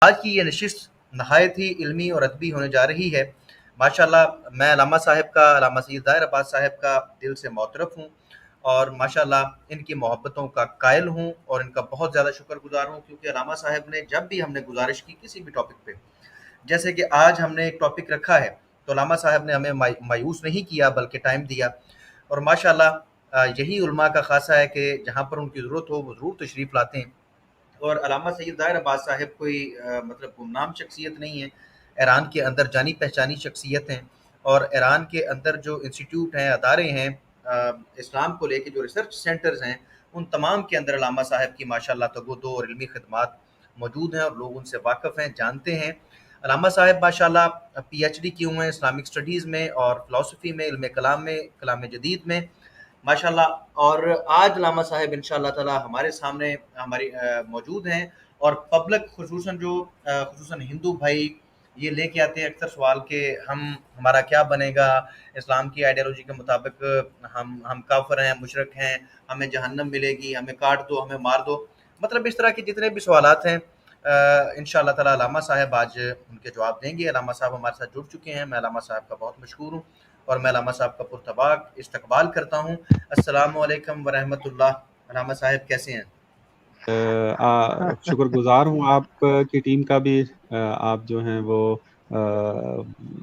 آج کی یہ نشست نہایت ہی علمی اور ادبی ہونے جا رہی ہے۔ ماشاءاللہ میں علامہ صاحب کا، علامہ سید ظاہر عباس صاحب کا دل سے معترف ہوں، اور ماشاءاللہ ان کی محبتوں کا قائل ہوں، اور ان کا بہت زیادہ شکر گزار ہوں، کیونکہ علامہ صاحب نے جب بھی ہم نے گزارش کی کسی بھی ٹاپک پہ، جیسے کہ آج ہم نے ایک ٹاپک رکھا ہے، تو علامہ صاحب نے ہمیں مایوس نہیں کیا بلکہ ٹائم دیا، اور ماشاءاللہ یہی علماء کا خاصہ ہے کہ جہاں پر ان کی ضرورت ہو وہ ضرور تشریف لاتے ہیں۔ اور علامہ سید ظاہر عباس صاحب کوئی مطلب گمنام شخصیت نہیں ہے، ایران کے اندر جانی پہچانی شخصیت ہیں، اور ایران کے اندر جو انسٹیٹیوٹ ہیں، ادارے ہیں اسلام کو لے کے، جو ریسرچ سینٹرز ہیں، ان تمام کے اندر علامہ صاحب کی ماشاءاللہ تگودو اور علمی خدمات موجود ہیں، اور لوگ ان سے واقف ہیں، جانتے ہیں۔ علامہ صاحب ماشاءاللہ پی ایچ ڈی کیے ہوئے ہیں اسلامک اسٹڈیز میں اور فلسفی میں، علم کلام میں، کلام جدید میں ماشاءاللہ۔ اور آج علامہ صاحب انشاءاللہ تعالی ہمارے سامنے ہماری موجود ہیں، اور پبلک خصوصاً ہندو بھائی یہ لے کے آتے ہیں اکثر سوال کہ ہمارا کیا بنے گا اسلام کی آئیڈیالوجی کے مطابق، ہم کافر ہیں، مشرک ہیں، ہمیں جہنم ملے گی، ہمیں کاٹ دو، ہمیں مار دو، مطلب اس طرح کے جتنے بھی سوالات ہیں انشاءاللہ تعالی علامہ صاحب آج ان کے جواب دیں گے۔ علامہ صاحب ہمارے ساتھ جڑ چکے ہیں، میں علامہ صاحب کا بہت مشکور ہوں، اور میں علامہ صاحب کا پرتپاک استقبال کرتا ہوں۔ السلام علیکم ورحمۃ اللہ۔ علامہ صاحب کیسے ہیں؟ شکر گزار ہوں آپ کی ٹیم کا بھی۔ آپ جو ہیں وہ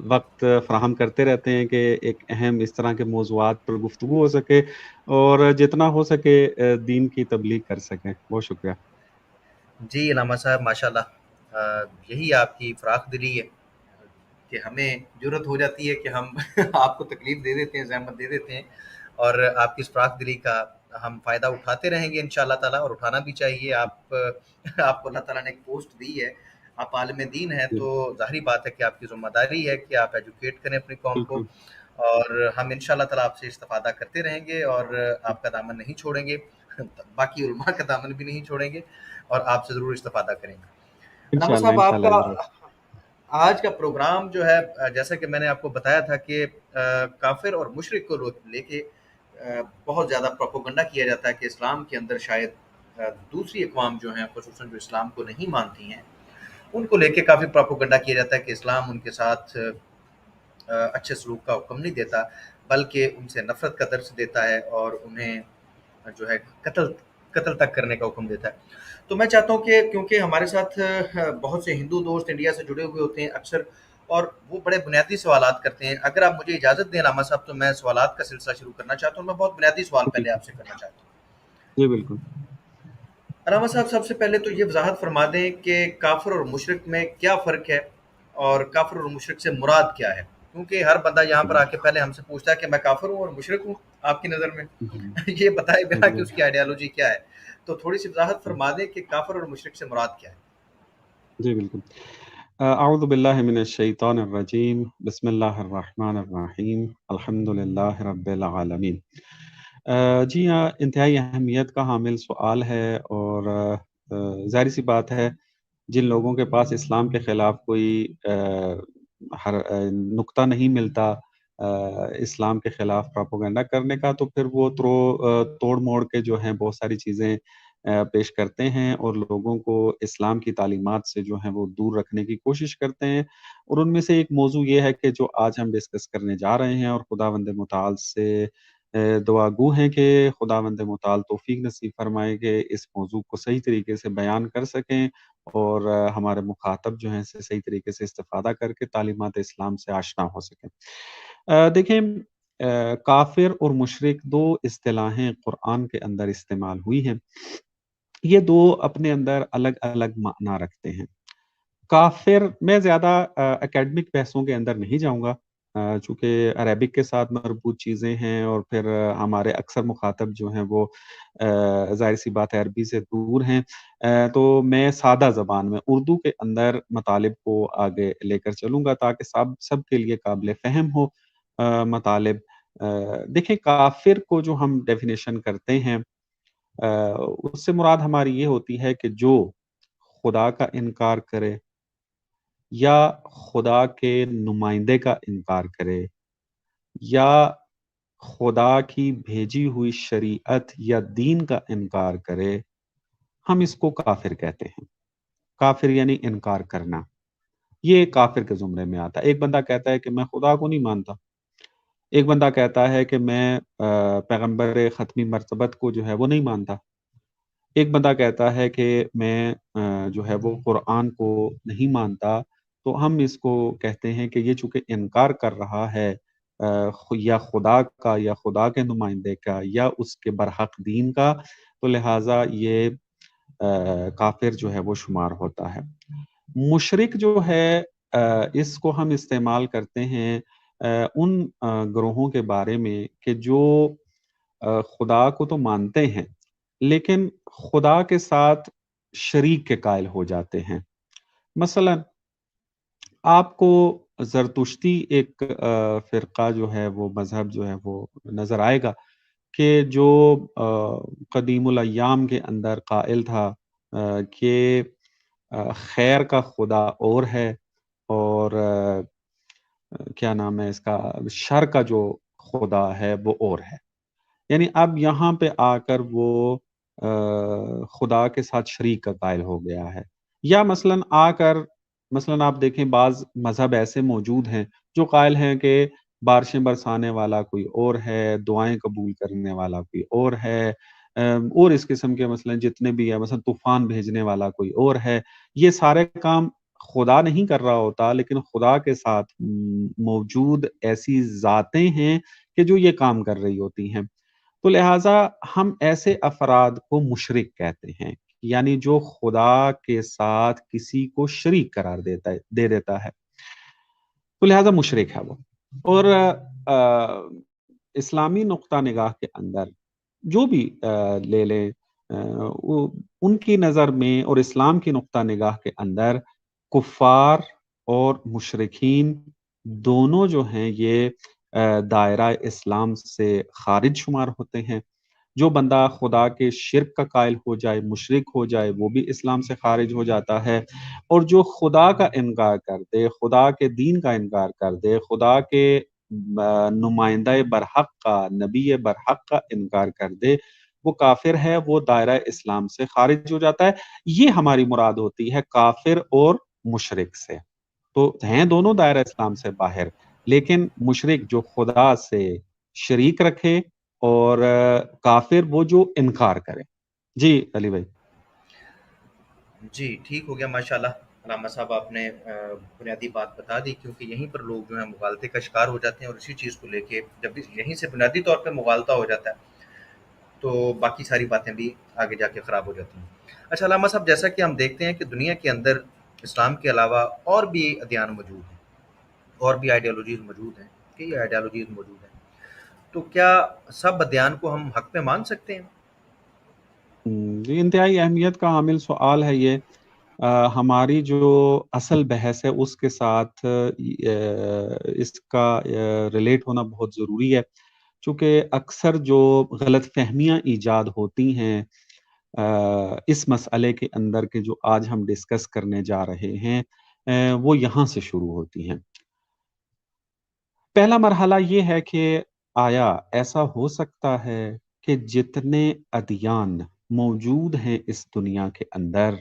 وقت فراہم کرتے رہتے ہیں کہ ایک اہم اس طرح کے موضوعات پر گفتگو ہو سکے اور جتنا ہو سکے دین کی تبلیغ کر سکیں۔ بہت شکریہ۔ جی علامہ صاحب ماشاءاللہ یہی آپ کی فراخ دلی ہے کہ ہمیں جرت ہو جاتی ہے کہ ہم آپ کو تکلیف دے دیتے ہیں، زحمت دے دیتے ہیں، اور آپ کی اس فراخ دلی کا ہم فائدہ اٹھاتے رہیں گے انشاءاللہ تعالیٰ، اور اٹھانا بھی چاہیے۔ آپ کو اللہ تعالیٰ نے ایک پوسٹ دی ہے، آپ عالم دین ہیں، تو ظاہری بات ہے کہ آپ کی ذمہ داری ہے کہ آپ ایجوکیٹ کریں اپنی قوم کو، بالکل اور ہم انشاءاللہ تعالیٰ آپ سے استفادہ کرتے رہیں گے، اور آپ کا دامن نہیں چھوڑیں گے، باقی علماء کا دامن بھی نہیں چھوڑیں گے، اور آپ سے ضرور استفادہ کریں گے۔ علامہ انشاءاللہ صاحب آپ کا ضرور۔ آج کا پروگرام جو ہے، جیسا کہ میں نے آپ کو بتایا تھا کہ کافر اور مشرک کو لے کے بہت زیادہ پروپوگنڈا کیا جاتا ہے کہ اسلام کے اندر شاید دوسری اقوام جو ہیں، خصوصاً جو اسلام کو نہیں مانتی ہیں، ان کو لے کے کافی پروپوگنڈا کیا جاتا ہے کہ اسلام ان کے ساتھ اچھے سلوک کا حکم نہیں دیتا، بلکہ ان سے نفرت کا درس دیتا ہے، اور انہیں جو ہے قتل تک کرنے کا حکم دیتا ہے۔ تو میں چاہتا ہوں کہ کیونکہ ہمارے ساتھ بہت سے ہندو دوست انڈیا سے جڑے ہوئے ہوتے ہیں اکثر، اور وہ بڑے بنیادی سوالات کرتے ہیں، اگر آپ مجھے اجازت دیں علامہ صاحب تو میں سوالات کا سلسلہ شروع کرنا چاہتا ہوں۔ میں بہت بنیادی سوال پہلے آپ سے کرنا چاہتا ہوں۔ جی بالکل۔ علامہ صاحب سب سے پہلے تو یہ وضاحت فرما دیں کہ کافر اور مشرک میں کیا فرق ہے، اور کافر اور مشرک سے مراد کیا ہے، کیونکہ ہر بندہ یہاں پر آ کے پہلے ہم سے پوچھتا ہے کہ میں کافر ہوں اور مشرک ہوں آپ کی نظر میں یہ بتائے بنا کہ اس کی آئیڈیالوجی کیا ہے، تو تھوڑی سی وضاحت فرما دیں کہ کافر اور مشرک سے مراد کیا ہے۔ جی بالکل۔ اعوذ باللہ من الشیطان الرجیم، بسم اللہ الرحمن الرحیم، الحمد للہ رب العالمین۔ جی ہاں، انتہائی اہمیت کا حامل سوال ہے، اور ظاہر سی بات ہے جن لوگوں کے پاس اسلام کے خلاف کوئی نقطہ نہیں ملتا اسلام کے خلاف پراپوگنڈا کرنے کا، تو پھر وہ توڑ موڑ کے جو ہیں بہت ساری چیزیں پیش کرتے ہیں، اور لوگوں کو اسلام کی تعلیمات سے جو ہیں وہ دور رکھنے کی کوشش کرتے ہیں۔ اور ان میں سے ایک موضوع یہ ہے کہ جو آج ہم ڈسکس کرنے جا رہے ہیں، اور خداوند متعال سے دعا گو ہیں کہ خداوند متعال توفیق نصیب فرمائے کہ اس موضوع کو صحیح طریقے سے بیان کر سکیں، اور ہمارے مخاطب جو ہیں صحیح طریقے سے استفادہ کر کے تعلیمات اسلام سے آشنا ہو سکیں۔ دیکھیں، کافر اور مشرک دو اصطلاحیں قرآن کے اندر استعمال ہوئی ہیں، یہ دو اپنے اندر الگ الگ معنی رکھتے ہیں۔ کافر، میں زیادہ اکیڈمک بحثوں کے اندر نہیں جاؤں گا، چونکہ عربک کے ساتھ مربوط چیزیں ہیں، اور پھر ہمارے اکثر مخاطب جو ہیں وہ ظاہر سی بات ہے عربی سے دور ہیں، تو میں سادہ زبان میں اردو کے اندر مطالب کو آگے لے کر چلوں گا تاکہ سب کے لیے قابل فہم ہو مطالب۔ دیکھیں، کافر کو جو ہم ڈیفینیشن کرتے ہیں اس سے مراد ہماری یہ ہوتی ہے کہ جو خدا کا انکار کرے، یا خدا کے نمائندے کا انکار کرے، یا خدا کی بھیجی ہوئی شریعت یا دین کا انکار کرے، ہم اس کو کافر کہتے ہیں۔ کافر یعنی انکار کرنا، یہ کافر کے زمرے میں آتا ہے۔ ایک بندہ کہتا ہے کہ میں خدا کو نہیں مانتا، ایک بندہ کہتا ہے کہ میں پیغمبر ختمی مرتبت کو جو ہے وہ نہیں مانتا، ایک بندہ کہتا ہے کہ میں جو ہے وہ قرآن کو نہیں مانتا، تو ہم اس کو کہتے ہیں کہ یہ چونکہ انکار کر رہا ہے یا خدا کا یا خدا کے نمائندے کا یا اس کے برحق دین کا، تو لہٰذا یہ کافر جو ہے وہ شمار ہوتا ہے۔ مشرک جو ہے اس کو ہم استعمال کرتے ہیں ان گروہوں کے بارے میں کہ جو خدا کو تو مانتے ہیں لیکن خدا کے ساتھ شریک کے قائل ہو جاتے ہیں۔ مثلا آپ کو زرتشتی ایک فرقہ جو ہے وہ مذہب جو ہے وہ نظر آئے گا کہ جو قدیم الایام کے اندر قائل تھا کہ خیر کا خدا اور ہے اور کیا نام ہے اس کا، شر کا جو خدا ہے وہ اور ہے۔ یعنی اب یہاں پہ آ کر وہ خدا کے ساتھ شریک کا قائل ہو گیا ہے۔ یا مثلاً آپ دیکھیں بعض مذہب ایسے موجود ہیں جو قائل ہیں کہ بارشیں برسانے والا کوئی اور ہے، دعائیں قبول کرنے والا کوئی اور ہے، اور اس قسم کے مثلاً جتنے بھی ہیں، مثلاً طوفان بھیجنے والا کوئی اور ہے۔ یہ سارے کام خدا نہیں کر رہا ہوتا، لیکن خدا کے ساتھ موجود ایسی ذاتیں ہیں کہ جو یہ کام کر رہی ہوتی ہیں۔ تو لہٰذا ہم ایسے افراد کو مشرک کہتے ہیں، یعنی جو خدا کے ساتھ کسی کو شریک قرار دے دیتا ہے، تو لہٰذا مشرک ہے وہ۔ اور اسلامی نقطہ نگاہ کے اندر جو بھی لے لیں ان کی نظر میں اور اسلام کی نقطہ نگاہ کے اندر کفار اور مشرکین دونوں جو ہیں یہ دائرہ اسلام سے خارج شمار ہوتے ہیں۔ جو بندہ خدا کے شرک کا قائل ہو جائے، مشرک ہو جائے، وہ بھی اسلام سے خارج ہو جاتا ہے، اور جو خدا کا انکار کر دے، خدا کے دین کا انکار کر دے، خدا کے نمائندہ برحق کا، نبی برحق کا انکار کر دے، وہ کافر ہے، وہ دائرہ اسلام سے خارج ہو جاتا ہے۔ یہ ہماری مراد ہوتی ہے کافر اور مشرک سے۔ تو ہیں دونوں دائرہ اسلام سے باہر، لیکن مشرک جو خدا سے شریک رکھے اور کافر وہ جو انکار کرے۔ جی علی بھائی۔ جی ٹھیک ہو گیا، ماشاءاللہ علامہ صاحب آپ نے بنیادی بات بتا دی، کیونکہ یہیں پر لوگ جو ہیں مغالطے کا شکار ہو جاتے ہیں، اور اسی چیز کو لے کے جب یہیں سے بنیادی طور پہ مغالطہ ہو جاتا ہے تو باقی ساری باتیں بھی آگے جا کے خراب ہو جاتی ہیں۔ اچھا علامہ صاحب، جیسا کہ ہم دیکھتے ہیں کہ دنیا کے اندر اسلام کے علاوہ اور بھی ادیان موجود ہیں، اور بھی آئیڈیالوجیز موجود ہیں، کئی آئیڈیالوجیز موجود ہیں، تو کیا سب ادیان کو ہم حق پہ مان سکتے ہیں؟ جی انتہائی اہمیت کا حامل سوال ہے یہ۔ ہماری جو اصل بحث ہے اس کے ساتھ اس کا ریلیٹ ہونا بہت ضروری ہے، چونکہ اکثر جو غلط فہمیاں ایجاد ہوتی ہیں اس مسئلے کے اندر کے جو آج ہم ڈسکس کرنے جا رہے ہیں وہ یہاں سے شروع ہوتی ہیں۔ پہلا مرحلہ یہ ہے کہ آیا ایسا ہو سکتا ہے کہ جتنے ادیان موجود ہیں اس دنیا کے اندر،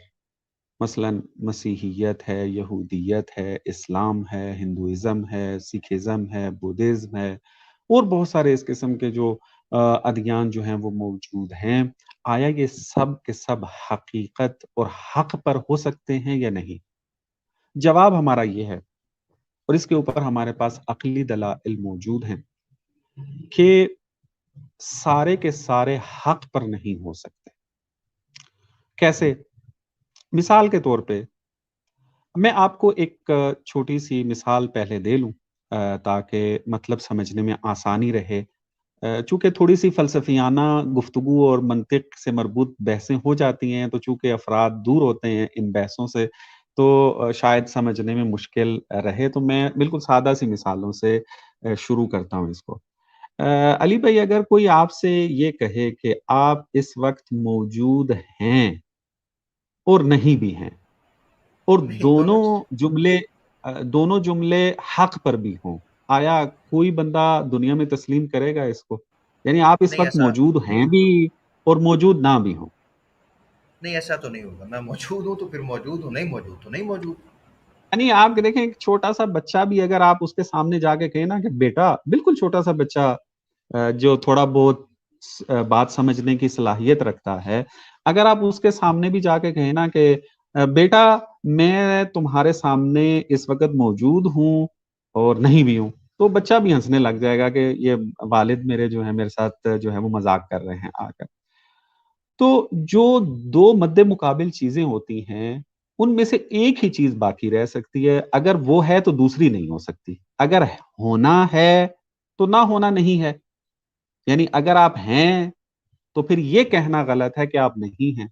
مثلا مسیحیت ہے، یہودیت ہے، اسلام ہے، ہندوازم ہے، سکھزم ہے، بدھزم ہے، اور بہت سارے اس قسم کے جو ادیان جو ہیں وہ موجود ہیں، آیا یہ سب کے سب حقیقت اور حق پر ہو سکتے ہیں یا نہیں؟ جواب ہمارا یہ ہے، اور اس کے اوپر ہمارے پاس عقلی دلائل موجود ہیں، کہ سارے کے سارے حق پر نہیں ہو سکتے۔ کیسے؟ مثال کے طور پہ میں آپ کو ایک چھوٹی سی مثال پہلے دے لوں تاکہ مطلب سمجھنے میں آسانی رہے۔ چونکہ تھوڑی سی فلسفیانہ گفتگو اور منطق سے مربوط بحثیں ہو جاتی ہیں، تو چونکہ افراد دور ہوتے ہیں ان بحثوں سے، تو شاید سمجھنے میں مشکل رہے، تو میں بالکل سادہ سی مثالوں سے شروع کرتا ہوں اس کو۔ علی بھائی، اگر کوئی آپ سے یہ کہے کہ آپ اس وقت موجود ہیں اور نہیں بھی ہیں، اور نہیں، دونوں دونوں جملے حق پر بھی ہوں، آیا کوئی بندہ دنیا میں تسلیم کرے گا اس کو؟ یعنی آپ اس نہیں وقت ایسا موجود ہیں بھی اور موجود نہ بھی ہوں۔ نہیں ایسا تو نہیں ہوگا، میں موجود ہوں تو پھر موجود ہوں، نہیں موجود تو نہیں موجود۔ یعنی آپ دیکھیں ایک چھوٹا سا بچہ بھی اگر آپ اس کے سامنے جا کے کہیں نا کہ بیٹا، بالکل چھوٹا سا بچہ جو تھوڑا بہت بات سمجھنے کی صلاحیت رکھتا ہے، اگر آپ اس کے سامنے بھی جا کے کہیں نا کہ بیٹا میں تمہارے سامنے اس وقت موجود ہوں اور نہیں بھی ہوں، تو بچہ بھی ہنسنے لگ جائے گا کہ یہ والد میرے جو ہے میرے ساتھ جو ہے وہ مذاق کر رہے ہیں آ کر۔ تو جو دو مد مقابل چیزیں ہوتی ہیں ان میں سے ایک ہی چیز باقی رہ سکتی ہے، اگر وہ ہے تو دوسری نہیں ہو سکتی، اگر ہونا ہے تو نہ ہونا نہیں ہے، یعنی اگر آپ ہیں تو پھر یہ کہنا غلط ہے کہ آپ نہیں ہیں،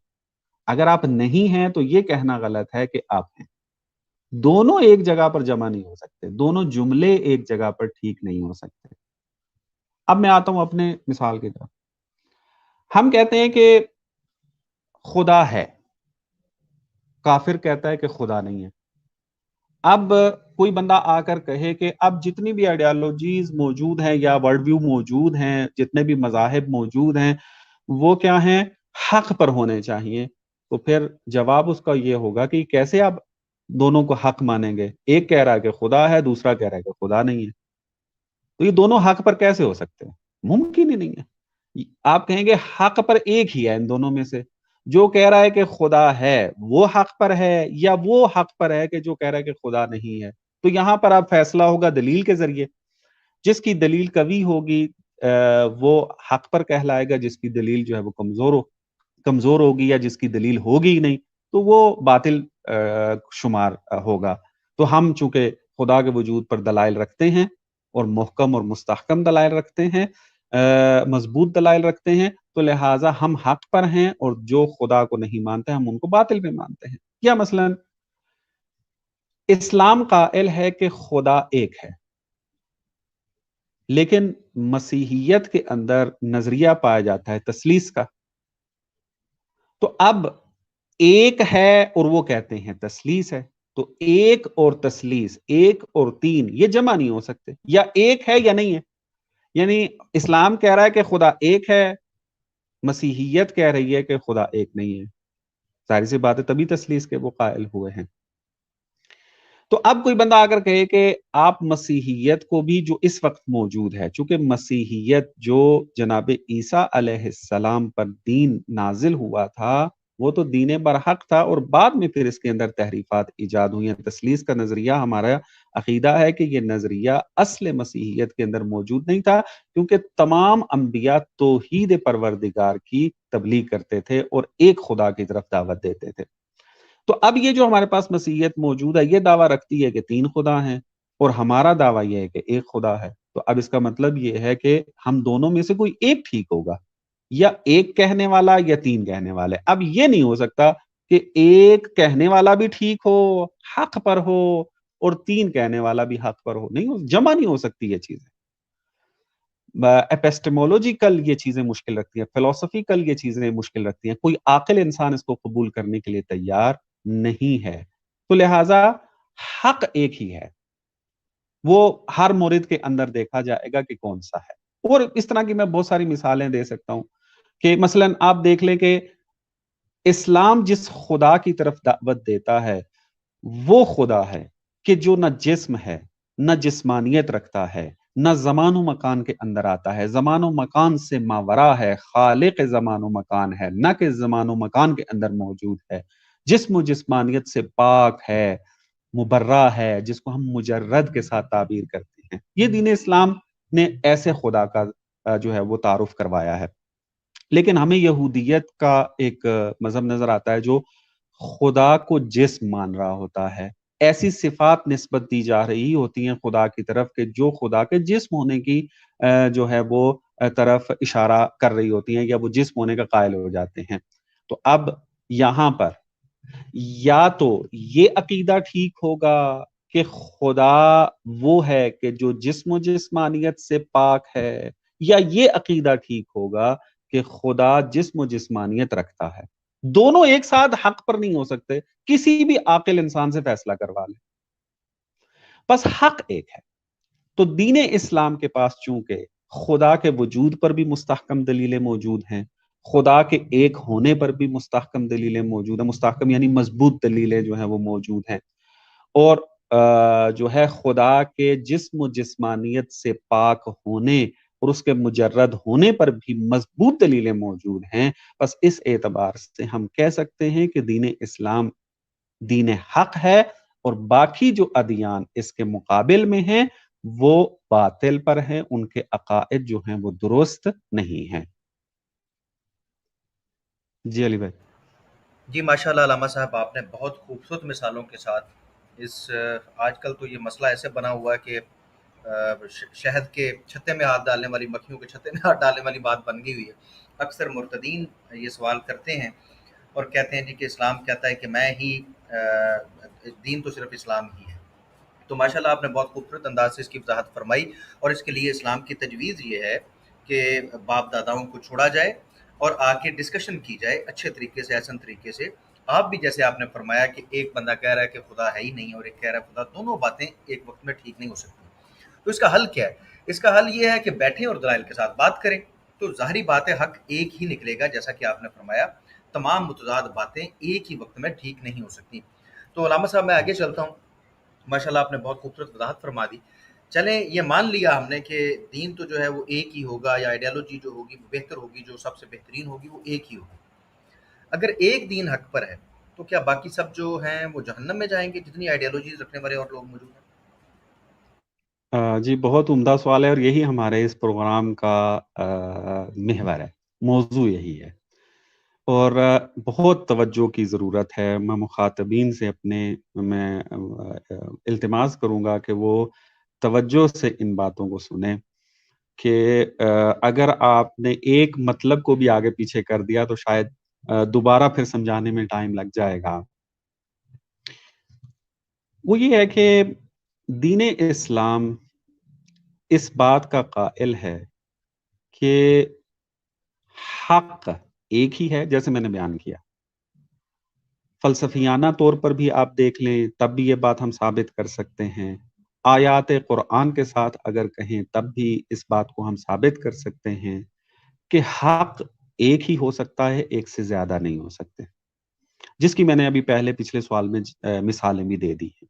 اگر آپ نہیں ہیں تو یہ کہنا غلط ہے کہ آپ ہیں۔ دونوں ایک جگہ پر جمع نہیں ہو سکتے، دونوں جملے ایک جگہ پر ٹھیک نہیں ہو سکتے۔ اب میں آتا ہوں اپنے مثال کی طرف۔ ہم کہتے ہیں کہ خدا ہے، کافر کہتا ہے کہ خدا نہیں ہے۔ اب کوئی بندہ آ کر کہے کہ اب جتنی بھی آئیڈیالوجیز موجود ہیں یا ورلڈ ویو موجود ہیں، جتنے بھی مذاہب موجود ہیں، وہ کیا ہیں؟ حق پر ہونے چاہیے، تو پھر جواب اس کا یہ ہوگا کہ کیسے آپ دونوں کو حق مانیں گے؟ ایک کہہ رہا ہے کہ خدا ہے، دوسرا کہہ رہا ہے کہ خدا نہیں ہے، تو یہ دونوں حق پر کیسے ہو سکتے ہیں؟ ممکن ہی نہیں ہے۔ آپ کہیں گے حق پر ایک ہی ہے ان دونوں میں سے، جو کہہ رہا ہے کہ خدا ہے وہ حق پر ہے یا وہ حق پر ہے کہ جو کہہ رہا ہے کہ خدا نہیں ہے؟ تو یہاں پر اب فیصلہ ہوگا دلیل کے ذریعے، جس کی دلیل قوی ہوگی وہ حق پر کہلائے گا، جس کی دلیل جو ہے وہ کمزور ہوگی یا جس کی دلیل ہوگی ہی نہیں تو وہ باطل شمار ہوگا۔ تو ہم چونکہ خدا کے وجود پر دلائل رکھتے ہیں اور محکم اور مستحکم دلائل رکھتے ہیں، مضبوط دلائل رکھتے ہیں، تو لہٰذا ہم حق پر ہیں، اور جو خدا کو نہیں مانتے ہم ان کو باطل پہ مانتے ہیں۔ یا مثلا اسلام قائل ہے کہ خدا ایک ہے، لیکن مسیحیت کے اندر نظریہ پایا جاتا ہے تثلیث کا، تو اب ایک ہے اور وہ کہتے ہیں تثلیث ہے، تو ایک اور تثلیث، ایک اور تین، یہ جمع نہیں ہو سکتے، یا ایک ہے یا نہیں ہے۔ یعنی اسلام کہہ رہا ہے کہ خدا ایک ہے، مسیحیت کہہ رہی ہے کہ خدا ایک نہیں ہے، ظاہر سی بات ہے تبھی تثلیث کے وہ قائل ہوئے ہیں۔ تو اب کوئی بندہ اگر کہے کہ آپ مسیحیت کو بھی جو اس وقت موجود ہے، چونکہ مسیحیت جو جناب عیسیٰ علیہ السلام پر دین نازل ہوا تھا وہ تو دین برحق تھا، اور بعد میں پھر اس کے اندر تحریفات ایجاد ہوئی ہیں۔ تثلیث کا نظریہ ہمارا عقیدہ ہے کہ یہ نظریہ اصل مسیحیت کے اندر موجود نہیں تھا، کیونکہ تمام انبیاء توحید پروردگار کی تبلیغ کرتے تھے اور ایک خدا کی طرف دعوت دیتے تھے۔ تو اب یہ جو ہمارے پاس مسیحیت موجود ہے یہ دعویٰ رکھتی ہے کہ تین خدا ہیں، اور ہمارا دعویٰ یہ ہے کہ ایک خدا ہے، تو اب اس کا مطلب یہ ہے کہ ہم دونوں میں سے کوئی ایک ٹھیک ہوگا، یا ایک کہنے والا یا تین کہنے والے۔ اب یہ نہیں ہو سکتا کہ ایک کہنے والا بھی ٹھیک ہو، حق پر ہو، اور تین کہنے والا بھی حق پر ہو، نہیں جمع نہیں ہو سکتی یہ چیزیں۔ ایپسٹمولوجیکل یہ چیزیں مشکل رکھتی ہیں، فلسفیکل یہ چیزیں مشکل رکھتی ہیں، کوئی عاقل انسان اس کو قبول کرنے کے لیے تیار نہیں ہے، تو لہٰذا حق ایک ہی ہے، وہ ہر مورد کے اندر دیکھا جائے گا کہ کون سا ہے۔ اور اس طرح کی میں بہت ساری مثالیں دے سکتا ہوں کہ مثلا آپ دیکھ لیں کہ اسلام جس خدا کی طرف دعوت دیتا ہے وہ خدا ہے کہ جو نہ جسم ہے، نہ جسمانیت رکھتا ہے، نہ زمان و مکان کے اندر آتا ہے، زمان و مکان سے ماورا ہے، خالق زمان و مکان ہے، نہ کہ زمان و مکان کے اندر موجود ہے، جسم و جسمانیت سے پاک ہے، مبرہ ہے، جس کو ہم مجرد کے ساتھ تعبیر کرتے ہیں۔ یہ دین اسلام نے ایسے خدا کا جو ہے وہ تعارف کروایا ہے۔ لیکن ہمیں یہودیت کا ایک مذہب نظر آتا ہے جو خدا کو جسم مان رہا ہوتا ہے، ایسی صفات نسبت دی جا رہی ہوتی ہیں خدا کی طرف کہ جو خدا کے جسم ہونے کی جو ہے وہ طرف اشارہ کر رہی ہوتی ہیں، یا وہ جسم ہونے کا قائل ہو جاتے ہیں۔ تو اب یہاں پر یا تو یہ عقیدہ ٹھیک ہوگا کہ خدا وہ ہے کہ جو جسم و جسمانیت سے پاک ہے، یا یہ عقیدہ ٹھیک ہوگا کہ خدا جسم و جسمانیت رکھتا ہے۔ دونوں ایک ساتھ حق پر نہیں ہو سکتے، کسی بھی عاقل انسان سے فیصلہ کروا لے، بس حق ایک ہے۔ تو دین اسلام کے پاس چونکہ خدا کے وجود پر بھی مستحکم دلیلیں موجود ہیں، خدا کے ایک ہونے پر بھی مستحکم دلیلیں موجود ہیں، مستحکم یعنی مضبوط دلیلیں جو ہیں وہ موجود ہیں، اور جو ہے خدا کے جسم و جسمانیت سے پاک ہونے اور اس کے مجرد ہونے پر بھی مضبوط دلیلیں موجود ہیں. بس اس اعتبار سے ہم کہہ سکتے ہیں کہ دین اسلام دین حق ہے، اور باقی جو ادیان اس کے مقابل میں ہیں وہ باطل پر ہیں، ان کے عقائد جو ہیں وہ درست نہیں ہیں. جی علی بھائی. جی ماشاء اللہ علامہ صاحب، آپ نے بہت خوبصورت مثالوں کے ساتھ آج کل تو یہ مسئلہ ایسے بنا ہوا ہے کہ شہد کے چھتے میں ہاتھ ڈالنے والی مکھیوں کے چھتے میں ہاتھ ڈالنے والی بات بن گئی ہوئی ہے. اکثر مرتدین یہ سوال کرتے ہیں اور کہتے ہیں جی کہ اسلام کہتا ہے کہ میں ہی دین تو صرف اسلام ہی ہے. تو ماشاء اللہ آپ نے بہت خوبصورت انداز سے اس کی وضاحت فرمائی، اور اس کے لیے اسلام کی تجویز یہ ہے کہ باپ داداؤں کو چھوڑا جائے اور آ کے ڈسکشن کی جائے اچھے طریقے سے، احسن طریقے سے. آپ بھی جیسے آپ نے فرمایا کہ ایک بندہ کہہ رہا ہے کہ خدا ہے ہی نہیں اور ایک کہہ رہا ہے خدا، دونوں باتیں ایک وقت میں ٹھیک نہیں ہو سکتی. تو اس کا حل کیا ہے؟ اس کا حل یہ ہے کہ بیٹھیں اور دلائل کے ساتھ بات کریں. تو ظاہری بات ہے حق ایک ہی نکلے گا، جیسا کہ آپ نے فرمایا تمام متضاد باتیں ایک ہی وقت میں ٹھیک نہیں ہو سکتی. تو علامہ صاحب میں آگے چلتا ہوں. ماشاء اللہ آپ نے بہت خوبصورت وضاحت فرما دی. چلیں یہ مان لیا ہم نے کہ دین تو جو ہے وہ ایک ہی ہوگا، یا آئیڈیالوجی جو ہوگی وہ بہتر ہوگی، جو سب سے بہترین ہوگی وہ ایک ہی ہوگی. اگر ایک دین حق پر ہے تو کیا باقی سب جو ہیں وہ جہنم میں جائیں گے، جتنی آئیڈیالوجیز رکھنے والے اور لوگ موجود ہیں؟ جی بہت عمدہ سوال ہے، اور یہی ہمارے اس پروگرام کا محور ہے، موضوع یہی ہے، اور بہت توجہ کی ضرورت ہے. میں مخاطبین سے میں التماس کروں گا کہ وہ توجہ سے ان باتوں کو سنیں، کہ اگر آپ نے ایک مطلب کو بھی آگے پیچھے کر دیا تو شاید دوبارہ پھر سمجھانے میں ٹائم لگ جائے گا. وہ یہ ہے کہ دین اسلام اس بات کا قائل ہے کہ حق ایک ہی ہے، جیسے میں نے بیان کیا. فلسفیانہ طور پر بھی آپ دیکھ لیں تب بھی یہ بات ہم ثابت کر سکتے ہیں. آیات قرآن کے ساتھ اگر کہیں تب بھی اس بات کو ہم ثابت کر سکتے ہیں کہ حق ایک ہی ہو سکتا ہے، ایک سے زیادہ نہیں ہو سکتے، جس کی میں نے ابھی پچھلے سوال میں مثالیں بھی دے دی ہیں.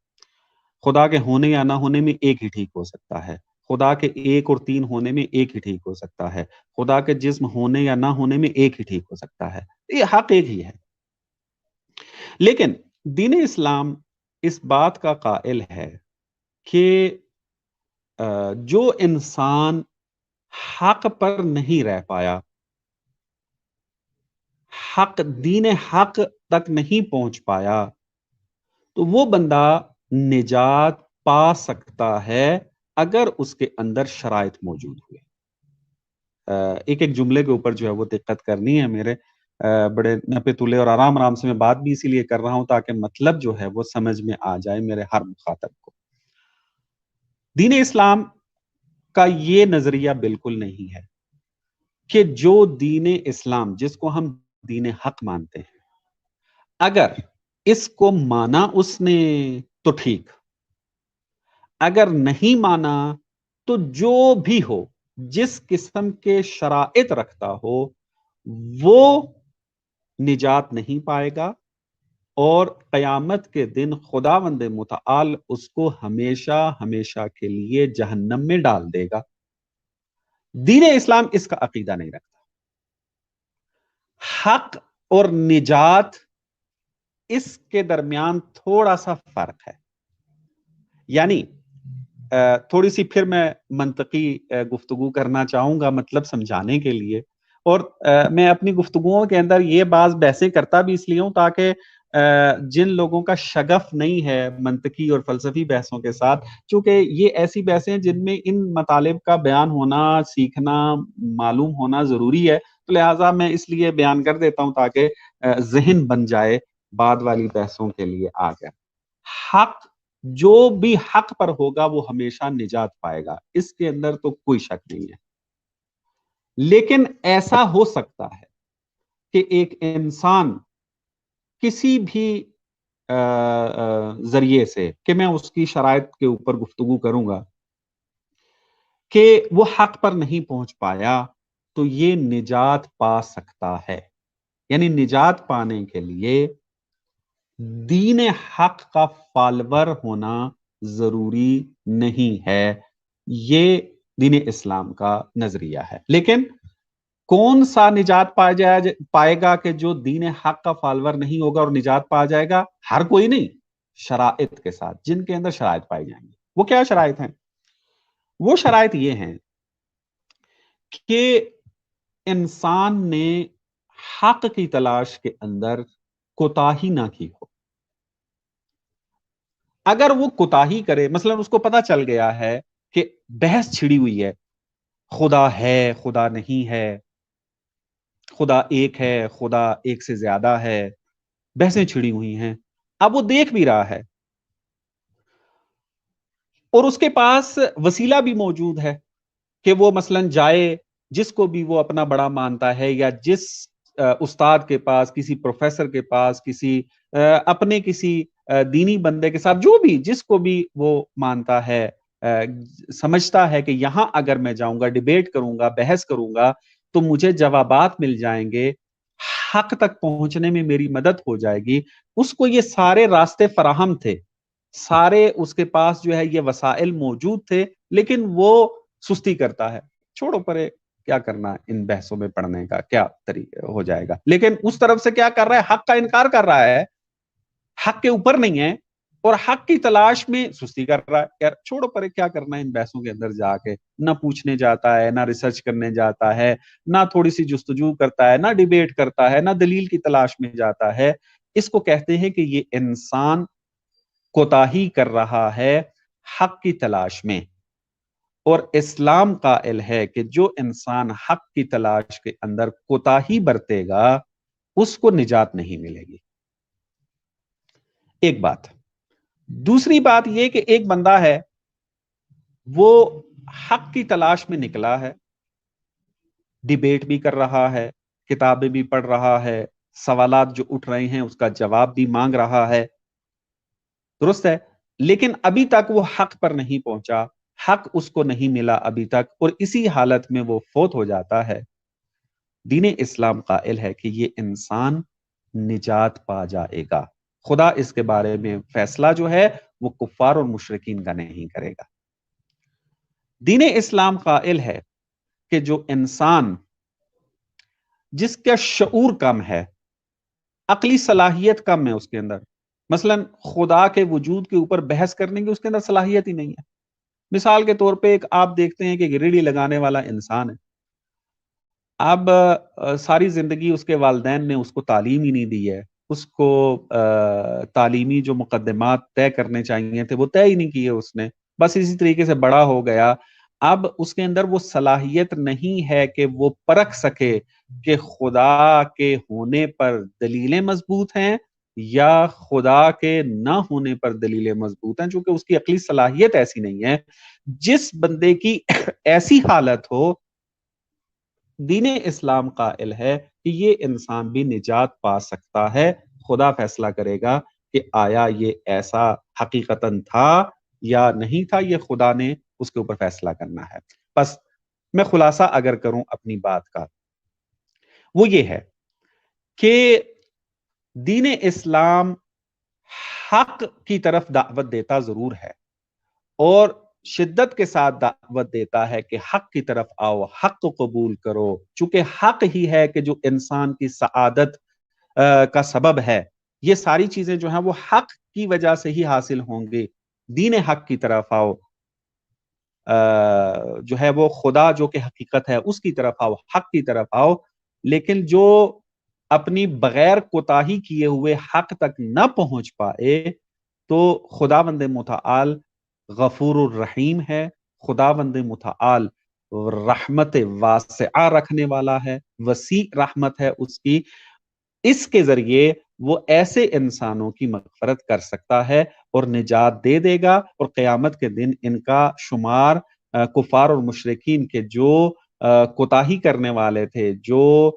خدا کے ہونے یا نہ ہونے میں ایک ہی ٹھیک ہو سکتا ہے، خدا کے ایک اور تین ہونے میں ایک ہی ٹھیک ہو سکتا ہے، خدا کے جسم ہونے یا نہ ہونے میں ایک ہی ٹھیک ہو سکتا ہے. یہ حق ایک ہی ہے. لیکن دین اسلام اس بات کا قائل ہے کہ جو انسان حق پر نہیں رہ پایا، دین حق تک نہیں پہنچ پایا، تو وہ بندہ نجات پا سکتا ہے اگر اس کے اندر شرائط موجود ہوئے. ایک ایک جملے کے اوپر جو ہے وہ دقت کرنی ہے میرے، بڑے نپے تلے اور آرام سے میں بات بھی اسی لیے کر رہا ہوں تاکہ مطلب جو ہے وہ سمجھ میں آ جائے میرے ہر مخاطب کو. دین اسلام کا یہ نظریہ بالکل نہیں ہے کہ جو دین اسلام جس کو ہم دین حق مانتے ہیں، اگر اس کو مانا اس نے تو ٹھیک، اگر نہیں مانا تو جو بھی ہو، جس قسم کے شرائط رکھتا ہو، وہ نجات نہیں پائے گا، اور قیامت کے دن خداوند متعال اس کو ہمیشہ کے لیے جہنم میں ڈال دے گا. دین اسلام اس کا عقیدہ نہیں رکھتا. حق اور نجات اس کے درمیان تھوڑا سا فرق ہے. یعنی تھوڑی سی پھر میں منطقی گفتگو کرنا چاہوں گا مطلب سمجھانے کے لیے، اور میں اپنی گفتگوؤں کے اندر یہ بعض بحثیں کرتا بھی اس لیے ہوں تاکہ جن لوگوں کا شغف نہیں ہے منطقی اور فلسفی بحثوں کے ساتھ، چونکہ یہ ایسی بحثیں جن میں ان مطالب کا بیان ہونا، سیکھنا، معلوم ہونا ضروری ہے، تو لہٰذا میں اس لیے بیان کر دیتا ہوں تاکہ ذہن بن جائے بعد والی بحثوں کے لیے آ کر. حق جو بھی حق پر ہوگا وہ ہمیشہ نجات پائے گا، اس کے اندر تو کوئی شک نہیں ہے. لیکن ایسا ہو سکتا ہے کہ ایک انسان کسی بھی ذریعے سے، کہ میں اس کی شرائط کے اوپر گفتگو کروں گا، کہ وہ حق پر نہیں پہنچ پایا، تو یہ نجات پا سکتا ہے. یعنی نجات پانے کے لیے دین حق کا فالور ہونا ضروری نہیں ہے. یہ دین اسلام کا نظریہ ہے. لیکن کون سا نجات پائے گا کہ جو دین حق کا فالور نہیں ہوگا اور نجات پا جائے گا؟ ہر کوئی نہیں، شرائط کے ساتھ، جن کے اندر شرائط پائی جائیں گی. وہ کیا شرائط ہیں؟ وہ شرائط یہ ہیں کہ انسان نے حق کی تلاش کے اندر کوتاہی نہ کی ہو. اگر وہ کوتاہی کرے، مثلا اس کو پتا چل گیا ہے کہ بحث چھڑی ہوئی ہے، خدا ہے، خدا نہیں ہے، خدا ایک ہے، خدا ایک سے زیادہ ہے، بحثیں چھڑی ہوئی ہیں، اب وہ دیکھ بھی رہا ہے اور اس کے پاس وسیلہ بھی موجود ہے کہ وہ مثلا جائے، جس کو بھی وہ اپنا بڑا مانتا ہے، یا جس استاد کے پاس، کسی پروفیسر کے پاس، کسی اپنے کسی دینی بندے کے ساتھ، جو بھی، جس کو بھی وہ مانتا ہے، سمجھتا ہے کہ یہاں اگر میں جاؤں گا، ڈیبیٹ کروں گا، بحث کروں گا تو مجھے جوابات مل جائیں گے، حق تک پہنچنے میں میری مدد ہو جائے گی. اس کو یہ سارے راستے فراہم تھے، سارے اس کے پاس جو ہے یہ وسائل موجود تھے، لیکن وہ سستی کرتا ہے. چھوڑو پرے، کیا کرنا ان بحثوں میں پڑھنے کا، کیا طریقہ ہو جائے گا. لیکن اس طرف سے کیا کر رہا ہے؟ حق کا انکار کر رہا ہے، حق کے اوپر نہیں ہے اور حق کی تلاش میں سستی کر رہا ہے. یار چھوڑو پرے، کیا کرنا ہے ان بحثوں کے اندر جا کے. نہ پوچھنے جاتا ہے، نہ ریسرچ کرنے جاتا ہے، نہ تھوڑی سی جستجو کرتا ہے، نہ ڈیبیٹ کرتا ہے، نہ دلیل کی تلاش میں جاتا ہے. اس کو کہتے ہیں کہ یہ انسان کوتاہی کر رہا ہے حق کی تلاش میں. اور اسلام قائل ہے کہ جو انسان حق کی تلاش کے اندر کوتاہی برتے گا اس کو نجات نہیں ملے گی. ایک بات. دوسری بات یہ کہ ایک بندہ ہے، وہ حق کی تلاش میں نکلا ہے، ڈیبیٹ بھی کر رہا ہے، کتابیں بھی پڑھ رہا ہے، سوالات جو اٹھ رہے ہیں اس کا جواب بھی مانگ رہا ہے، درست ہے، لیکن ابھی تک وہ حق پر نہیں پہنچا، حق اس کو نہیں ملا ابھی تک، اور اسی حالت میں وہ فوت ہو جاتا ہے. دین اسلام قائل ہے کہ یہ انسان نجات پا جائے گا. خدا اس کے بارے میں فیصلہ جو ہے وہ کفار اور مشرکین کا نہیں کرے گا. دین اسلام قائل ہے کہ جو انسان جس کا شعور کم ہے، عقلی صلاحیت کم ہے اس کے اندر، مثلا خدا کے وجود کے اوپر بحث کرنے کی اس کے اندر صلاحیت ہی نہیں ہے. مثال کے طور پہ ایک آپ دیکھتے ہیں کہ ریڑھی لگانے والا انسان ہے، اب ساری زندگی اس کے والدین نے اس کو تعلیم ہی نہیں دی ہے، اس کو تعلیمی جو مقدمات طے کرنے چاہیے تھے وہ طے ہی نہیں کیے اس نے، بس اسی طریقے سے بڑا ہو گیا. اب اس کے اندر وہ صلاحیت نہیں ہے کہ وہ پرکھ سکے کہ خدا کے ہونے پر دلیلیں مضبوط ہیں یا خدا کے نہ ہونے پر دلیلیں مضبوط ہیں، چونکہ اس کی عقلی صلاحیت ایسی نہیں ہے. جس بندے کی ایسی حالت ہو، دین اسلام قائل ہے کہ یہ انسان بھی نجات پا سکتا ہے. خدا فیصلہ کرے گا کہ آیا یہ ایسا حقیقتاً تھا یا نہیں تھا، یہ خدا نے اس کے اوپر فیصلہ کرنا ہے. بس میں خلاصہ اگر کروں اپنی بات کا، وہ یہ ہے کہ دین اسلام حق کی طرف دعوت دیتا ضرور ہے اور شدت کے ساتھ دعوت دیتا ہے کہ حق کی طرف آؤ، حق کو قبول کرو، چونکہ حق ہی ہے کہ جو انسان کی سعادت کا سبب ہے. یہ ساری چیزیں جو ہیں وہ حق کی وجہ سے ہی حاصل ہوں گی. دین حق کی طرف آؤ، جو ہے وہ خدا جو کہ حقیقت ہے اس کی طرف آؤ، حق کی طرف آؤ. لیکن جو اپنی بغیر کوتاہی کیے ہوئے حق تک نہ پہنچ پائے تو خداوند متعال غفور الرحیم ہے، خداوند متعال رحمت واسعہ رکھنے والا ہے، وسیع رحمت ہے اس کی. اس کے ذریعے وہ ایسے انسانوں کی مغفرت کر سکتا ہے اور نجات دے دے گا، اور قیامت کے دن ان کا شمار کفار اور مشرکین کے جو کوتاہی کرنے والے تھے، جو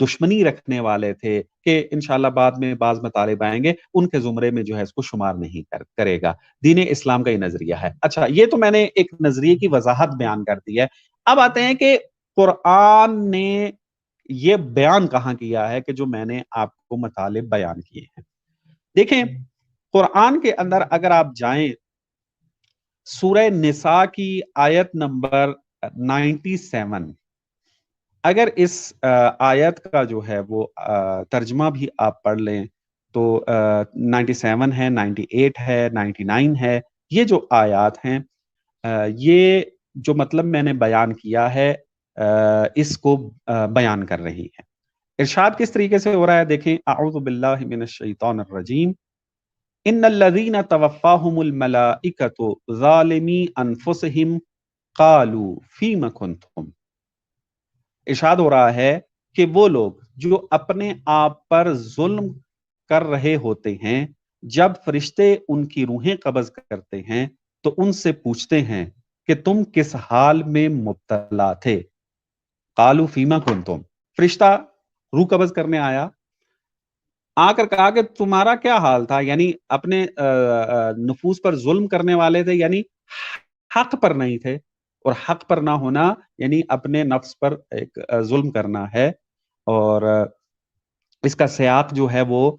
دشمنی رکھنے والے تھے، کہ انشاءاللہ بعد میں بعض مطالب آئیں گے، ان کے زمرے میں جو ہے اس کو شمار نہیں کرے گا. دین اسلام کا یہ نظریہ ہے. اچھا، یہ تو میں نے ایک نظریے کی وضاحت بیان کر دی ہے. اب آتے ہیں کہ قرآن نے یہ بیان کہاں کیا ہے کہ جو میں نے آپ کو مطالب بیان کیے ہیں؟ دیکھیں قرآن کے اندر اگر آپ جائیں سورہ نساء کی آیت نمبر 97، اگر اس آیت کا جو ہے وہ ترجمہ بھی آپ پڑھ لیں تو 97 ہے، 98 ہے، 99 ہے، یہ جو آیات ہیں یہ جو مطلب میں نے بیان کیا ہے اس کو بیان کر رہی ہے۔ ارشاد کس طریقے سے ہو رہا ہے دیکھیں، اعوذ باللہ من الشیطان الرجیم، ان الذین توفاہم الملائکۃ ظالمی انفسہم قالوا فیم کنتم۔ ارشاد ہو رہا ہے کہ وہ لوگ جو اپنے آپ پر ظلم کر رہے ہوتے ہیں، جب فرشتے ان کی روحیں قبض کرتے ہیں تو ان سے پوچھتے ہیں کہ تم کس حال میں مبتلا تھے؟ قالوا فیما کنتم، فرشتہ روح قبض کرنے آیا، آ کر کہا کہ تمہارا کیا حال تھا، یعنی اپنے نفوس پر ظلم کرنے والے تھے، یعنی حق پر نہیں تھے، اور حق پر نہ ہونا یعنی اپنے نفس پر ایک ظلم کرنا ہے۔ اور اس کا سیاق جو ہے وہ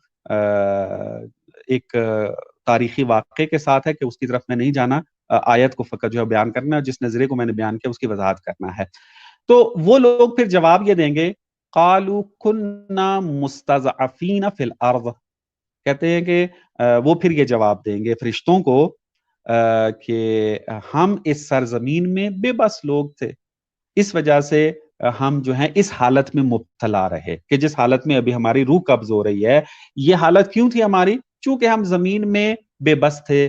ایک تاریخی واقعے کے ساتھ ہے کہ اس کی طرف میں نہیں جانا، آیت کو فقط جو ہے بیان کرنا ہے، جس نظریے کو میں نے بیان کیا اس کی وضاحت کرنا ہے۔ تو وہ لوگ پھر جواب یہ دیں گے قالوا کننا مستضعفین فی الارض، کہتے ہیں کہ وہ پھر یہ جواب دیں گے فرشتوں کو کہ ہم اس سرزمین میں بے بس لوگ تھے، اس وجہ سے ہم جو ہیں اس حالت میں مبتلا رہے، کہ جس حالت میں ابھی ہماری روح قبض ہو رہی ہے، یہ حالت کیوں تھی ہماری؟ چونکہ ہم زمین میں بے بس تھے،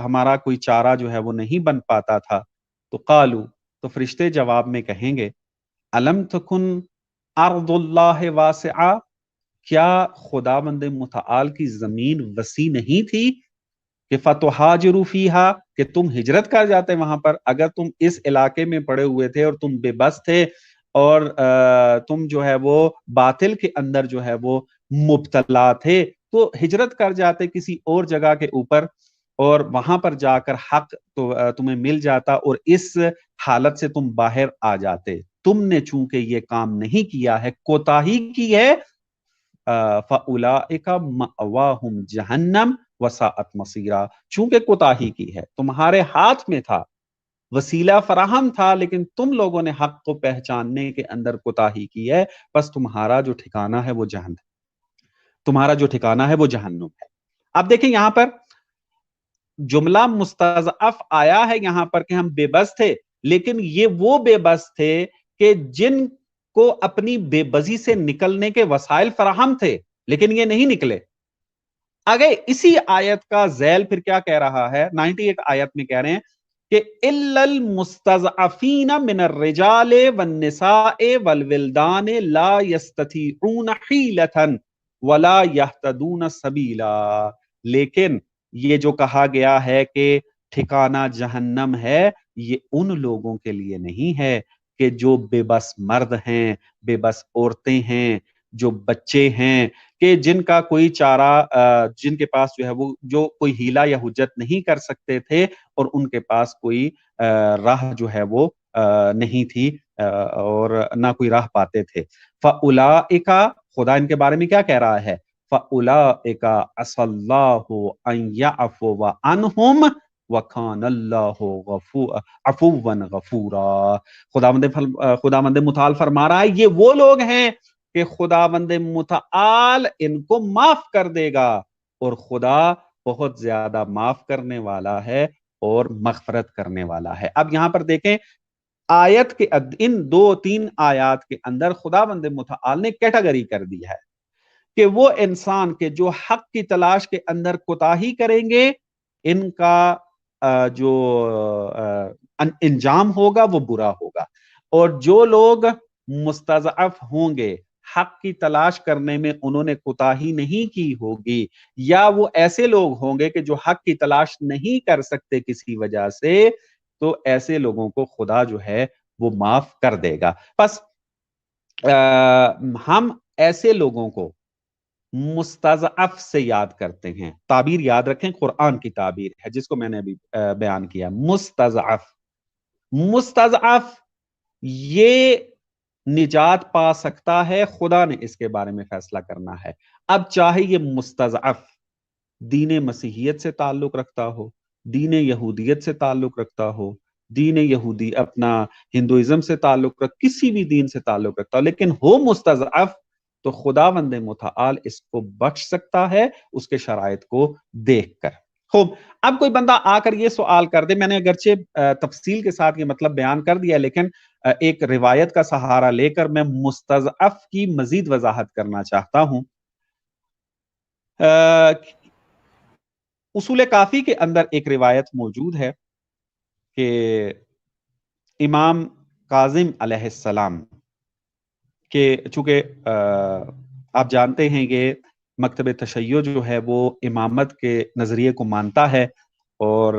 ہمارا کوئی چارہ جو ہے وہ نہیں بن پاتا تھا۔ تو قالو، تو فرشتے جواب میں کہیں گے الم تکن ارض اللہ واسعہ، کیا خداوند متعال کی زمین وسیع نہیں تھی کہ فتحاجروا فیہا، کہ تم ہجرت کر جاتے وہاں پر؟ اگر تم اس علاقے میں پڑے ہوئے تھے اور تم بے بس تھے اور تم جو ہے وہ باطل کے اندر جو ہے وہ مبتلا تھے تو ہجرت کر جاتے کسی اور جگہ کے اوپر، اور وہاں پر جا کر حق تو تمہیں مل جاتا اور اس حالت سے تم باہر آ جاتے۔ تم نے چونکہ یہ کام نہیں کیا ہے، کوتاہی کی ہے، فَأُولَئِكَ مَأْوَاهُمْ جَهَنَّمْ وَسَاءَتْ مَصِيرًا، چونکہ کوتاہی کی ہے، تمہارے ہاتھ میں تھا، وسیلہ فراہم تھا، لیکن تم لوگوں نے حق کو پہچاننے کے اندر کوتاہی کی ہے، بس تمہارا جو ٹھکانہ ہے وہ جہنم، تمہارا جو ٹھکانہ ہے وہ جہنم ہے۔ اب دیکھیں یہاں پر جملہ مستضعف آیا ہے یہاں پر کہ ہم بے بس تھے، لیکن یہ وہ بے بس تھے کہ جن کو اپنی بے بسی سے نکلنے کے وسائل فراہم تھے، لیکن یہ نہیں نکلے۔ آگے اسی آیت کا ذیل پھر کیا کہہ رہا ہے، 98 آیت میں کہہ رہے ہیں کہ اِلَّا الْمُسْتَضْعَفِينَ مِنَ الرِّجَالِ وَالنِّسَاءِ وَالْوِلْدَانِ لَا يَسْتَطِيعُونَ حِيلَةً وَلَا يَهْتَدُونَ سَبِيلًا، لیکن یہ جو کہا گیا ہے کہ ٹھکانہ جہنم ہے، یہ ان لوگوں کے لیے نہیں ہے کہ جو بے بس مرد ہیں، بے بس عورتیں ہیں، جو بچے ہیں، کہ جن کا کوئی چارہ، جن کے پاس جو ہے وہ جو کوئی ہیلا یا حجت نہیں کر سکتے تھے اور ان کے پاس کوئی راہ جو ہے وہ نہیں تھی، اور نہ کوئی راہ پاتے تھے۔ فَأُولَئِكَ، خدا ان کے بارے میں کیا کہہ رہا ہے، فَأُولَئِكَ عَسَى اللَّهُ أَن يَعْفُوَ عَنْهُمْ وَكَانَ اللَّهُ عَفُوًّا غَفُورًا۔ خداوند متعال فرما رہا ہے یہ وہ لوگ ہیں کہ خداوند متعال ان کو معاف کر دے گا، اور خدا بہت زیادہ معاف کرنے والا ہے اور مغفرت کرنے والا ہے۔ اب یہاں پر دیکھیں آیت کے ان 2-3 آیات کے اندر خداوند متعال نے کیٹیگری کر دی ہے کہ وہ انسان کے جو حق کی تلاش کے اندر کوتاہی کریں گے، ان کا جو انجام ہوگا وہ برا ہوگا، اور جو لوگ مستضعف ہوں گے، حق کی تلاش کرنے میں انہوں نے کوتاہی نہیں کی ہوگی، یا وہ ایسے لوگ ہوں گے کہ جو حق کی تلاش نہیں کر سکتے کسی وجہ سے، تو ایسے لوگوں کو خدا جو ہے وہ معاف کر دے گا۔ پس ہم ایسے لوگوں کو مستضعف سے یاد کرتے ہیں، تعبیر یاد رکھیں قرآن کی تعبیر ہے جس کو میں نے ابھی بیان کیا، مستضعف۔ مستضعف یہ نجات پا سکتا ہے، خدا نے اس کے بارے میں فیصلہ کرنا ہے۔ اب چاہے یہ مستضعف دین مسیحیت سے تعلق رکھتا ہو، دین یہودیت سے تعلق رکھتا ہو، دین یہودی اپنا ہندوازم سے تعلق کسی بھی دین سے تعلق رکھتا ہو، لیکن ہو مستضعف، تو خداوند متعال اس کو بخش سکتا ہے اس کے شرائط کو دیکھ کر۔ خوب، اب کوئی بندہ آ کر یہ سوال کر دے، میں نے اگرچہ تفصیل کے ساتھ یہ مطلب بیان کر دیا، لیکن ایک روایت کا سہارا لے کر میں مستضعف کی مزید وضاحت کرنا چاہتا ہوں۔ اصول کافی کے اندر ایک روایت موجود ہے کہ امام کاظم علیہ السلام کہ چونکہ آپ جانتے ہیں کہ مکتب تشیع جو ہے وہ امامت کے نظریے کو مانتا ہے اور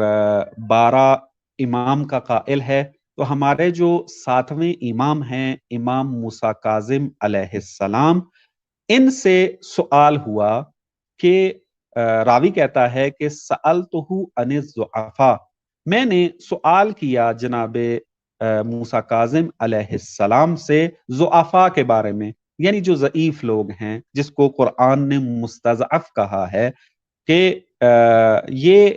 12 امام کا قائل ہے، تو ہمارے جو 7ویں امام ہیں امام موسیٰ کاظم علیہ السلام، ان سے سوال ہوا کہ راوی کہتا ہے کہ سألتہ عن الضعفاء، میں نے سوال کیا جناب موسیٰ کاظم علیہ السلام سے ضعفاء کے بارے میں، یعنی جو ضعیف لوگ ہیں جس کو قرآن نے مستضعف کہا ہے کہ یہ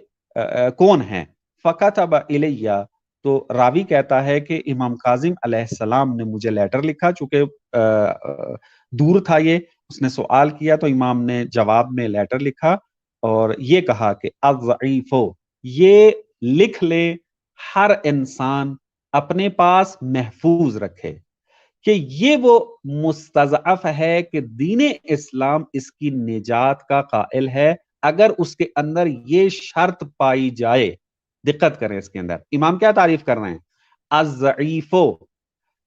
کون ہیں؟ فَكَتَبَ إِلَيَّ، تو راوی کہتا ہے کہ امام کاظم علیہ السلام نے مجھے لیٹر لکھا، چونکہ دور تھا یہ، اس نے سوال کیا تو امام نے جواب میں لیٹر لکھا اور یہ کہا کہ الضعیف، یہ لکھ لے ہر انسان اپنے پاس محفوظ رکھے کہ یہ وہ مستضعف ہے کہ دین اسلام اس کی نجات کا قائل ہے اگر اس کے اندر یہ شرط پائی جائے۔ دقت کریں اس کے اندر، امام کیا تعریف کر رہے ہیں؟ الضعیف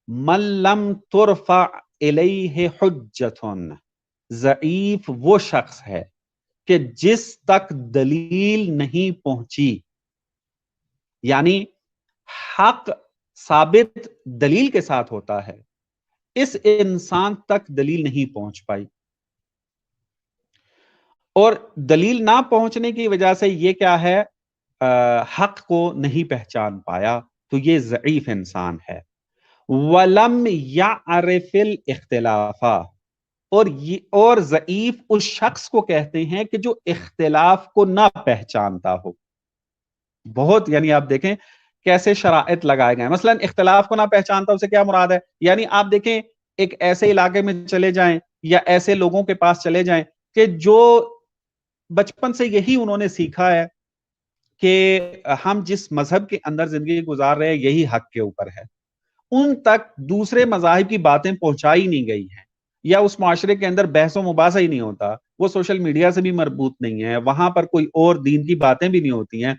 من لم ترفع الیہ حجت، ضعیف وہ شخص ہے کہ جس تک دلیل نہیں پہنچی، یعنی حق ثابت دلیل کے ساتھ ہوتا ہے، اس انسان تک دلیل نہیں پہنچ پائی، اور دلیل نہ پہنچنے کی وجہ سے یہ کیا ہے، حق کو نہیں پہچان پایا، تو یہ ضعیف انسان ہے۔ وَلَمْ يَعْرِفِ الْاخْتِلَافَ، اور ضعیف اس شخص کو کہتے ہیں کہ جو اختلاف کو نہ پہچانتا ہو۔ بہت، یعنی آپ دیکھیں کیسے شرائط لگائے گئے ہیں، مثلا اختلاف کو نہ پہچانتا اسے کیا مراد ہے؟ یعنی آپ دیکھیں ایک ایسے علاقے میں چلے جائیں یا ایسے لوگوں کے پاس چلے جائیں کہ جو بچپن سے یہی انہوں نے سیکھا ہے کہ ہم جس مذہب کے اندر زندگی گزار رہے ہیں یہی حق کے اوپر ہے، ان تک دوسرے مذاہب کی باتیں پہنچائی نہیں گئی ہیں، یا اس معاشرے کے اندر بحث و مباحثہ ہی نہیں ہوتا، وہ سوشل میڈیا سے بھی مربوط نہیں ہے، وہاں پر کوئی اور دین کی باتیں بھی نہیں ہوتی ہیں،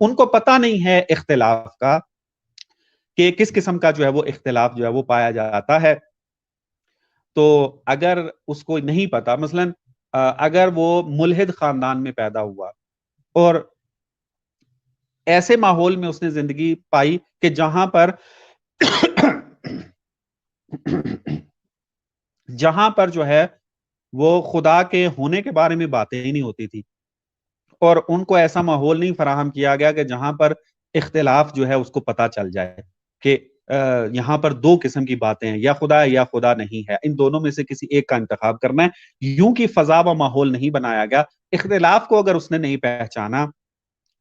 ان کو پتہ نہیں ہے اختلاف کا کہ کس قسم کا جو ہے وہ اختلاف جو ہے وہ پایا جاتا ہے۔ تو اگر اس کو نہیں پتا، مثلا اگر وہ ملحد خاندان میں پیدا ہوا اور ایسے ماحول میں اس نے زندگی پائی کہ جہاں پر جو ہے وہ خدا کے ہونے کے بارے میں باتیں ہی نہیں ہوتی تھی، اور ان کو ایسا ماحول نہیں فراہم کیا گیا کہ جہاں پر اختلاف جو ہے اس کو پتا چل جائے کہ یہاں پر 2 قسم کی باتیں ہیں، یا خدا ہے یا خدا نہیں ہے، ان دونوں میں سے کسی ایک کا انتخاب کرنا ہے، یوں کی فضا و ماحول نہیں بنایا گیا۔ اختلاف کو اگر اس نے نہیں پہچانا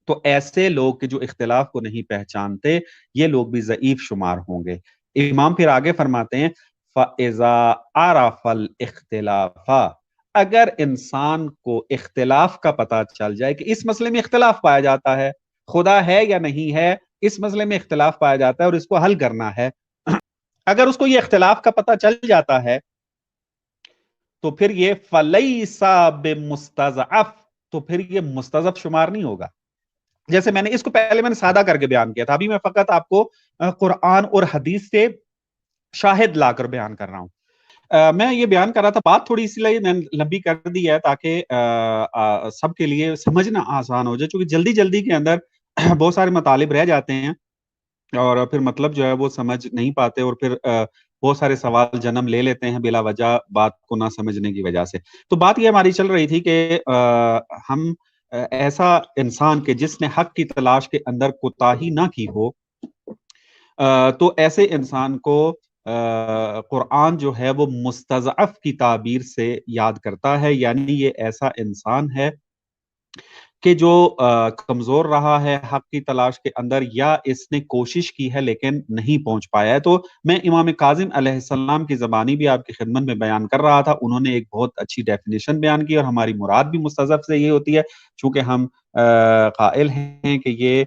تو ایسے لوگ کہ جو اختلاف کو نہیں پہچانتے یہ لوگ بھی ضعیف شمار ہوں گے۔ امام پھر آگے فرماتے ہیں فَإِذَا عَرَفَ الْاِخْتِلَافَ، اگر انسان کو اختلاف کا پتہ چل جائے کہ اس مسئلے میں اختلاف پایا جاتا ہے، خدا ہے یا نہیں ہے، اس مسئلے میں اختلاف پایا جاتا ہے اور اس کو حل کرنا ہے، اگر اس کو یہ اختلاف کا پتہ چل جاتا ہے تو پھر یہ فَلَيْسَ بِمُسْتَضْعَف، تو پھر یہ مستضعف شمار نہیں ہوگا۔ جیسے میں نے اس کو پہلے میں نے سادہ کر کے بیان کیا تھا، ابھی میں فقط آپ کو قرآن اور حدیث سے شاہد لا کر بیان کر رہا ہوں۔ میں یہ بیان کر رہا تھا، بات تھوڑی اسی لیے میں نے لمبی کر دی ہے تاکہ سب کے لیے سمجھنا آسان ہو جائے، چونکہ جلدی جلدی کے اندر بہت سارے مطالب رہ جاتے ہیں اور پھر مطلب جو ہے وہ سمجھ نہیں پاتے، اور پھر بہت سارے سوال جنم لے لیتے ہیں بلا وجہ بات کو نہ سمجھنے کی وجہ سے۔ تو بات یہ ہماری چل رہی تھی کہ ہم ایسا انسان کہ جس نے حق کی تلاش کے اندر کوتاہی نہ کی ہو، تو ایسے انسان کو قرآن جو ہے وہ مستضعف کی تعبیر سے یاد کرتا ہے، یعنی یہ ایسا انسان ہے کہ جو کمزور رہا ہے حق کی تلاش کے اندر، یا اس نے کوشش کی ہے لیکن نہیں پہنچ پایا ہے۔ تو میں امام کاظم علیہ السلام کی زبانی بھی آپ کی خدمت میں بیان کر رہا تھا، انہوں نے ایک بہت اچھی ڈیفینیشن بیان کی، اور ہماری مراد بھی مستضعف سے یہ ہوتی ہے، چونکہ ہم قائل ہیں کہ یہ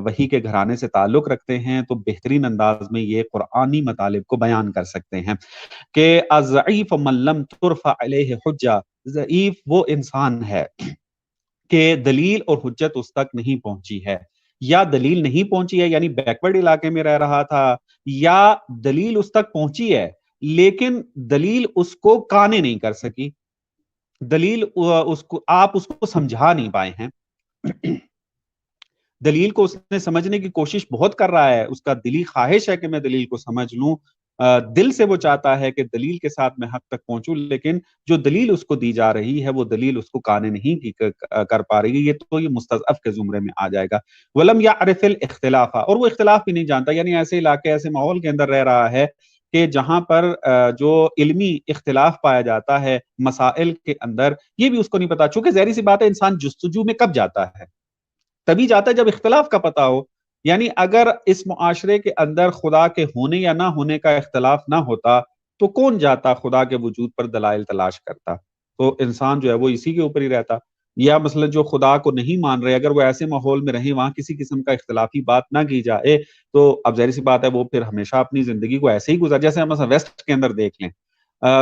وحی کے گھرانے سے تعلق رکھتے ہیں، تو بہترین انداز میں یہ قرآنی مطالب کو بیان کر سکتے ہیں کہ الضعیف من لم ترفع علیہ حجہ، ضعیف وہ انسان ہے کہ دلیل اور حجت اس تک نہیں پہنچی ہے، یا دلیل نہیں پہنچی ہے یعنی بیکورڈ علاقے میں رہ رہا تھا، یا دلیل اس تک پہنچی ہے لیکن دلیل اس کو قانے نہیں کر سکی، دلیل اس کو آپ اس کو سمجھا نہیں پائے ہیں، دلیل کو اس نے سمجھنے کی کوشش بہت کر رہا ہے، اس کا دلی خواہش ہے کہ میں دلیل کو سمجھ لوں، دل سے وہ چاہتا ہے کہ دلیل کے ساتھ میں حق تک پہنچوں، لیکن جو دلیل اس کو دی جا رہی ہے وہ دلیل اس کو قانے نہیں کر پا رہی ہے، تو یہ مستضعف کے زمرے میں آ جائے گا۔ وَلَمْ يَعْرِفِ الْاخْتِلَافَ، اور وہ اختلاف بھی نہیں جانتا، یعنی ایسے علاقے ایسے ماحول کے اندر رہ رہا ہے کہ جہاں پر جو علمی اختلاف پایا جاتا ہے مسائل کے اندر، یہ بھی اس کو نہیں پتا، چونکہ ظاہری سی بات ہے انسان جستجو میں کب جاتا ہے؟ تبھی جاتا ہے جب اختلاف کا پتہ ہو، یعنی اگر اس معاشرے کے اندر خدا کے ہونے یا نہ ہونے کا اختلاف نہ ہوتا تو کون جاتا خدا کے وجود پر دلائل تلاش کرتا؟ تو انسان جو ہے وہ اسی کے اوپر ہی رہتا، یا مثلا جو خدا کو نہیں مان رہے اگر وہ ایسے ماحول میں رہیں وہاں کسی قسم کا اختلافی بات نہ کی جائے، تو اب ظاہر سی بات ہے وہ پھر ہمیشہ اپنی زندگی کو ایسے ہی گزار، جیسے ہم مثلا ویسٹ کے اندر دیکھ لیں،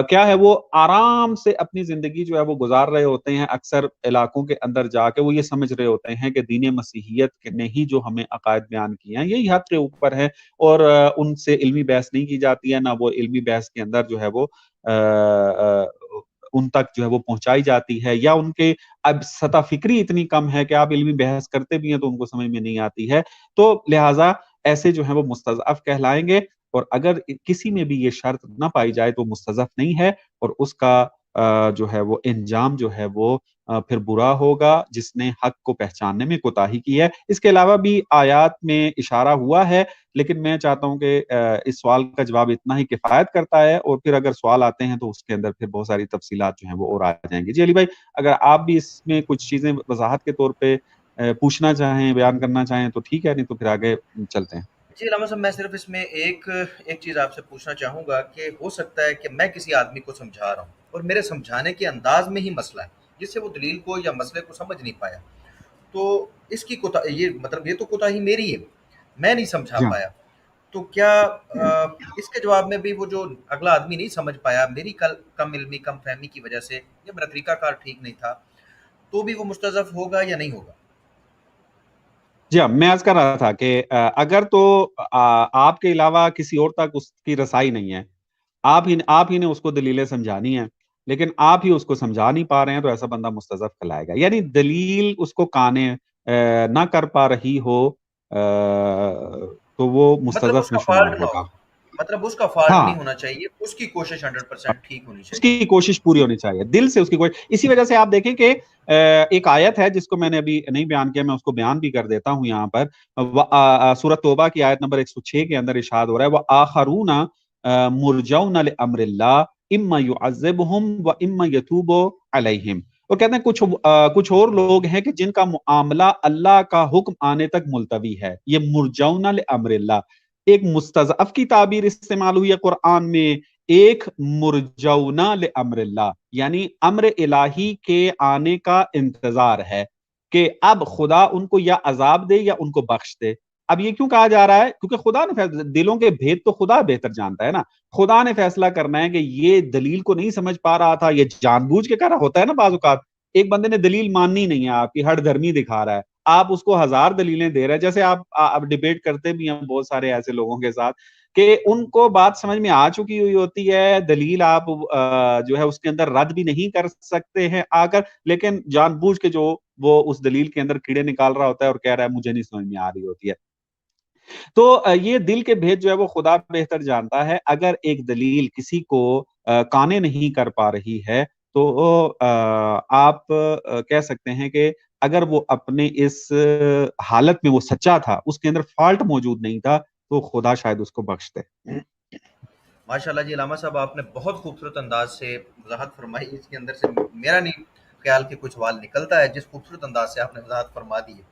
کیا ہے وہ آرام سے اپنی زندگی جو ہے وہ گزار رہے ہوتے ہیں، اکثر علاقوں کے اندر جا کے وہ یہ سمجھ رہے ہوتے ہیں کہ دین مسیحیت نے ہی جو ہمیں عقائد بیان کیے ہیں یہی حد کے اوپر ہے، اور ان سے علمی بحث نہیں کی جاتی ہے، نہ وہ علمی بحث کے اندر جو ہے وہ ان تک جو ہے وہ پہنچائی جاتی ہے، یا ان کے اب سطح فکری اتنی کم ہے کہ آپ علمی بحث کرتے بھی ہیں تو ان کو سمجھ میں نہیں آتی ہے، تو لہٰذا ایسے جو ہیں وہ مستضعف کہلائیں گے، اور اگر کسی میں بھی یہ شرط نہ پائی جائے تو مستضعف نہیں ہے، اور اس کا جو ہے وہ انجام جو ہے وہ پھر برا ہوگا جس نے حق کو پہچاننے میں کوتاہی کی ہے۔ اس کے علاوہ بھی آیات میں اشارہ ہوا ہے، لیکن میں چاہتا ہوں کہ اس سوال کا جواب اتنا ہی کفایت کرتا ہے، اور پھر اگر سوال آتے ہیں تو اس کے اندر پھر بہت ساری تفصیلات جو ہیں وہ اور آ جائیں گی۔ جی علی بھائی، اگر آپ بھی اس میں کچھ چیزیں وضاحت کے طور پہ پوچھنا چاہیں، بیان کرنا چاہیں تو ٹھیک ہے، نہیں تو پھر آگے چلتے ہیں۔ جی علامہ صاحب، میں صرف اس میں ایک چیز آپ سے پوچھنا چاہوں گا کہ ہو سکتا ہے کہ میں کسی آدمی کو سمجھا رہا ہوں اور میرے سمجھانے کے انداز میں ہی مسئلہ ہے جس سے وہ دلیل کو یا مسئلے کو سمجھ نہیں پایا، تو اس کی یہ مطلب یہ تو کوتاہی میری ہے، میں نہیں سمجھا جی ہاں۔ پایا، تو کیا اس کے جواب میں بھی وہ جو اگلا آدمی نہیں سمجھ پایا میری کم علمی کم فہمی کی وجہ سے یا میرا طریقہ کار ٹھیک نہیں تھا، تو بھی وہ مستضعف ہوگا یا نہیں ہوگا؟ جی ہاں، میں عرض کر رہا تھا کہ اگر تو آپ کے علاوہ کسی اور تک اس کی رسائی نہیں ہے، آپ ہی نے اس کو دلیلیں سمجھانی ہے لیکن آپ ہی اس کو سمجھا نہیں پا رہے ہیں، تو ایسا بندہ مستضعف کہلائے گا، یعنی دلیل اس کو قانے نہ کر پا رہی ہو تو وہ مطلب اس مستضعف میں کا شمار فالٹ نہ ہوگا۔ ہو، مطلب اس کا فالٹ ہاں، نہیں ہونا چاہیے، اس کی کوشش 100% ٹھیک ہونی اس چاہیے۔ کی کوشش پوری ہونی چاہیے، دل سے اس کی کوشش، اسی وجہ سے آپ دیکھیں کہ ایک آیت ہے جس کو میں نے ابھی نہیں بیان کیا، میں اس کو بیان بھی کر دیتا ہوں یہاں پر، سورۃ توبہ کی آیت نمبر 106 کے اندر ارشاد ہو رہا ہے وَآخَرُونَ مُرْجَوْنَ لِأَمْرِ اللَّهِ إِمَّا يُعَذِّبُهُمْ وَإِمَّا يَتُوبُ عَلَيْهِمْ، وہ کہتے ہیں کچھ اور لوگ ہیں کہ جن کا معاملہ اللہ کا حکم آنے تک ملتوی ہے، یہ مرجون لامر اللہ ایک مستضعف کی تعبیر استعمال ہوئی ہے قرآن میں، ایک مرجونا لامر اللہ یعنی امر الہی کے آنے کا انتظار ہے کہ اب خدا ان کو یا عذاب دے یا ان کو بخش دے۔ اب یہ کیوں کہا جا رہا ہے؟ کیونکہ خدا نے دلوں کے بھید تو خدا بہتر جانتا ہے نا، خدا نے فیصلہ کرنا ہے کہ یہ دلیل کو نہیں سمجھ پا رہا تھا، یہ جان بوجھ کے کر رہا ہوتا ہے نا، بعض اوقات ایک بندے نے دلیل ماننی نہیں ہے، آپ کی ہٹ دھرمی دکھا رہا ہے، آپ اس کو ہزار دلیلیں دے رہے ہیں، جیسے آپ ڈیبیٹ کرتے بھی ہیں بہت سارے ایسے لوگوں کے ساتھ کہ ان کو بات سمجھ میں آ چکی ہوئی ہوتی ہے، دلیل آپ جو ہے اس کے اندر رد بھی نہیں کر سکتے ہیں آ کر، لیکن جان بوجھ کے جو وہ اس دلیل کے اندر کیڑے نکال رہا ہوتا ہے اور کہہ رہا ہے مجھے نہیں سمجھ میں آ رہی ہوتی ہے۔ تو یہ دل کے بھید جو ہے وہ خدا بہتر جانتا ہے، اگر ایک دلیل کسی کو قانے نہیں کر پا رہی ہے تو آپ کہہ سکتے ہیں کہ اگر وہ اپنے اس حالت میں وہ سچا تھا، اس کے اندر فالٹ موجود نہیں تھا، تو خدا شاید اس کو بخش دے۔ ماشاءاللہ جی علامہ صاحب، آپ نے بہت خوبصورت انداز سے وضاحت فرمائی، اس کے اندر سے میرا نہیں خیال کہ کچھ سوال نکلتا ہے جس خوبصورت انداز سے آپ نے وضاحت فرما دی ہے۔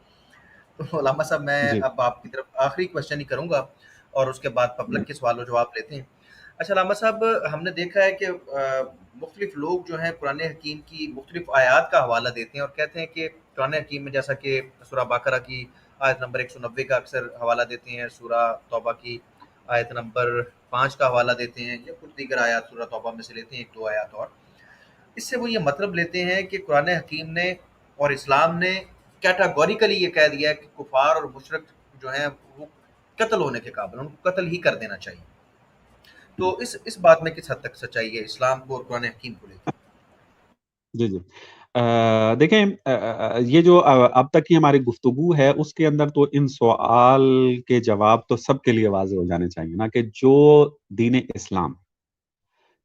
تو علامہ صاحب میں جی اب آپ کی طرف آخری کوشچن ہی کروں گا اور اس کے بعد پبلک کے سوال و جواب لیتے ہیں۔ اچھا علامہ صاحب، ہم نے دیکھا ہے کہ مختلف لوگ جو ہیں قرآن حکیم کی مختلف آیات کا حوالہ دیتے ہیں اور کہتے ہیں کہ قرآن حکیم میں جیسا کہ سورہ بقرہ کی آیت نمبر 190 کا اکثر حوالہ دیتے ہیں، سورہ توبہ کی آیت نمبر 5 کا حوالہ دیتے ہیں، یا کچھ دیگر آیات سورہ توبہ میں سے لیتے ہیں، ایک دو آیات اور اس سے وہ یہ مطلب لیتے ہیں کہ قرآن حکیم نے اور اسلام نے کیٹاگوریکلی یہ کہہ دیا ہے کہ کفار اور مشرک جو ہیں وہ قتل ہونے کے قابل، ان کو قتل ہی کر دینا چاہیے۔ تو اس بات میں کس حد تک سچائی ہے اسلام کو اور قرآن حکیم کو لے کے؟ جی جی دیکھیں یہ جو اب تک کی ہماری گفتگو ہے اس کے اندر تو ان سوال کے جواب تو سب کے لیے واضح ہو جانے چاہیے نا، کہ جو دین اسلام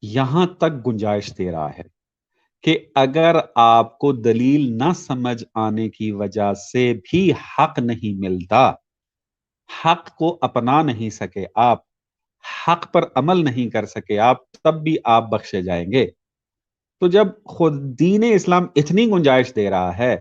یہاں تک گنجائش دے رہا ہے کہ اگر آپ کو دلیل نہ سمجھ آنے کی وجہ سے بھی حق نہیں ملتا، حق کو اپنا نہیں سکے آپ، حق پر عمل نہیں کر سکے آپ، تب بھی آپ بخشے جائیں گے۔ تو جب خود دین اسلام اتنی گنجائش دے رہا ہے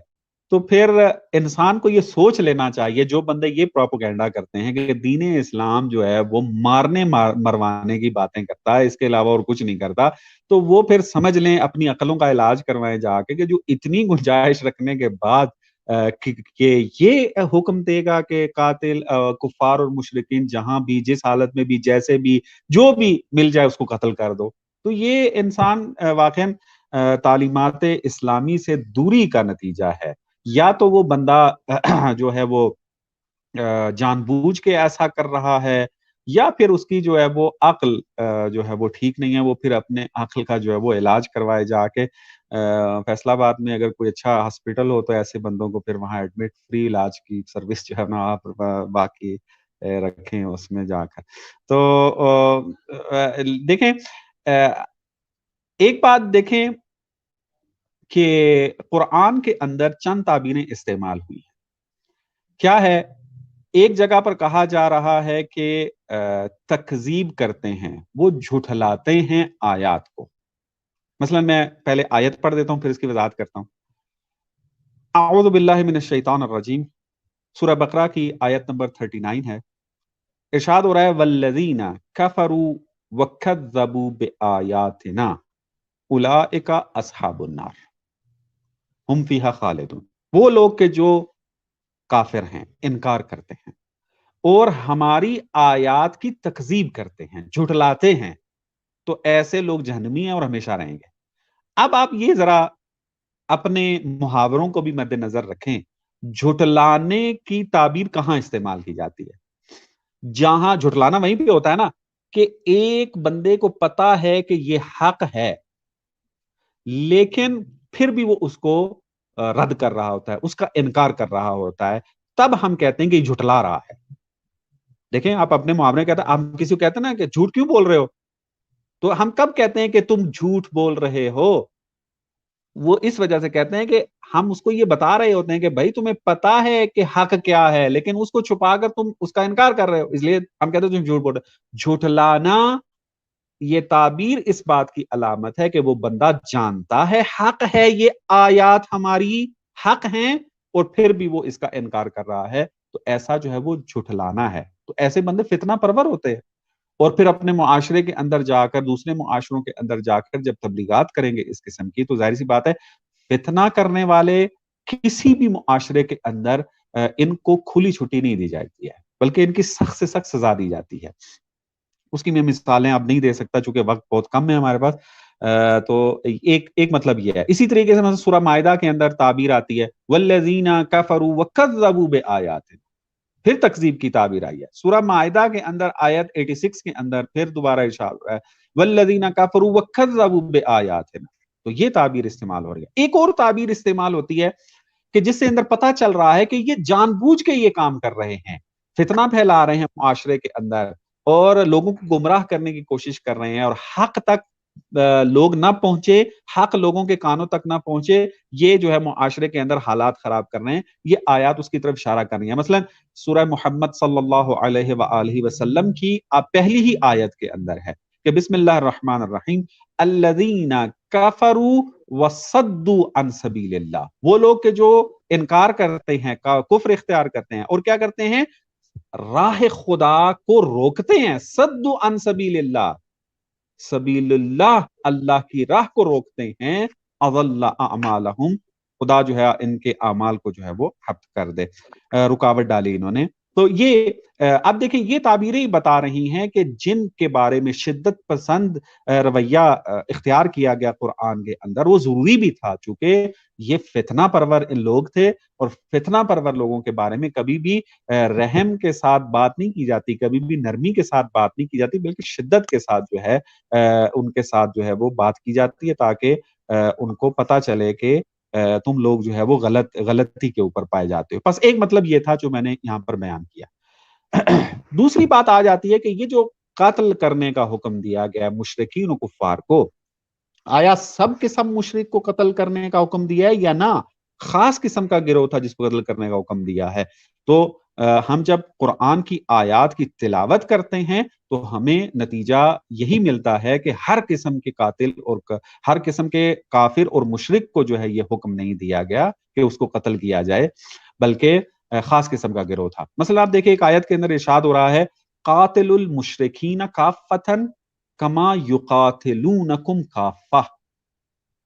تو پھر انسان کو یہ سوچ لینا چاہیے، جو بندے یہ پروپیگنڈا کرتے ہیں کہ دین اسلام جو ہے وہ مارنے مروانے کی باتیں کرتا ہے، اس کے علاوہ اور کچھ نہیں کرتا، تو وہ پھر سمجھ لیں، اپنی عقلوں کا علاج کروائیں جا کے، کہ جو اتنی گنجائش رکھنے کے بعد کہ یہ حکم دے گا کہ قاتل کفار اور مشرکین جہاں بھی، جس حالت میں بھی، جیسے بھی، جو بھی مل جائے اس کو قتل کر دو، تو یہ انسان واقعاً تعلیمات اسلامی سے دوری کا نتیجہ ہے۔ یا تو وہ بندہ جو ہے وہ جان بوجھ کے ایسا کر رہا ہے، یا پھر اس کی جو ہے وہ عقل جو ہے وہ ٹھیک نہیں ہے، وہ پھر اپنے عقل کا جو ہے وہ علاج کروائے جا کے۔ فیصل آباد میں اگر کوئی اچھا ہاسپٹل ہو تو ایسے بندوں کو پھر وہاں ایڈمٹ فری علاج کی سروس جو ہے نا آپ باقی رکھیں اس میں جا کر۔ تو دیکھیں ایک بات دیکھیں کہ قرآن کے اندر چند تعبیریں استعمال ہوئی ہیں۔ کیا ہے؟ ایک جگہ پر کہا جا رہا ہے کہ تکذیب کرتے ہیں، وہ جھٹلاتے ہیں آیات کو۔ مثلا میں پہلے آیت پڑھ دیتا ہوں پھر اس کی وضاحت کرتا ہوں۔ اعوذ باللہ من الشیطان الرجیم، سورہ بقرہ کی آیت نمبر 39 ہے۔ ارشاد ہو رہا ہے والذین کفروا وکذبوا بآیاتنا اولئک اصحاب النار ہم فیہا خالدون۔ وہ لوگ کہ جو کافر ہیں، انکار کرتے ہیں اور ہماری آیات کی تکذیب کرتے ہیں، جھٹلاتے ہیں، تو ایسے لوگ جہنمی ہیں اور ہمیشہ رہیں گے۔ اب آپ یہ ذرا اپنے محاوروں کو بھی مد نظر رکھیں، جھٹلانے کی تعبیر کہاں استعمال کی جاتی ہے؟ جہاں جھٹلانا وہیں پہ ہوتا ہے نا، کہ ایک بندے کو پتا ہے کہ یہ حق ہے لیکن پھر بھی وہ اس کو رد کر رہا ہوتا ہے، اس کا انکار کر رہا ہوتا ہے، تب ہم کہتے ہیں کہ یہ جھٹلا رہا ہے۔ دیکھیں آپ اپنے محاورے کہتے ہیں، آپ کسی کو کہتے ہیں نا کہ جھوٹ کیوں بول رہے ہو، تو ہم کب کہتے ہیں کہ تم جھوٹ بول رہے ہو؟ وہ اس وجہ سے کہتے ہیں کہ ہم اس کو یہ بتا رہے ہوتے ہیں کہ بھائی تمہیں پتا ہے کہ حق کیا ہے لیکن اس کو چھپا کر تم اس کا انکار کر رہے ہو، اس لیے ہم کہتے ہیں تم جھوٹ بول رہے ہو۔ جھٹلانا یہ تعبیر اس بات کی علامت ہے کہ وہ بندہ جانتا ہے حق ہے، یہ آیات ہماری حق ہیں، اور پھر بھی وہ اس کا انکار کر رہا ہے، تو ایسا جو ہے وہ جھٹلانا ہے۔ تو ایسے بندے فتنہ پرور ہوتے ہیں، اور پھر اپنے معاشرے کے اندر جا کر، دوسرے معاشروں کے اندر جا کر جب تبلیغات کریں گے اس قسم کی، تو ظاہر سی بات ہے فتنہ کرنے والے کسی بھی معاشرے کے اندر ان کو کھلی چھٹی نہیں دی جاتی ہے، بلکہ ان کی سخت سے سخت سزا دی جاتی ہے۔ اس کی میں مثالیں اب نہیں دے سکتا چونکہ وقت بہت کم ہے ہمارے پاس۔ تو ایک مطلب یہ ہے۔ اسی طریقے سے مثلا سورہ مائدہ کے اندر تعبیر آتی ہے والذین کفروا وکذبوا بآیاتنا، پھر تکذیب کی تعبیر آئی ہے۔ سورہ مائدہ کے اندر آیت 86 کے اندر پھر دوبارہ ارشاد ہو رہا ہے والذین کفروا وکذبوا بآیاتنا، تو یہ تعبیر استعمال ہو رہی ہے۔ ایک اور تعبیر استعمال ہوتی ہے کہ جس سے اندر پتہ چل رہا ہے کہ یہ جان بوجھ کے یہ کام کر رہے ہیں، فتنہ پھیلا رہے ہیں معاشرے کے اندر اور لوگوں کو گمراہ کرنے کی کوشش کر رہے ہیں اور حق تک لوگ نہ پہنچے، حق لوگوں کے کانوں تک نہ پہنچے، یہ جو ہے معاشرے کے اندر حالات خراب کر رہے ہیں. یہ آیات اس کی طرف اشارہ کر رہی ہیں. مثلا سورہ محمد صلی اللہ علیہ وآلہ وسلم کی پہلی ہی آیت کے اندر ہے کہ بسم اللہ الرحمن الرحیم الذین کفروا وصدوا عن سبیل اللہ. وہ لوگ کہ جو انکار کرتے ہیں، کفر اختیار کرتے ہیں اور کیا کرتے ہیں، راہ خدا کو روکتے ہیں. صدوا عن سبیل اللہ، سبیل اللہ، اللہ کی راہ کو روکتے ہیں. اضل اعمالہم، خدا جو ہے ان کے اعمال کو جو ہے وہ حبط کر دے، رکاوٹ ڈالی انہوں نے. تو یہ اب دیکھیں یہ تعبیریں بتا رہی ہیں کہ جن کے بارے میں شدت پسند رویہ اختیار کیا گیا قرآن کے اندر، وہ ضروری بھی تھا چونکہ یہ فتنہ پرور لوگ تھے، اور فتنہ پرور لوگوں کے بارے میں کبھی بھی رحم کے ساتھ بات نہیں کی جاتی، کبھی بھی نرمی کے ساتھ بات نہیں کی جاتی، بلکہ شدت کے ساتھ جو ہے ان کے ساتھ جو ہے وہ بات کی جاتی ہے، تاکہ ان کو پتا چلے کہ تم لوگ جو ہے وہ غلطی کے اوپر پائے جاتے ہو. بس ایک مطلب یہ تھا جو میں نے یہاں پر بیان کیا. دوسری بات آ جاتی ہے کہ یہ جو قتل کرنے کا حکم دیا گیا مشرکین و کفار کو، آیا سب کے سب مشرک کو قتل کرنے کا حکم دیا ہے یا نہ خاص قسم کا گروہ تھا جس کو قتل کرنے کا حکم دیا ہے؟ تو ہم جب قرآن کی آیات کی تلاوت کرتے ہیں تو ہمیں نتیجہ یہی ملتا ہے کہ ہر قسم کے قاتل اور ہر قسم کے کافر اور مشرک کو جو ہے یہ حکم نہیں دیا گیا کہ اس کو قتل کیا جائے، بلکہ خاص قسم کا گروہ تھا. مثلا آپ دیکھیں ایک آیت کے اندر ارشاد ہو رہا ہے قاتل المشرکین کافۃ کما یقاتلونکم کافہ،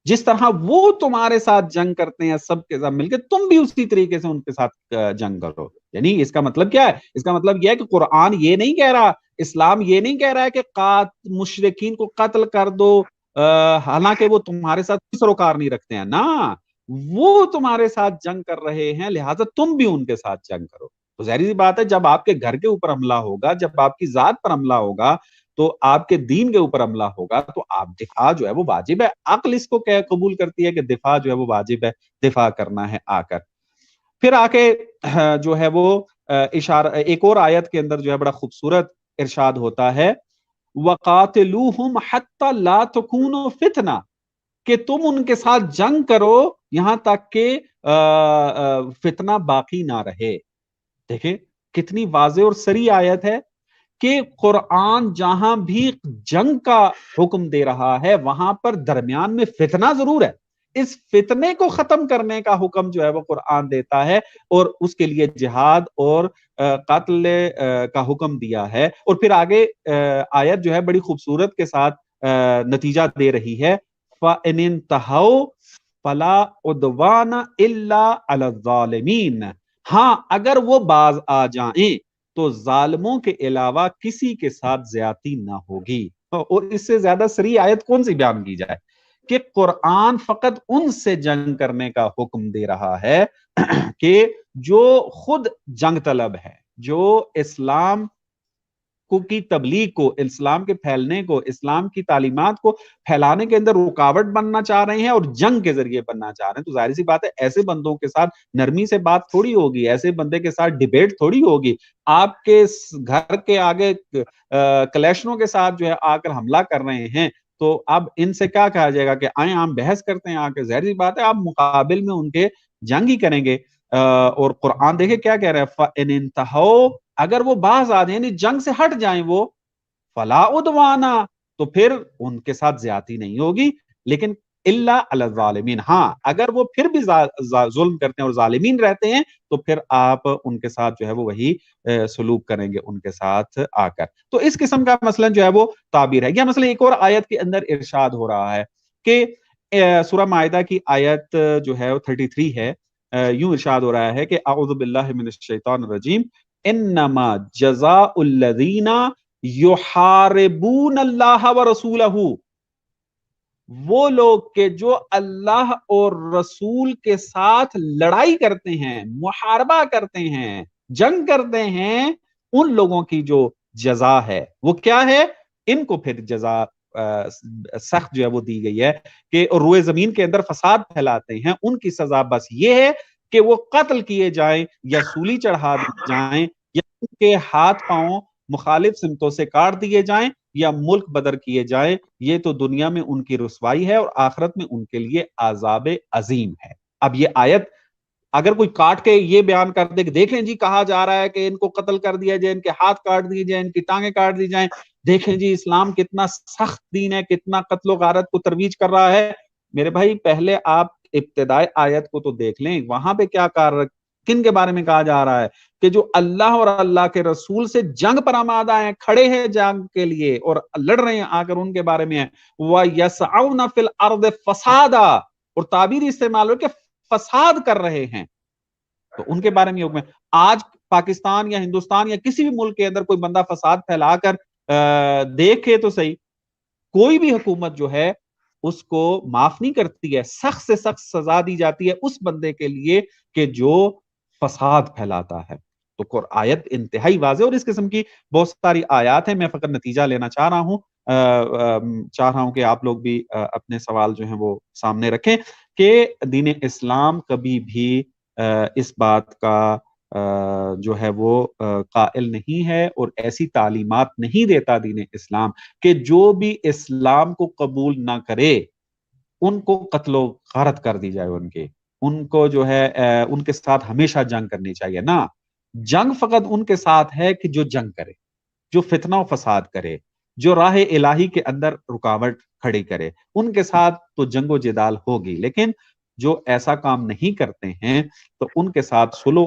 جس طرح وہ تمہارے ساتھ جنگ کرتے ہیں سب کے ساتھ مل کے، تم بھی اسی طریقے سے ان کے ساتھ جنگ کرو. یعنی اس کا مطلب کیا ہے؟ اس کا مطلب یہ ہے کہ قرآن یہ نہیں کہہ رہا، اسلام یہ نہیں کہہ رہا ہے کہ مشرکین کو قتل کر دو حالانکہ وہ تمہارے ساتھ کوئی سروکار نہیں رکھتے ہیں. نہ، وہ تمہارے ساتھ جنگ کر رہے ہیں لہٰذا تم بھی ان کے ساتھ جنگ کرو. تو ظاہر سی بات ہے جب آپ کے گھر کے اوپر حملہ ہوگا، جب آپ کی ذات پر حملہ ہوگا، تو آپ کے دین کے اوپر حملہ ہوگا، تو آپ دفاع جو ہے وہ واجب ہے. عقل اس کو قبول کرتی ہے کہ دفاع جو ہے وہ واجب ہے، دفاع کرنا ہے آ کر. پھر آ کے جو ہے وہ اشارہ ایک اور آیت کے اندر جو ہے بڑا خوبصورت ارشاد ہوتا ہے وَقَاتِلُوهُمْ حَتَّى لَا تَكُونَ فِتْنَةً، کہ تم ان کے ساتھ جنگ کرو یہاں تک کہ فتنہ باقی نہ رہے. دیکھیں کتنی واضح اور صریح آیت ہے کہ قرآن جہاں بھی جنگ کا حکم دے رہا ہے وہاں پر درمیان میں فتنہ ضرور ہے. اس فتنے کو ختم کرنے کا حکم جو ہے وہ قرآن دیتا ہے، اور اس کے لیے جہاد اور قتل کا حکم دیا ہے. اور پھر آگے آیت جو ہے بڑی خوبصورت کے ساتھ نتیجہ دے رہی ہے فَإِنِ انْتَهَوْا فَلَا عُدْوَانَ إِلَّا عَلَى الظَّالِمِينَ، ہاں اگر وہ باز آ جائیں تو ظالموں کے علاوہ کسی کے ساتھ زیادتی نہ ہوگی. اور اس سے زیادہ صریح آیت کون سی بیان کی جائے کہ قرآن فقط ان سے جنگ کرنے کا حکم دے رہا ہے کہ جو خود جنگ طلب ہے، جو اسلام کی تبلیغ کو، اسلام کے پھیلنے کو، اسلام کی تعلیمات کو پھیلانے کے اندر رکاوٹ بننا چاہ رہے ہیں اور جنگ کے ذریعے بننا چاہ رہے ہیں. تو ظاہر سی بات ہے ایسے بندوں کے ساتھ نرمی سے بات تھوڑی ہوگی، ایسے بندے کے ساتھ ڈیبیٹ تھوڑی ہوگی. آپ کے گھر کے آگے کلیشنوں کے ساتھ جو ہے آ کر حملہ کر رہے ہیں، تو اب ان سے کیا کہا جائے گا کہ آئیں ہم بحث کرتے ہیں آ کے؟ ظاہر سی بات ہے آپ مقابل میں ان کے جنگ ہی کریں گے. اور قرآن دیکھیں کیا کہہ رہا ہے فَإِنِ انْتَهَوْا، اگر وہ باز آ جائیں یعنی جنگ سے ہٹ جائیں وہ، فَلَا عُدْوَانَ، تو پھر ان کے ساتھ زیادتی نہیں ہوگی، لیکن إِلَّا عَلَى الظَّالِمِينَ، ہاں اگر وہ پھر بھی ظلم کرتے ہیں اور ظالمین رہتے ہیں تو پھر آپ ان کے ساتھ جو ہے وہ وہی سلوک کریں گے ان کے ساتھ آ کر. تو اس قسم کا مثلا جو ہے وہ تعبیر ہے. یا مثلا ایک اور آیت کے اندر ارشاد ہو رہا ہے کہ سورہ مائدہ کی آیت جو ہے وہ 33 ہے، یوں ارشاد ہو رہا ہے کہ اعوذ باللہ من الشیطان الرجیم انما جزاء الذین یحاربون اللہ ورسولہ، وہ لوگ کہ جو اللہ اور رسول کے ساتھ لڑائی کرتے ہیں، محاربہ کرتے ہیں، جنگ کرتے ہیں، ان لوگوں کی جو جزا ہے وہ کیا ہے؟ ان کو پھر جزا سخت جو ہے وہ دی گئی ہے کہ روئے زمین کے اندر فساد پھیلاتے ہیں، ان کی سزا بس یہ ہے کہ وہ قتل کیے جائیں یا سولی چڑھا دی جائیں یا ان کے ہاتھ پاؤں مخالف سمتوں سے کاٹ دیے جائیں یا ملک بدر کیے جائیں، یہ تو دنیا میں ان کی رسوائی ہے اور آخرت میں ان کے لیے عذاب عظیم ہے۔ اب یہ آیت اگر کوئی کاٹ کے یہ بیان کر دے کہ دیکھیں جی کہا جا رہا ہے کہ ان کو قتل کر دیا جائے، ان کے ہاتھ کاٹ دیے جائیں، ان کی ٹانگیں کاٹ دی جائیں، دیکھیں جی اسلام کتنا سخت دین ہے، کتنا قتل و غارت کو ترویج کر رہا ہے، میرے بھائی پہلے آپ ابتدائی آیت کو تو دیکھ لیں، وہاں پہ کیا کن کے بارے میں کہا جا رہا ہے کہ جو اللہ اور اللہ کے رسول سے جنگ پر آمادہ ہیں، کھڑے ہیں جنگ کے لیے اور لڑ رہے ہیں، آ کر ان کے بارے میں ہے وَيَسْعَوْنَ فِي الْأَرْضِ فَسَادًا، اور تعبیر استعمال ہو کہ فساد کر رہے ہیں، تو ان کے بارے میں حکم ہے۔ آج پاکستان یا ہندوستان یا کسی بھی ملک کے اندر کوئی بندہ فساد پھیلا کر دیکھے تو صحیح، کوئی بھی حکومت جو ہے اس کو معاف نہیں کرتی ہے، سخت سے سخت سزا دی جاتی ہے اس بندے کے لیے کہ جو فساد پھیلاتا ہے۔ تو آیت انتہائی واضح، اور اس قسم کی بہت ساری آیات ہیں، میں فقط نتیجہ لینا چاہ رہا ہوں کہ آپ لوگ بھی اپنے سوال جو ہیں وہ سامنے رکھیں کہ دین اسلام کبھی بھی اس بات کا جو ہے وہ قائل نہیں ہے اور ایسی تعلیمات نہیں دیتا دین اسلام کہ جو بھی اسلام کو قبول نہ کرے ان کو قتل و غارت کر دی جائے، ان کو جو ہے ان کے ساتھ ہمیشہ جنگ کرنی چاہیے۔ نہ، جنگ فقط ان کے ساتھ ہے کہ جو جنگ کرے، جو فتنہ و فساد کرے، جو راہ الہی کے اندر رکاوٹ کھڑی کرے، ان کے ساتھ تو جنگ و جدال ہوگی، لیکن جو ایسا کام نہیں کرتے ہیں تو ان کے ساتھ سلو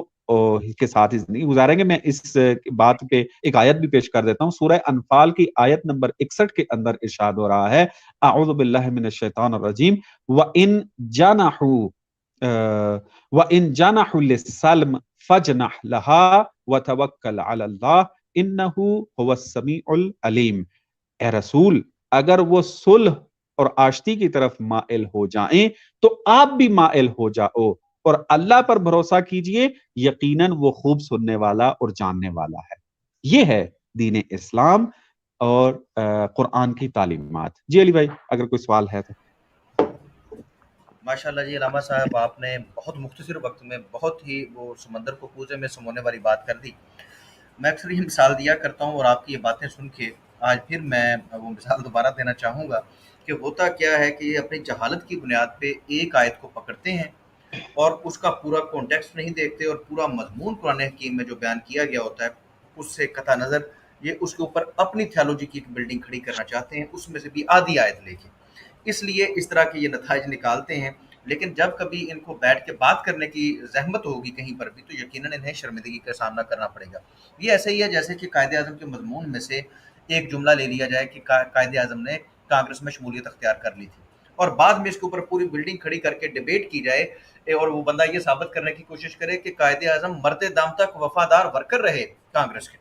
کے ساتھ ہی زندگی گزاریں گے۔ میں اس بات پہ ایک آیت بھی پیش کر دیتا ہوں، سورہ انفال کی آیت نمبر 61 کے اندر ارشاد ہو رہا ہے، اعوذ باللہ من الشیطان الرجیم، وَإِن جَنَحُوا لِلسَّلْمِ فَاجْنَحْ لَهَا وَتَوَكَّلْ عَلَى اللَّهِ إِنَّهُ هُوَ السَّمِيعُ الْعَلِيمُ، اے رسول اگر وہ صلح اور آشتی کی طرف مائل ہو جائیں تو آپ بھی مائل ہو جاؤ اور اللہ پر بھروسہ کیجئے، یقیناً وہ خوب سننے والا اور جاننے والا ہے۔ یہ ہے دین اسلام اور قرآن کی تعلیمات۔ جی علی بھائی اگر کوئی سوال ہے تو۔ ماشاء اللہ جی علامہ صاحب، آپ نے بہت مختصر وقت میں بہت ہی وہ سمندر کو کوزے میں سمونے والی بات کر دی۔ میں اکثر یہ مثال دیا کرتا ہوں اور آپ کی یہ باتیں سن کے آج پھر میں وہ مثال دوبارہ دینا چاہوں گا کہ ہوتا کیا ہے کہ یہ اپنی جہالت کی بنیاد پہ ایک آیت کو پکڑتے ہیں اور اس کا پورا کانٹیکسٹ نہیں دیکھتے، اور پورا مضمون قرآن حکیم میں جو بیان کیا گیا ہوتا ہے اس سے قطع نظر یہ اس کے اوپر اپنی تھیولوجی کی ایک بلڈنگ کھڑی کرنا چاہتے ہیں، اس میں سے بھی آدھی آیت لے کے، اس لیے اس طرح کے یہ نتائج نکالتے ہیں۔ لیکن جب کبھی ان کو بیٹھ کے بات کرنے کی زحمت ہوگی کہیں پر بھی تو یقیناً انہیں شرمندگی کا سامنا کرنا پڑے گا۔ یہ ایسے ہی ہے جیسے کہ قائد اعظم کے مضمون میں سے ایک جملہ لے لیا جائے کہ قائد اعظم نے کانگریس میں شمولیت اختیار کر لی تھی، اور بعد میں اس کے اوپر پوری بلڈنگ کھڑی کر کے ڈیبیٹ کی جائے اور وہ بندہ یہ ثابت کرنے کی کوشش کرے کہ قائد اعظم مرتے دم تک وفادار ورکر رہے کانگریس کے،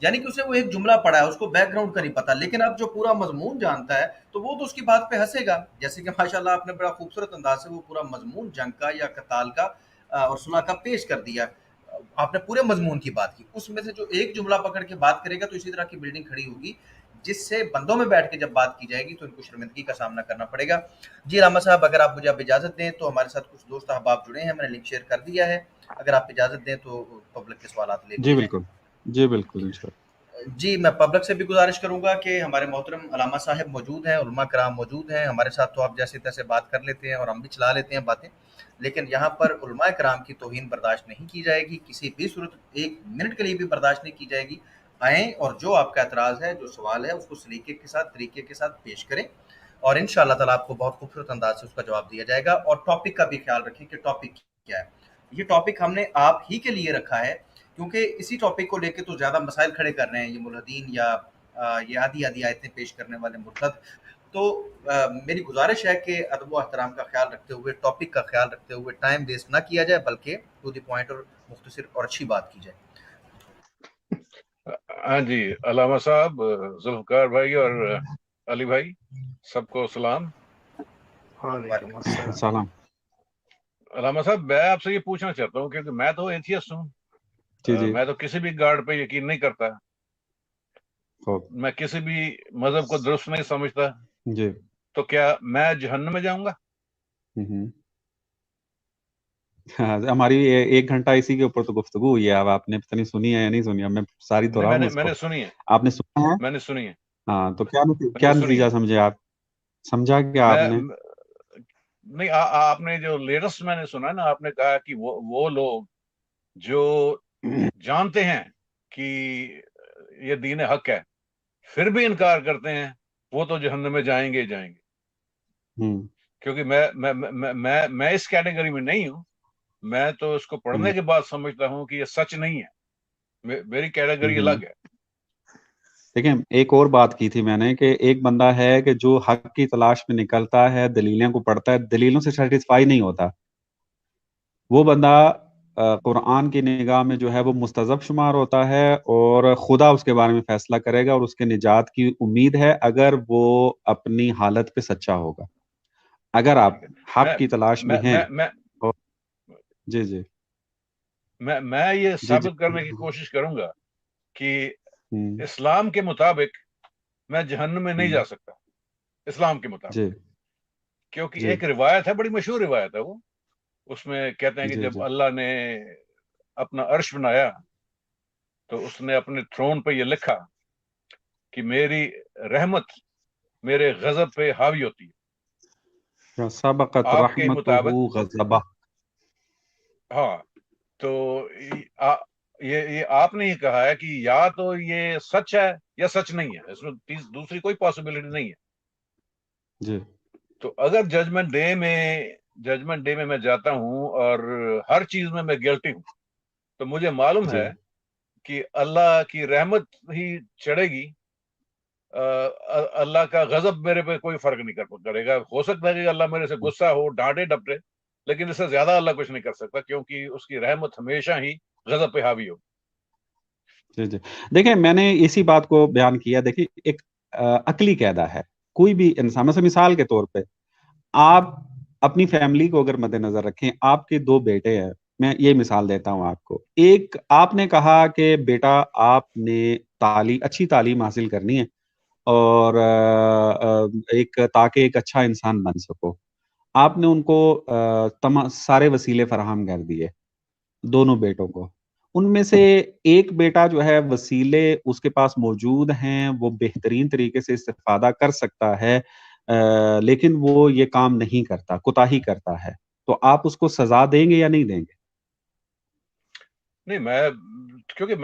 یعنی کہ اسے وہ ایک جملہ پڑھا ہے، اس کو بیک گراؤنڈ کا نہیں پتا، لیکن اب جو پورا مضمون جانتا ہے تو وہ تو اس کی بات پہ ہنسے گا، جیسے کہ ماشاءاللہ آپ نے بڑا خوبصورت انداز سے وہ پورا مضمون جنگ کا یا قتال کا اور صلح کا پیش کر دیا۔ آپ نے پورے مضمون کی بات کی، اس میں سے جو ایک جملہ پکڑ کے بات کرے گا تو اسی طرح کی بلڈنگ کھڑی ہوگی، جس سے بندوں میں بیٹھ کے جب بات کی جائے گی تو ان کو شرمندگی کا سامنا کرنا پڑے گا۔ جی علامہ صاحب اگر آپ مجھے اب اجازت دیں تو ہمارے ساتھ کچھ دوست احباب جڑے ہیں، میں نے لنک شیئر کر دیا ہے، اگر آپ اجازت دیں تو پبلک کے سوالات لے جی لیے جائیں۔ بالکل، جی بالکل انشاءاللہ۔ جی میں پبلک سے بھی گزارش کروں گا کہ ہمارے محترم علامہ صاحب موجود ہیں، علماء کرام موجود ہیں ہمارے ساتھ، تو آپ جیسے تیسے بات کر لیتے ہیں اور ہم بھی چلا لیتے ہیں باتیں، لیکن یہاں پر علماء کرام کی توہین برداشت نہیں کی جائے گی، کسی بھی صورت ایک منٹ کے لیے بھی برداشت نہیں کی جائے گی۔ آئیں اور جو آپ کا اعتراض ہے، جو سوال ہے، اس کو سلیقے کے ساتھ طریقے کے ساتھ پیش کریں اور ان شاء اللہ تعالیٰ آپ کو بہت خوبصورت انداز سے اس کا جواب دیا جائے گا۔ اور ٹاپک کا بھی خیال رکھیں کہ ٹاپک کیا ہے۔ یہ ٹاپک ہم نے آپ ہی کے لیے رکھا ہے کیونکہ اسی ٹاپک کو لے کے تو زیادہ مسائل کھڑے کر رہے ہیں یہ ملحدین یا یہ آدھی آدھی آیتیں پیش کرنے والے مرتد۔ تو میری گزارش ہے کہ ادب و احترام کا خیال رکھتے ہوئے، ٹاپک کا خیال رکھتے ہوئے ٹائم ویسٹ نہ کیا جائے، بلکہ ٹو دی پوائنٹ اور مختصر اور اچھی بات کی جائے۔ ہاں جی علامہ صاحب، ذوالفقار بھائی اور علی بھائی، سب کو سلام۔ وعلیکم السلام۔ سلام۔ علامہ صاحب میں آپ سے یہ پوچھنا چاہتا ہوں کیونکہ میں تو ایتھیسٹ ہوں، میں تو کسی بھی گاڈ پہ یقین نہیں کرتا، میں کسی بھی مذہب کو درست نہیں سمجھتا، جی تو کیا میں جہنم میں جاؤں گا؟ ہماری 1 گھنٹہ اسی کے اوپر تو گفتگو ہوئی ہے. اب آپ نے پتہ نہیں سنی ہے یا نہیں سنی ہے, میں ساری تو رہا ہوں اس میں کو. نے سنی ہے, آپ نے سنا ہے؟ میں نے سنی ہے. ہاں, تو کیا میں نے سنی نتیجہ ہے. سمجھے آپ؟ سمجھا کیا آپ نے؟ نہیں, آپ نے جو لیٹسٹ میں نے سنا ہے نا, آپ نے کہا کہ وہ لوگ جو جانتے ہیں کہ یہ دین حق ہے پھر بھی انکار کرتے ہیں, وہ تو جہنم میں جائیں گے جائیں گے. کیونکہ میں اس کیٹیگری میں نہیں ہوں. میں تو اس کو پڑھنے کے بعد سمجھتا ہوں کہ یہ سچ نہیں ہے, میری کیٹیگری الگ ہے. دیکھیں, ایک اور بات کی تھی میں نے کہ ایک بندہ ہے کہ جو حق کی تلاش میں نکلتا ہے, دلیلیں کو پڑھتا ہے, دلیلوں سے سیٹسفائی نہیں ہوتا, وہ بندہ قرآن کی نگاہ میں جو ہے وہ مستضعف شمار ہوتا ہے, اور خدا اس کے بارے میں فیصلہ کرے گا, اور اس کے نجات کی امید ہے اگر وہ اپنی حالت پہ سچا ہوگا. اگر آپ حق کی تلاش میں ہیں, جی جی, میں یہ ثابت کرنے کی کوشش کروں گا کہ اسلام کے مطابق میں جہنم میں نہیں جا سکتا, اسلام کے مطابق. کیونکہ ایک روایت ہے, بڑی مشہور روایت ہے وہ, اس میں کہتے ہیں کہ جب اللہ نے اپنا عرش بنایا تو اس نے اپنے تھرون پہ یہ لکھا کہ میری رحمت میرے غضب پہ حاوی ہوتی ہے. سبقت آپ کے رحمتہ مطابق, غضبہ. ہاں, تو یہ آپ نے ہی کہا ہے کہ یا تو یہ سچ ہے یا سچ نہیں ہے, اس میں دوسری کوئی پاسبلٹی نہیں ہے. جی, تو اگر ججمنٹ ڈے میں جاتا ہوں اور ہر چیز میں گلٹی ہوں, تو مجھے معلوم ہے کہ اللہ کی رحمت ہی چڑھے گی, اللہ کا غضب میرے پہ کوئی فرق نہیں کرے گا. ہو سکتا ہے کہ اللہ میرے سے غصہ ہو, ڈانٹے ڈپٹے, لیکن اس سے زیادہ اللہ کچھ نہیں کر سکتا, کیونکہ اس کی رحمت ہمیشہ ہی غضب پہ حاوی ہو. جی جی, دیکھیں میں نے اسی بات کو بیان کیا. دیکھیں, ایک عقلی قاعدہ ہے, کوئی بھی انسان, مثال کے طور پہ آپ اپنی فیملی کو اگر مد نظر رکھیں, آپ کے 2 بیٹے ہیں, میں یہ مثال دیتا ہوں آپ کو. ایک آپ نے کہا کہ بیٹا آپ نے اچھی تعلیم حاصل کرنی ہے, اور تاکہ ایک اچھا انسان بن سکو. آپ نے ان کو سارے وسیلے فراہم کر دیے, دونوں بیٹوں کو. ان میں سے ایک بیٹا جو ہے وسیلے اس کے پاس موجود ہیں, وہ بہترین طریقے سے استفادہ کر سکتا ہے, لیکن وہ یہ کام نہیں کرتا, کوتاہی کرتا ہے, تو آپ اس کو سزا دیں گے یا نہیں دیں گے؟ نہیں, کیونکہ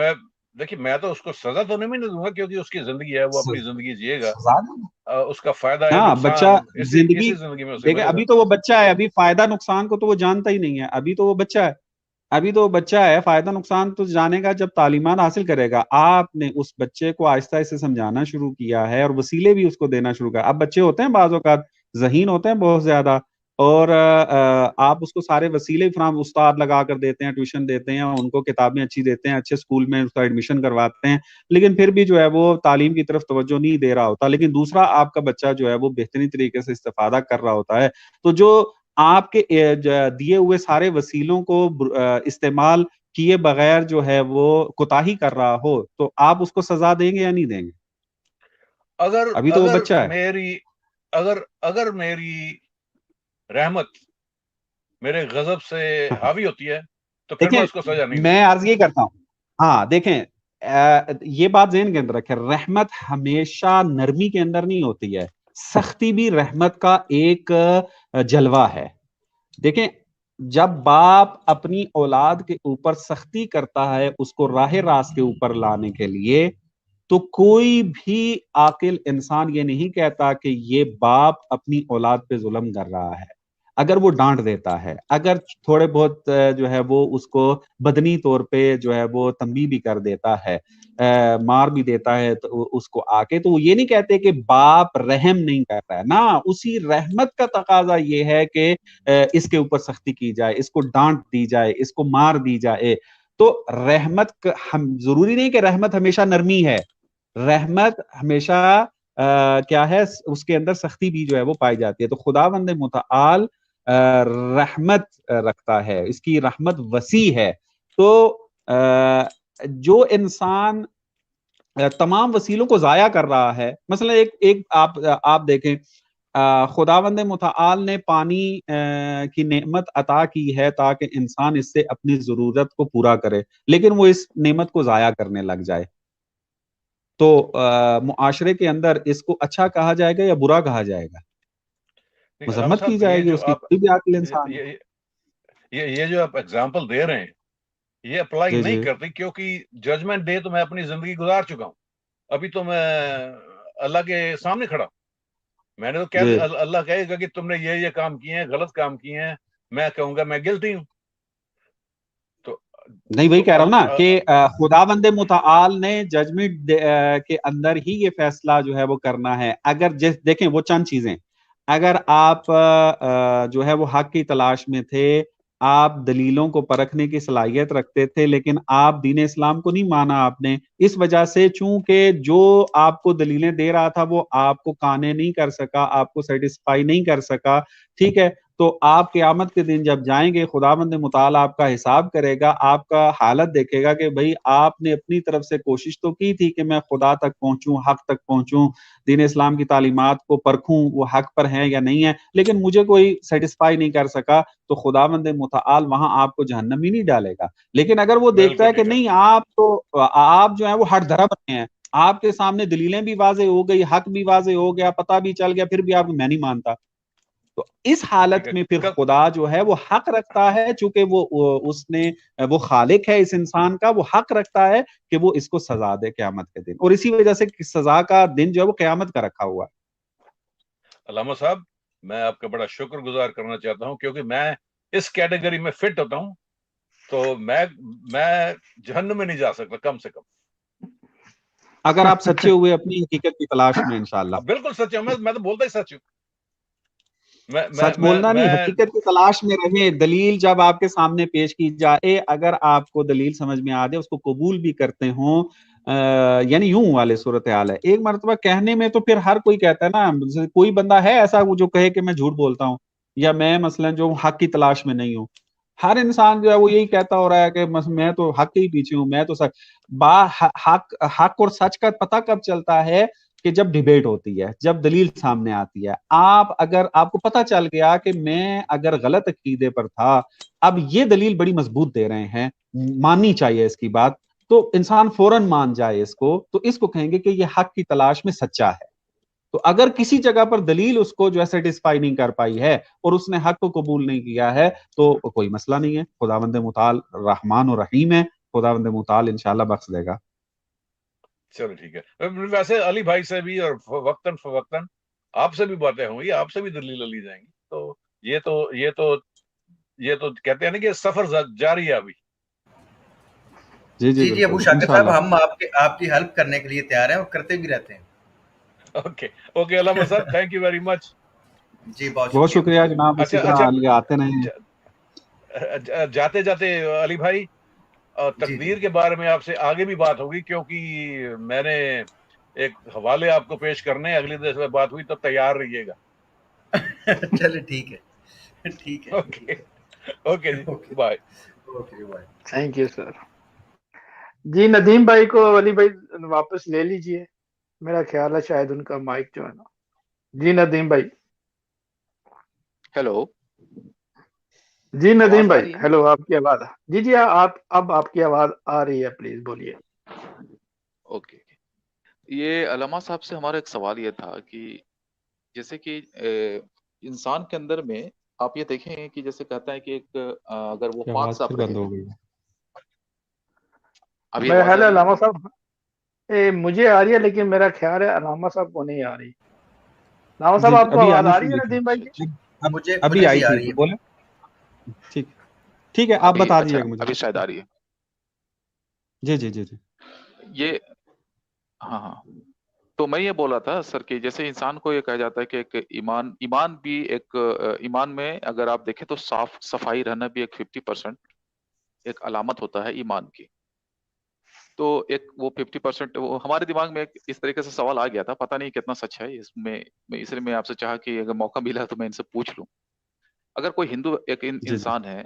دیکھیے, میں تو اس کو سزا تو نہیں دوں گا, کیونکہ اس کی زندگی ہے, وہ اپنی زندگی جیے گا, اس کا فائدہ ہے, بچہ نقصان اسی زندگی میں اسے دیکھیں, ملے گا. ابھی تو وہ بچہ ہے, ابھی فائدہ نقصان کو تو وہ جانتا ہی نہیں ہے, ابھی تو وہ بچہ ہے, فائدہ نقصان تو جانے گا جب تعلیمات حاصل کرے گا. آپ نے اس بچے کو آہستہ آہستہ سمجھانا شروع کیا ہے, اور وسیلے بھی اس کو دینا شروع کیا. اب بچے ہوتے ہیں بعض اوقات ذہین ہوتے ہیں بہت زیادہ, اور آپ اس کو سارے وسیلے فراہم, استاد لگا کر دیتے ہیں, ٹیوشن دیتے ہیں, ان کو کتابیں اچھی دیتے ہیں, اچھے اسکول میں اس کا ایڈمیشن کرواتے ہیں, لیکن پھر بھی جو ہے وہ تعلیم کی طرف توجہ نہیں دے رہا ہوتا. لیکن دوسرا آپ کا بچہ جو ہے وہ بہترین طریقے سے استفادہ کر رہا ہوتا ہے. تو جو آپ کے دیے ہوئے سارے وسیلوں کو استعمال کیے بغیر جو ہے وہ کوتاہی کر رہا ہو, تو آپ اس کو سزا دیں گے یا نہیں دیں گے؟ ابھی تو وہ بچہ ہے. اگر میری رحمت میرے غضب سے حاوی ہوتی ہے تو پھر میں اس کو سزا نہیں دوں. میں عرض یہ کرتا ہوں, ہاں دیکھیں, یہ بات ذہن کے اندر رکھیں, رحمت ہمیشہ نرمی کے اندر نہیں ہوتی ہے, سختی بھی رحمت کا ایک جلوہ ہے. دیکھیں, جب باپ اپنی اولاد کے اوپر سختی کرتا ہے اس کو راہ راست کے اوپر لانے کے لیے, تو کوئی بھی عاقل انسان یہ نہیں کہتا کہ یہ باپ اپنی اولاد پہ ظلم کر رہا ہے. اگر وہ ڈانٹ دیتا ہے, اگر تھوڑے بہت جو ہے وہ اس کو بدنی طور پہ جو ہے وہ تنبیہ بھی کر دیتا ہے, مار بھی دیتا ہے تو اس کو آ کے, تو وہ یہ نہیں کہتے کہ باپ رحم نہیں کر رہا ہے. نہ, اسی رحمت کا تقاضا یہ ہے کہ اس کے اوپر سختی کی جائے, اس کو ڈانٹ دی جائے, اس کو مار دی جائے. تو رحمت ضروری نہیں کہ رحمت ہمیشہ نرمی ہے, رحمت ہمیشہ کیا ہے, اس کے اندر سختی بھی جو ہے وہ پائی جاتی ہے. تو خداوند متعال رحمت رکھتا ہے, اس کی رحمت وسیع ہے. تو جو انسان تمام وسیلوں کو ضائع کر رہا ہے, مثلا ایک آپ دیکھیں, خداوند متعال نے پانی کی نعمت عطا کی ہے تاکہ انسان اس سے اپنی ضرورت کو پورا کرے، لیکن وہ اس نعمت کو ضائع کرنے لگ جائے تو معاشرے کے اندر اس کو اچھا کہا جائے گا یا برا کہا جائے گا؟ مذمت کی جائے گی، اس کی کوئی بھی عقل انسان یہ جو آپ ایگزامپل دے رہے ہیں یہ اپلائی جی نہیں جی کرتی، کیونکہ ججمنٹ ڈے تو میں اپنی زندگی گزار چکا ہوں، ابھی تو میں اللہ کے سامنے کھڑا ہوں، میں نے تو کہہ جی اللہ کہے گا کہ تم نے یہ کام کیے ہیں، غلط کام کیے ہیں، میں کہوں گا میں گلٹی ہوں. تو نہیں وہی کہہ رہا ہوں نا کہ خداوند متعال نے ججمنٹ کے اندر ہی یہ فیصلہ جو ہے وہ کرنا ہے. اگر دیکھیں وہ چند چیزیں، اگر آپ جو ہے وہ حق کی تلاش میں تھے، آپ دلیلوں کو پرکھنے کی صلاحیت رکھتے تھے، لیکن آپ دین اسلام کو نہیں مانا آپ نے، اس وجہ سے چونکہ جو آپ کو دلیلیں دے رہا تھا وہ آپ کو قانع نہیں کر سکا، آپ کو سیٹسفائی نہیں کر سکا، ٹھیک ہے، تو آپ قیامت کے دن جب جائیں گے خداوند متعال آپ کا حساب کرے گا، آپ کا حالت دیکھے گا کہ بھئی آپ نے اپنی طرف سے کوشش تو کی تھی کہ میں خدا تک پہنچوں، حق تک پہنچوں، دین اسلام کی تعلیمات کو پرکھوں وہ حق پر ہیں یا نہیں ہے، لیکن مجھے کوئی سیٹسفائی نہیں کر سکا، تو خداوند متعال وہاں آپ کو جہنم ہی نہیں ڈالے گا. لیکن اگر وہ دیکھتا ہے کہ نہیں آپ جو ہے وہ ہٹ دھرا بنے ہیں، آپ کے سامنے دلیلیں بھی واضح ہو گئی، حق بھی واضح ہو گیا، پتہ بھی چل گیا، پھر بھی آپ میں نہیں مانتا، تو اس حالت میں پھر خدا جو ہے وہ حق رکھتا ہے، چونکہ وہ خالق ہے اس انسان کا، وہ حق رکھتا ہے کہ وہ اس کو سزا دے قیامت کے دن، اور اسی وجہ سے سزا کا دن جو ہے وہ قیامت کا رکھا ہوا ہے. علامہ صاحب میں آپ کا بڑا شکر گزار کرنا چاہتا ہوں، کیونکہ میں اس کیٹیگری میں فٹ ہوتا ہوں، تو میں جہنم میں نہیں جا سکتا کم سے کم، اگر آپ سچے ہوئے اپنی حقیقت کی تلاش میں انشاءاللہ. بالکل سچ ہوں، میں تو بولتا ہی سچ ہوں. سچ بولنا نہیں، حقیقت کی تلاش میں رہیں. دلیل جب آپ کے سامنے پیش کی جائے، اگر آپ کو دلیل سمجھ میں آ جائے، اس کو قبول بھی کرتے ہوں، یعنی یوں والے صورتحال ہے. ایک مرتبہ کہنے میں تو پھر ہر کوئی کہتا ہے نا، کوئی بندہ ہے ایسا جو کہے کہ میں جھوٹ بولتا ہوں، یا میں مثلا جو حق کی تلاش میں نہیں ہوں. ہر انسان جو ہے وہ یہی کہتا ہو رہا ہے کہ میں تو حق کے ہی پیچھے ہوں، میں تو سچ. حق اور سچ کا پتہ کب چلتا ہے؟ کہ جب ڈیبیٹ ہوتی ہے، جب دلیل سامنے آتی ہے. اگر آپ کو پتہ چل گیا کہ میں اگر غلط عقیدے پر تھا، اب یہ دلیل بڑی مضبوط دے رہے ہیں، ماننی چاہیے اس کی بات، تو انسان فوراً مان جائے اس کو، تو اس کو کہیں گے کہ یہ حق کی تلاش میں سچا ہے. تو اگر کسی جگہ پر دلیل اس کو جو ہے سیٹسفائی نہیں کر پائی ہے اور اس نے حق کو قبول نہیں کیا ہے، تو کوئی مسئلہ نہیں ہے. خداوند متعال رحمان و رحیم ہے، خداوند متعال انشاءاللہ بخش دے گا. چلو ٹھیک ہے. ویسے علی بھائی سے بھی اور وقتاً فوقتاً آپ سے بھی باتیں ہوں گی، آپ سے بھی دلیل لی جائیں گی. تو یہ تو کہتے ہیں نا کہ سفر جاری ہے ابھی. جی جی جی ابو بالکل شاکر صاحب، انشاءاللہ. ہم آپ کی ہیلپ کرنے کے لیے تیار ہیں اور کرتے بھی رہتے ہیں. اوکے علامہ صاحب، تھینک یو ویری مچ. جی بہت بہت شکریہ جناب، اسی اچھا طرح آتے رہیں. جاتے جاتے علی بھائی، تقدیر کے بارے میں آپ سے آگے بھی بات ہوگی، کیونکہ میں نے ایک حوالے آپ کو پیش کرنے، اگلی دفعہ بات ہوئی تب تیار رہیے گا. چلے ٹھیک ہے، ٹھیک ہے. اوکے جی، bye. Okay bye. Thank you sir. جی ندیم بھائی کو علی بھائی واپس لے لیجئے، میرا خیال ہے شاید ان کا مائک جو ہے نا. جی ندیم بھائی. ہیلو. جی ندیم بھائی ہیلو، آپ کی آواز. جی آپ کی آواز آ رہی ہے، پلیز بولیے. اوکے. یہ علامہ صاحب سے ہمارا ایک سوال یہ تھا کہ جیسے کہ انسان کے اندر میں آپ یہ دیکھیں کہ جیسے کہتا ہے کہ ایک اگر وہ پاک صاف رہے. بند ہو گئی. ابھی آواز آ رہی ہے؟ علامہ صاحب مجھے آ رہی ہے، لیکن میرا خیال ہے علامہ صاحب کو نہیں آ رہی. علامہ صاحب آپ کو ابھی آواز آنی آ رہی شروع ہے ندیم بھائی کی؟ ابھی آئی بھی آ تھی، رہی ہے. بولیں. ٹھیک ہے، آپ بتا دیجیے گا مجھے. ابھی شاید آ رہی ہے. جی جی جی جی. یہ ہاں تو میں یہ بولا تھا سر کہ جیسے انسان کو یہ کہا جاتا ہے کہ ایک ایمان بھی ایک ایمان میں اگر آپ دیکھیں تو صفائی رہنا بھی ایک 50% ایک علامت ہوتا ہے ایمان کی. تو ایک وہ 50% وہ ہمارے دماغ میں ایک اس طریقے سے سوال آ گیا تھا، پتہ نہیں کتنا سچ ہے اس میں، اس لیے میں آپ سے چاہا کہ اگر موقع ملا تو میں ان سے پوچھ لوں. اگر کوئی ہندو ایک انسان ہے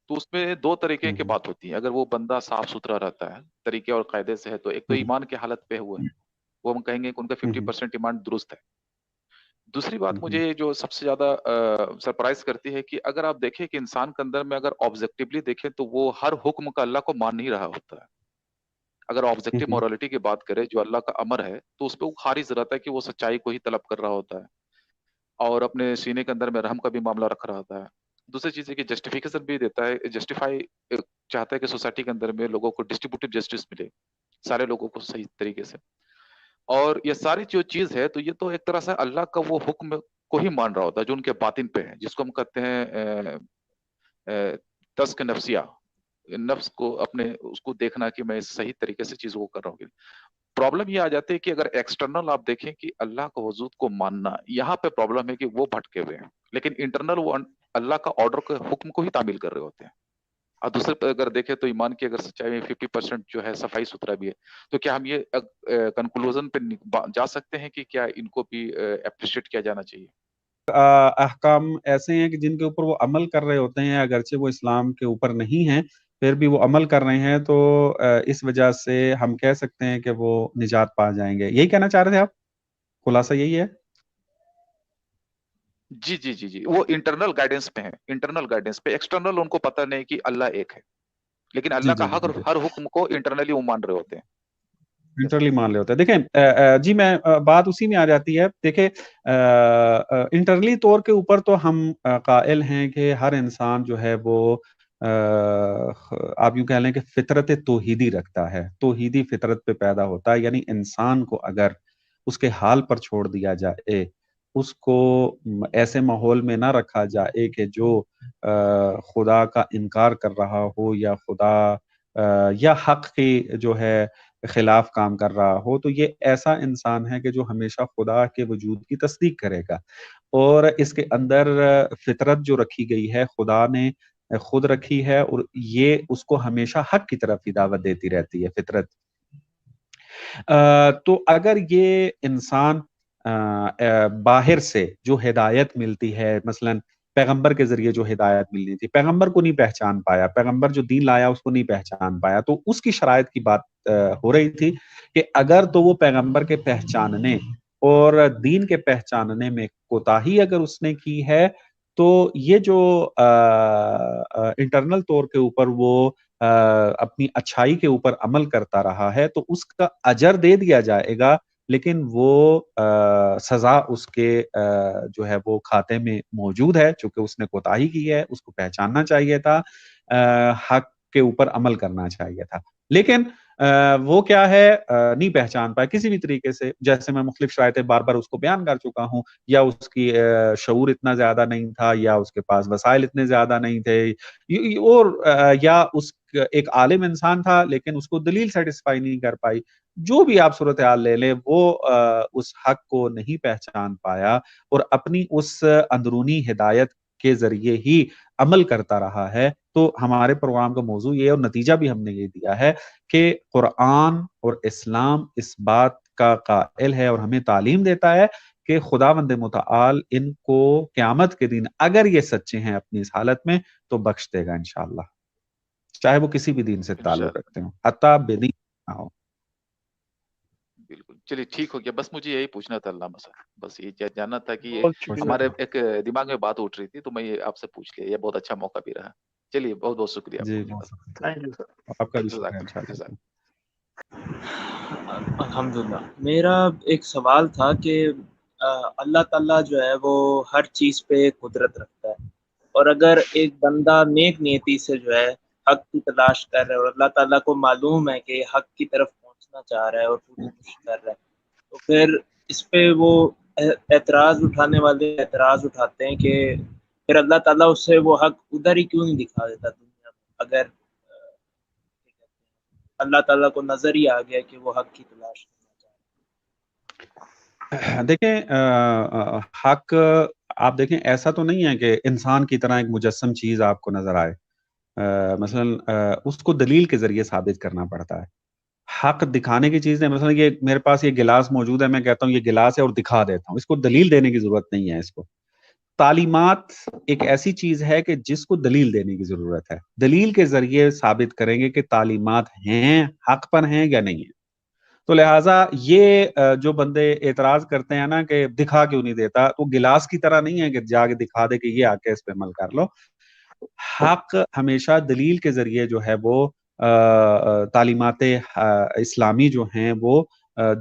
تو اس میں دو طریقے کی بات ہوتی ہے. اگر وہ بندہ صاف ستھرا رہتا ہے طریقے اور قاعدے سے ہے تو ایک تو ایمان کے حالت پہ ہوا ہے، وہ ہم کہیں گے کہ ان کا 50% ایمان درست ہے. دوسری بات مجھے جو سب سے زیادہ سرپرائز کرتی ہے کہ اگر آپ دیکھیں کہ انسان کے اندر میں اگر آبجیکٹیولی دیکھیں تو وہ ہر حکم کا اللہ کو مان نہیں رہا ہوتا ہے. اگر آبجیکٹیو مورالٹی کی بات کرے جو اللہ کا امر ہے تو اس پہ وہ خارج رہتا ہے کہ وہ سچائی کو ہی طلب کر رہا ہوتا ہے اور اپنے سینے کے اندر میں رحم کا بھی معاملہ رکھ رہا ہوتا ہے. دوسری چیز ہے کہ جسٹیفیکیشن بھی دیتا ہے, جسٹیفائی چاہتا ہے کہ سوسائٹی کے اندر میں لوگوں کو ڈسٹریبیوٹیو جسٹس ملے, سارے لوگوں کو صحیح طریقے سے. اور یہ ساری جو چیز ہے تو یہ تو ایک طرح سے اللہ کا وہ حکم کو ہی مان رہا ہوتا ہے جو ان کے باطن پہ ہے, جس کو ہم کہتے ہیں تزک نفسیہ, نفس کو اپنے اس کو دیکھنا کہ میں صحیح طریقے سے چیزوں کو کر رہا ہوں. پرابلم یہ آ جاتی ہے کہ اگر ایکسٹرنل آپ دیکھیں کہ اللہ کا وجود کو ماننا, یہاں پہ پرابلم ہے کہ وہ بھٹکے ہوئے ہیں, لیکن انٹرنل وہ اللہ کا آرڈر کے حکم کو ہی تعمیل کر رہے ہوتے ہیں. اور دوسرے پہ اگر دیکھیں تو ایمان کی اگر سچائی میں 50% جو ہے صفائی ستھرا بھی ہے, تو کیا ہم یہ کنکلوژن پہ جا سکتے ہیں کہ کیا ان کو بھی اپریشیٹ کیا جانا چاہیے؟ احکام ایسے ہیں کہ جن کے اوپر وہ عمل کر رہے ہوتے ہیں, اگرچہ وہ اسلام کے اوپر نہیں ہیں پھر بھی وہ عمل کر رہے ہیں, تو اس وجہ سے ہم کہہ سکتے ہیں کہ وہ نجات پا جائیں گے. یہی کہنا چاہ رہے تھے آپ؟ خلاصہ یہی ہے. جی جی جی جی, وہ انٹرنل گائیڈنس پہ ہیں, انٹرنل گائیڈنس پہ. ایکسٹرنل ان کو پتہ نہیں کہ اللہ ایک ہے, لیکن اللہ کا حق ہر حکم کو انٹرنلی وہ مان رہے ہوتے ہیں, انٹرنلی مان رہے ہوتے ہیں. دیکھیں جی, میں بات اسی میں آ جاتی ہے. دیکھیں انٹرنلی طور کے اوپر تو ہم قائل ہیں کہ ہر انسان جو ہے وہ آپ یوں کہہ لیں کہ فطرت توحیدی رکھتا ہے, توحیدی فطرت پہ پیدا ہوتا ہے. یعنی انسان کو اگر اس کے حال پر چھوڑ دیا جائے, اس کو ایسے ماحول میں نہ رکھا جائے کہ جو خدا کا انکار کر رہا ہو یا خدا یا حق کی جو ہے خلاف کام کر رہا ہو, تو یہ ایسا انسان ہے کہ جو ہمیشہ خدا کے وجود کی تصدیق کرے گا. اور اس کے اندر فطرت جو رکھی گئی ہے خدا نے خود رکھی ہے, اور یہ اس کو ہمیشہ حق کی طرف ہی دعوت دیتی رہتی ہے فطرت. تو اگر یہ انسان باہر سے جو ہدایت ملتی ہے, مثلاً پیغمبر کے ذریعے جو ہدایت ملنی تھی, پیغمبر کو نہیں پہچان پایا, پیغمبر جو دین لایا اس کو نہیں پہچان پایا, تو اس کی شرائط کی بات ہو رہی تھی کہ اگر تو وہ پیغمبر کے پہچاننے اور دین کے پہچاننے میں کوتاہی اگر اس نے کی ہے, تو یہ جو انٹرنل طور کے اوپر وہ اپنی اچھائی کے اوپر عمل کرتا رہا ہے, تو اس کا اجر دے دیا جائے گا, لیکن وہ سزا اس کے جو ہے وہ کھاتے میں موجود ہے, چونکہ اس نے کوتاہی کی ہے. اس کو پہچاننا چاہیے تھا, حق کے اوپر عمل کرنا چاہیے تھا, لیکن وہ کیا ہے نہیں پہچان پائے کسی بھی طریقے سے. جیسے میں مختلف شرائطیں بار بار اس کو بیان کر چکا ہوں, یا اس کی شعور اتنا زیادہ نہیں تھا, یا اس کے پاس وسائل اتنے زیادہ نہیں تھے, اور یا اس ایک عالم انسان تھا لیکن اس کو دلیل سیٹسفائی نہیں کر پائی. جو بھی آپ صورتحال لے لیں, وہ اس حق کو نہیں پہچان پایا اور اپنی اس اندرونی ہدایت کے ذریعے ہی عمل کرتا رہا ہے. تو ہمارے پروگرام کا موضوع یہ اور نتیجہ بھی ہم نے یہ دیا ہے کہ قرآن اور اسلام اس بات کا قائل ہے اور ہمیں تعلیم دیتا ہے کہ خداوند متعال ان کو قیامت کے دن اگر یہ سچے ہیں اپنی اس حالت میں تو بخش دے گا انشاءاللہ, چاہے وہ کسی بھی دین سے تعلق رکھتے ہوں, حتیٰ بے دین نہ ہو. بالکل, چلیے ٹھیک ہو گیا. بس مجھے یہی پوچھنا تھا علامہ صاحب, بس یہ جاننا تھا کہ ہمارے ایک دماغ میں بات اٹھ رہی تھی تو میں یہ آپ سے پوچھ لیا, یہ بہت اچھا موقع بھی رہا. چلیے بہت بہت شکریہ جی, آپ کا بھی شکریہ انشاءاللہ. الحمدللہ. میرا ایک سوال تھا کہ اللہ تعالیٰ جو ہے وہ ہر چیز پہ قدرت رکھتا ہے, اور اگر ایک بندہ نیک نیتی سے جو ہے حق کی تلاش کر رہا ہے اور اللہ تعالیٰ کو معلوم ہے کہ حق کی طرف پہنچنا چاہ رہا ہے اور پوری کوشش کر رہا ہے, تو پھر اس پہ وہ اعتراض اٹھانے والے اعتراض اٹھاتے ہیں کہ پھر اللہ تعالیٰ اس سے وہ حق ادھر ہی کیوں نہیں دکھا دیتا دنیا میں, اگر اللہ تعالیٰ کو نظر ہی آ گیا کہ وہ حق کی تلاش کرنا چاہ رہے. دیکھیں حق آپ دیکھیں ایسا تو نہیں ہے کہ انسان کی طرح ایک مجسم چیز آپ کو نظر آئے, مثلا اس کو دلیل کے ذریعے ثابت کرنا پڑتا ہے. حق دکھانے کی چیز ہے, مثلا یہ میرے پاس یہ گلاس موجود ہے, میں کہتا ہوں یہ گلاس ہے اور دکھا دیتا ہوں, اس کو دلیل دینے کی ضرورت نہیں ہے. اس کو تعلیمات ایک ایسی چیز ہے کہ جس کو دلیل دینے کی ضرورت ہے, دلیل کے ذریعے ثابت کریں گے کہ تعلیمات ہیں حق پر ہیں یا نہیں ہیں. تو لہٰذا یہ جو بندے اعتراض کرتے ہیں نا کہ دکھا کیوں نہیں دیتا، تو گلاس کی طرح نہیں ہے کہ جا کے دکھا دے کہ یہ حق ہے اس پہ عمل کر لو. حق ہمیشہ دلیل کے ذریعے جو ہے وہ تعلیمات اسلامی جو ہیں وہ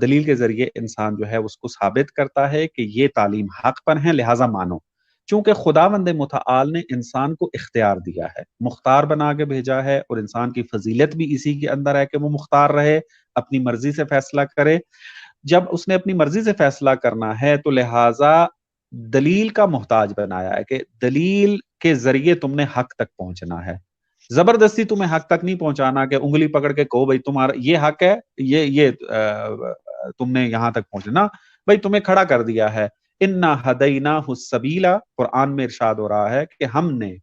دلیل کے ذریعے انسان جو ہے اس کو ثابت کرتا ہے کہ یہ تعلیم حق پر ہیں، لہٰذا مانو. چونکہ خداوند متعال نے انسان کو اختیار دیا ہے، مختار بنا کے بھیجا ہے، اور انسان کی فضیلت بھی اسی کے اندر ہے کہ وہ مختار رہے، اپنی مرضی سے فیصلہ کرے. جب اس نے اپنی مرضی سے فیصلہ کرنا ہے تو لہٰذا دلیل کا محتاج بنایا ہے کہ دلیل کے ذریعے تم نے حق تک پہنچنا ہے. زبردستی تمہیں حق تک نہیں پہنچانا کہ انگلی پکڑ کے کہو بھائی تمہارا یہ حق ہے، یہ تم نے یہاں تک پہنچنا. بھائی تمہیں کھڑا کر دیا ہے. انا ہدیناہ السبیل، قرآن میں ارشاد ہو رہا ہے کہ ہم نے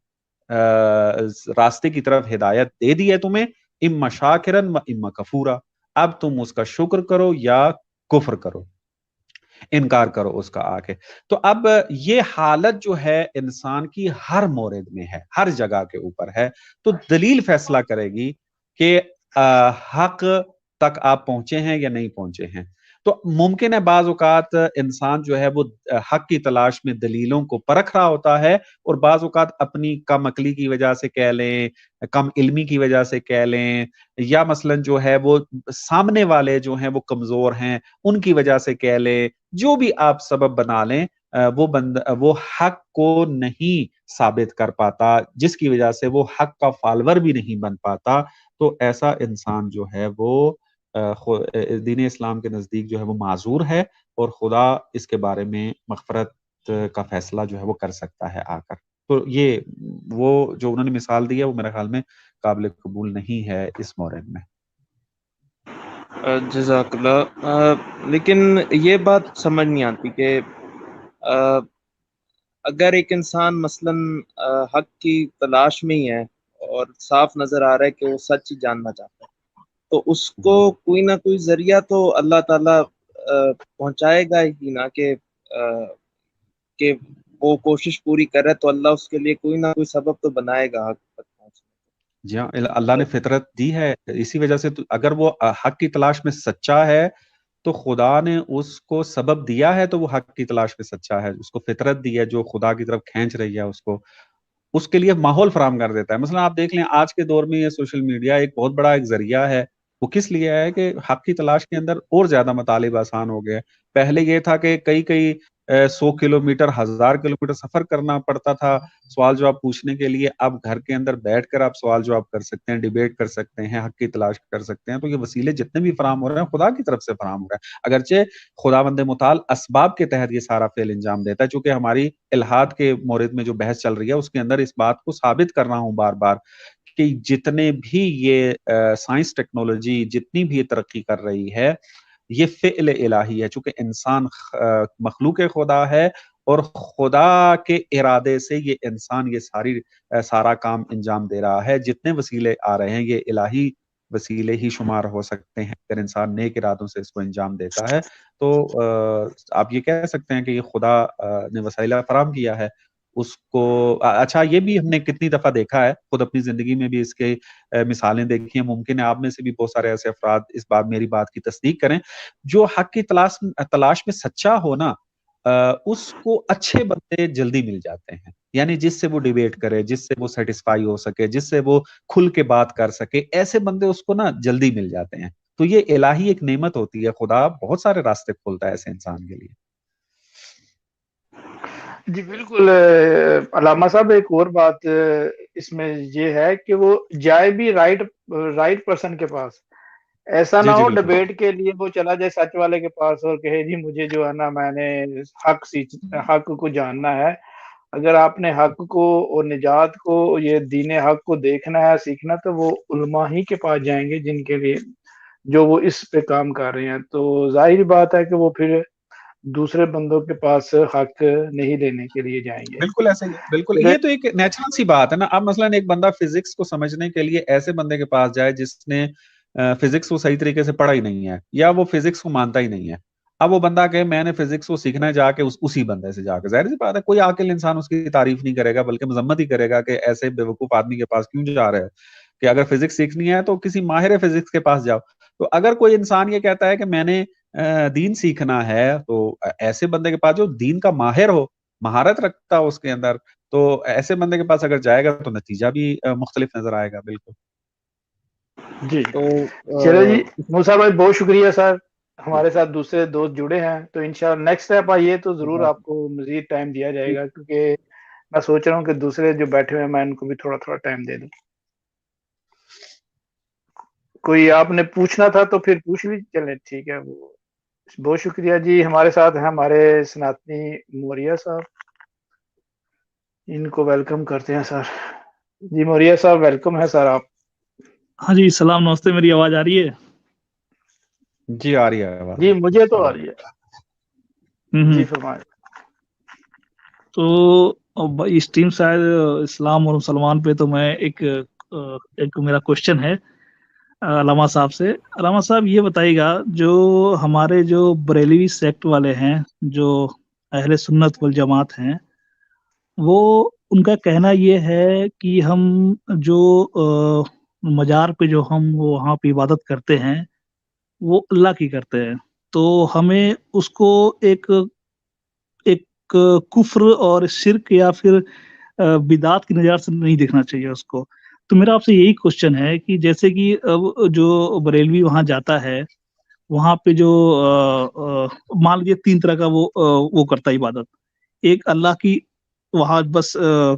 راستے کی طرف ہدایت دے دی ہے تمہیں، اما شاکرا و اما کفورا. اب تم اس کا شکر کرو یا کفر کرو، انکار کرو اس کا آ کے. تو اب یہ حالت جو ہے انسان کی ہر مورد میں ہے، ہر جگہ کے اوپر ہے. تو دلیل فیصلہ کرے گی کہ حق تک آپ پہنچے ہیں یا نہیں پہنچے ہیں. تو ممکن ہے بعض اوقات انسان جو ہے وہ حق کی تلاش میں دلیلوں کو پرکھ رہا ہوتا ہے، اور بعض اوقات اپنی کم عقلی کی وجہ سے کہہ لیں، کم علمی کی وجہ سے کہہ لیں، یا مثلا جو ہے وہ سامنے والے جو ہیں وہ کمزور ہیں ان کی وجہ سے کہہ لیں، جو بھی آپ سبب بنا لیں، وہ حق کو نہیں ثابت کر پاتا، جس کی وجہ سے وہ حق کا فالور بھی نہیں بن پاتا. تو ایسا انسان جو ہے وہ دین اسلام کے نزدیک جو ہے وہ معذور ہے، اور خدا اس کے بارے میں مغفرت کا فیصلہ جو ہے وہ کر سکتا ہے آ کر. تو یہ وہ جو انہوں نے مثال دی ہے وہ میرے خیال میں قابل قبول نہیں ہے اس مورد میں. جزاک اللہ. لیکن یہ بات سمجھ نہیں آتی کہ اگر ایک انسان مثلا حق کی تلاش میں ہی ہے اور صاف نظر آ رہا ہے کہ وہ سچ ہی جاننا چاہتا ہے، تو اس کو کوئی نہ کوئی ذریعہ تو اللہ تعالیٰ پہنچائے گا ہی نا، کہ وہ کوشش پوری کرے تو اللہ اس کے لیے کوئی نہ کوئی سبب تو بنائے گا حق تک پہنچنے. جی ہاں، اللہ نے فطرت دی ہے، اسی وجہ سے اگر وہ حق کی تلاش میں سچا ہے تو خدا نے اس کو سبب دیا ہے، تو وہ حق کی تلاش میں سچا ہے. اس کو فطرت دی ہے جو خدا کی طرف کھینچ رہی ہے، اس کے لیے ماحول فراہم کر دیتا ہے. مثلا آپ دیکھ لیں آج کے دور میں یہ سوشل میڈیا ایک بہت بڑا ایک ذریعہ ہے. وہ کس لیے ہے کہ حق کی تلاش کے اندر اور زیادہ مطالب آسان ہو گئے. پہلے یہ تھا کہ کئی 100 کلومیٹر 1000 کلومیٹر سفر کرنا پڑتا تھا سوال جواب پوچھنے کے لیے. اب گھر کے اندر بیٹھ کر آپ سوال جواب کر سکتے ہیں، ڈیبیٹ کر سکتے ہیں، حق کی تلاش کر سکتے ہیں. تو یہ وسیلے جتنے بھی فراہم ہو رہے ہیں خدا کی طرف سے فراہم ہو رہا ہے، اگرچہ خداوند متعال اسباب کے تحت یہ سارا فعل انجام دیتا ہے. چونکہ ہماری الحاد کے مورد میں جو بحث چل رہی ہے اس کے اندر اس بات کو ثابت کر رہا ہوں بار بار کہ جتنے بھی یہ سائنس ٹیکنالوجی جتنی بھی ترقی کر رہی ہے یہ فعل الہی ہے. چونکہ انسان مخلوق خدا ہے اور خدا کے ارادے سے یہ انسان یہ سارا کام انجام دے رہا ہے. جتنے وسیلے آ رہے ہیں یہ الہی وسیلے ہی شمار ہو سکتے ہیں اگر انسان نیک ارادوں سے اس کو انجام دیتا ہے. تو آپ یہ کہہ سکتے ہیں کہ یہ خدا نے وسائل فراہم کیا ہے اس کو. اچھا یہ بھی ہم نے کتنی دفعہ دیکھا ہے، خود اپنی زندگی میں بھی اس کے مثالیں دیکھی ہیں. ممکن ہے آپ میں سے بھی بہت سارے ایسے افراد اس بات میری بات کی تصدیق کریں، جو حق کی تلاش میں سچا ہو نا اس کو اچھے بندے جلدی مل جاتے ہیں. یعنی جس سے وہ ڈیبیٹ کرے، جس سے وہ سیٹسفائی ہو سکے، جس سے وہ کھل کے بات کر سکے، ایسے بندے اس کو نا جلدی مل جاتے ہیں. تو یہ الہی ایک نعمت ہوتی ہے، خدا بہت سارے راستے کھولتا ہے ایسے انسان کے لیے. جی بالکل علامہ صاحب، ایک اور بات اس میں یہ ہے کہ وہ جائے بھی رائٹ پرسن کے پاس. ایسا نہ ہو ڈبیٹ کے لیے وہ چلا جائے سچ والے کے پاس اور کہے جی مجھے جو ہے نا میں نے حق کو جاننا ہے. اگر آپ نے حق کو اور نجات کو، یہ دین حق کو دیکھنا ہے، سیکھنا، تو وہ علماء ہی کے پاس جائیں گے جن کے لیے جو وہ اس پہ کام کر رہے ہیں. تو ظاہر بات ہے کہ وہ پھر دوسرے بندوں کے پاس حق نہیں لینے کے لیے جائیں گے. بالکل ایسے ہی، بالکل یہ تو ایک نیچرل سی بات ہے نا. اب مثلا ایک بندہ فزکس کو سمجھنے کے لیے ایسے بندے کے پاس جائے جس نے فزکس کو صحیح طریقے سے پڑھا ہی نہیں ہے یا وہ فزکس کو مانتا ہی نہیں ہے. اب وہ بندہ کہ میں نے فزکس کو سیکھنا ہے جا کے اسی بندے سے جا کے، ظاہر سی بات ہے کوئی عاقل انسان اس کی تعریف نہیں کرے گا بلکہ مذمت ہی کرے گا کہ ایسے بیوقوف آدمی کے پاس کیوں جا رہے ہیں، کہ اگر فزکس سیکھنی ہے تو کسی ماہر فزکس کے پاس جاؤ. تو اگر کوئی انسان یہ کہتا ہے کہ میں نے دین سیکھنا ہے، تو ایسے بندے کے پاس جو دین کا ماہر ہو، مہارت رکھتا ہو اس کے اندر، تو ایسے بندے کے پاس اگر جائے گا تو نتیجہ بھی مختلف نظر آئے گا. بالکل. جی تو چلو جی موسیٰ بھائی بہت شکریہ سر، ہمارے ساتھ دوسرے دوست جڑے ہیں، تو انشاءاللہ نیکسٹ اسٹیپ آئیے تو ضرور آپ کو مزید ٹائم دیا جائے گا، کیونکہ میں سوچ رہا ہوں کہ دوسرے جو بیٹھے ہوئے ہیں میں ان کو بھی تھوڑا تھوڑا ٹائم دے دوں. کوئی آپ نے پوچھنا تھا تو پھر پوچھ بھی چلیں، ٹھیک ہے. وہ بہت شکریہ جی. ہمارے ساتھ ہیں ہمارے سناتنی موریہ صاحب، ان کو ویلکم کرتے ہیں سر. جی موریہ صاحب ویلکم ہے سر آپ. ہاں جی سلام نمستے، میری آواز آ رہی ہے؟ جی آ رہی ہے آواز. جی مجھے تو آ رہی ہے. جی فرمائیں. تو اس ٹیم شاید اسلام اور مسلمان پہ تو میں ایک میرا کوشچن ہے علامہ صاحب سے. علامہ صاحب یہ بتائیے گا، جو ہمارے جو بریلوی سیکٹ والے ہیں، جو اہل سنت والجماعت ہیں، وہ ان کا کہنا یہ ہے کہ ہم جو مزار پہ جو ہم وہاں پہ عبادت کرتے ہیں وہ اللہ کی کرتے ہیں، تو ہمیں اس کو ایک کفر اور شرک یا پھر بدعت کی نظر سے نہیں دیکھنا چاہیے اس کو. تو میرا آپ سے یہی کوشچن ہے کہ جیسے کہ جو بریلوی وہاں جاتا ہے، وہاں پہ جو مان لیجیے 3 طرح کا وہ کرتا ہے عبادت. ایک اللہ کی، وہاں بس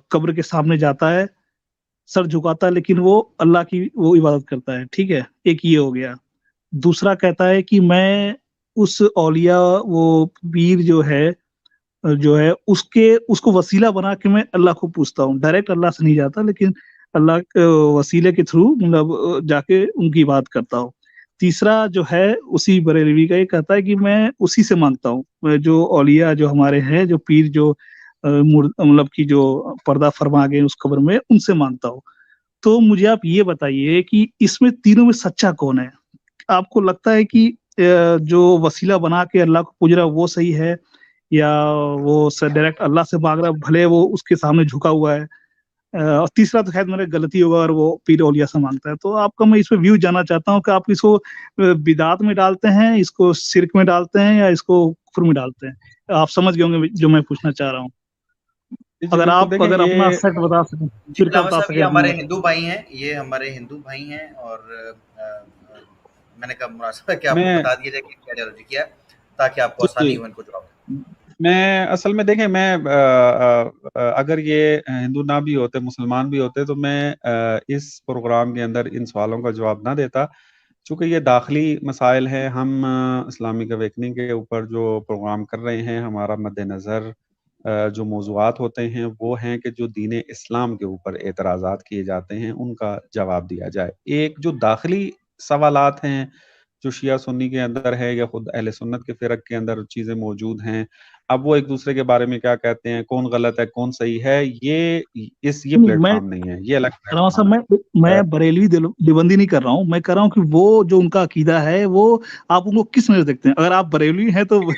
قبر کے سامنے جاتا ہے، سر جھکاتا ہے، لیکن وہ اللہ کی وہ عبادت کرتا ہے، ٹھیک ہے، ایک یہ ہو گیا. دوسرا کہتا ہے کہ میں اس اولیاء، وہ پیر جو ہے اس کو وسیلہ بنا کے میں اللہ کو پوچھتا ہوں، ڈائریکٹ اللہ سے نہیں جاتا، لیکن اللہ کے وسیلے کے تھرو مطلب جا کے ان کی بات کرتا ہوں. تیسرا جو ہے اسی بریلوی کا، یہ کہتا ہے کہ میں اسی سے مانگتا ہوں، جو اولیاء جو ہمارے ہیں، جو پیر جو مطلب کی جو پردہ فرما گئے اس قبر میں، ان سے مانگتا ہوں. تو مجھے آپ یہ بتائیے کہ اس میں تینوں میں سچا کون ہے؟ آپ کو لگتا ہے کہ جو وسیلہ بنا کے اللہ کو پوج رہا وہ صحیح ہے، یا وہ ڈائریکٹ اللہ سے مانگ رہا، بھلے وہ اس کے سامنے جھکا ہوا ہے؟ اور تیسرا تو خیر میرے غلطی ہوگا اور وہ پیر اولیاء سے مانگتا ہے. تو آپ کا میں اس پہ ویو جاننا چاہتا ہوں کہ آپ اس کو بدعت میں ڈالتے ہیں، اس کو شرک میں ڈالتے ہیں، یا اس کو کفر میں ڈالتے ہیں؟ آپ سمجھ گئے ہوں گے جو میں پوچھنا چاہ رہا ہوں. اگر آپ اپنا سیٹ بتا سکیں، فرقہ بتا سکیں. یہ ہمارے ہندو بھائی ہیں، یہ ہمارے ہندو بھائی ہیں، اور میں نے کہا مناسب ہے کہ آپ کو بتا دیا جائے کہ کیا آئیڈیالوجی کیا ہے، تاکہ آپ کو آسانی ہو ان کو جواب. میں اصل میں دیکھیں، میں اگر یہ ہندو نہ بھی ہوتے، مسلمان بھی ہوتے، تو میں اس پروگرام کے اندر ان سوالوں کا جواب نہ دیتا، چونکہ یہ داخلی مسائل ہیں. ہم اسلامک اویکننگ کے اوپر جو پروگرام کر رہے ہیں، ہمارا مد نظر جو موضوعات ہوتے ہیں وہ ہیں کہ جو دین اسلام کے اوپر اعتراضات کیے جاتے ہیں ان کا جواب دیا جائے. ایک جو داخلی سوالات ہیں جو شیعہ سنی کے اندر ہے، یا خود اہل سنت کے فرق کے اندر چیزیں موجود ہیں، اب وہ ایک دوسرے کے بارے میں کیا کہتے ہیں، کون غلط ہے کون صحیح ہے، یہ پلیٹ فارم نہیں ہے، یہ الگ پلیٹ فارم ہے. میں بریلوی دیوبندی نہیں کر رہا ہوں، میں کہہ رہا ہوں کہ وہ جو ان کا عقیدہ ہے وہ آپ ان کو کس نظر دیکھتے ہیں؟ اگر آپ بریلوی ہیں تو میں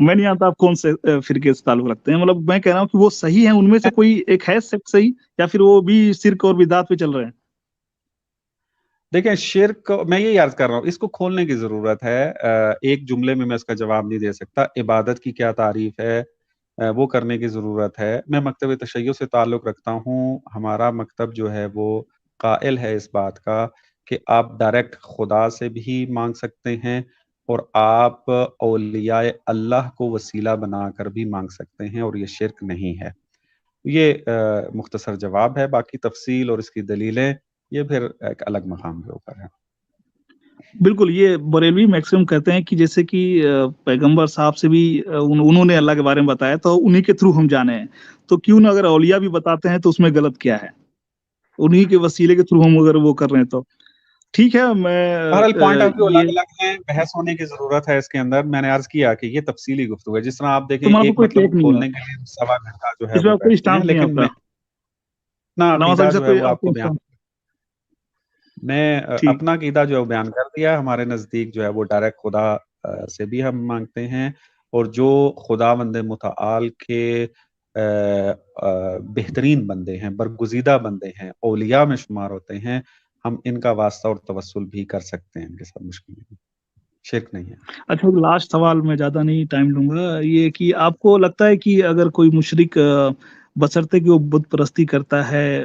نہیں جانتا آپ کون سے فرقے سے تعلق رکھتے ہیں. مطلب میں کہہ رہا ہوں کہ وہ صحیح ہیں، ان میں سے کوئی ایک ہے صحیح، یا پھر وہ بھی شرک اور بدعت پہ چل رہے ہیں؟ دیکھیں، شرک میں یہ عرض کر رہا ہوں، اس کو کھولنے کی ضرورت ہے. ایک جملے میں اس کا جواب نہیں دے سکتا. عبادت کی کیا تعریف ہے وہ کرنے کی ضرورت ہے. میں مکتب تشیع سے تعلق رکھتا ہوں. ہمارا مکتب جو ہے وہ قائل ہے اس بات کا کہ آپ ڈائریکٹ خدا سے بھی مانگ سکتے ہیں، اور آپ اولیاء اللہ کو وسیلہ بنا کر بھی مانگ سکتے ہیں، اور یہ شرک نہیں ہے. یہ مختصر جواب ہے. باقی تفصیل اور اس کی دلیلیں یہ پھر ایک الگ مقام کے اوپر ہے. بالکل. یہ بریلوی میکسیمم کہتے ہیں کہ جیسے کہ پیغمبر صاحب سے بھی انہوں نے اللہ کے بارے میں بتایا تو انہی کے تھرو ہم جانے ہیں، تو کیوں نہ اگر اولیاء بھی بتاتے ہیں تو اس میں غلط کیا ہے؟ انہی کے وسیلے کے تھرو ہم اگر وہ کر رہے ہیں تو ٹھیک ہے. بہرحال پوائنٹ آف ویو الگ الگ ہیں، بحث ہونے کی ضرورت ہے اس کے اندر. میں نے عرض کیا کہ یہ تفصیلی گفتگو ہے. جس طرح آپ دیکھیں ایک مطلب کھولنے کے لیے 1.25 گھنٹہ جو ہے وہ بیٹھتے ہیں، لیکن میں اپنا عقیدہ جو ہے وہ آپ کو بیان اپنا عقیدہ جو ہے بیان کر دیا. ہمارے نزدیک جو ہے وہ ڈائریکٹ خدا سے بھی ہم مانگتے ہیں، اور جو خداوند متعال کے بہترین بندے ہیں، برگزیدہ بندے ہیں، اولیاء میں شمار ہوتے ہیں، ہم ان کا واسطہ اور توسل بھی کر سکتے ہیں ان کے ساتھ، مشکل نہیں، شرک نہیں ہے۔ اچھا لاسٹ سوال، میں زیادہ نہیں ٹائم لوں گا، یہ کہ آپ کو لگتا ہے کہ اگر کوئی مشرک بشرطے کہ وہ بت پرستی کرتا ہے،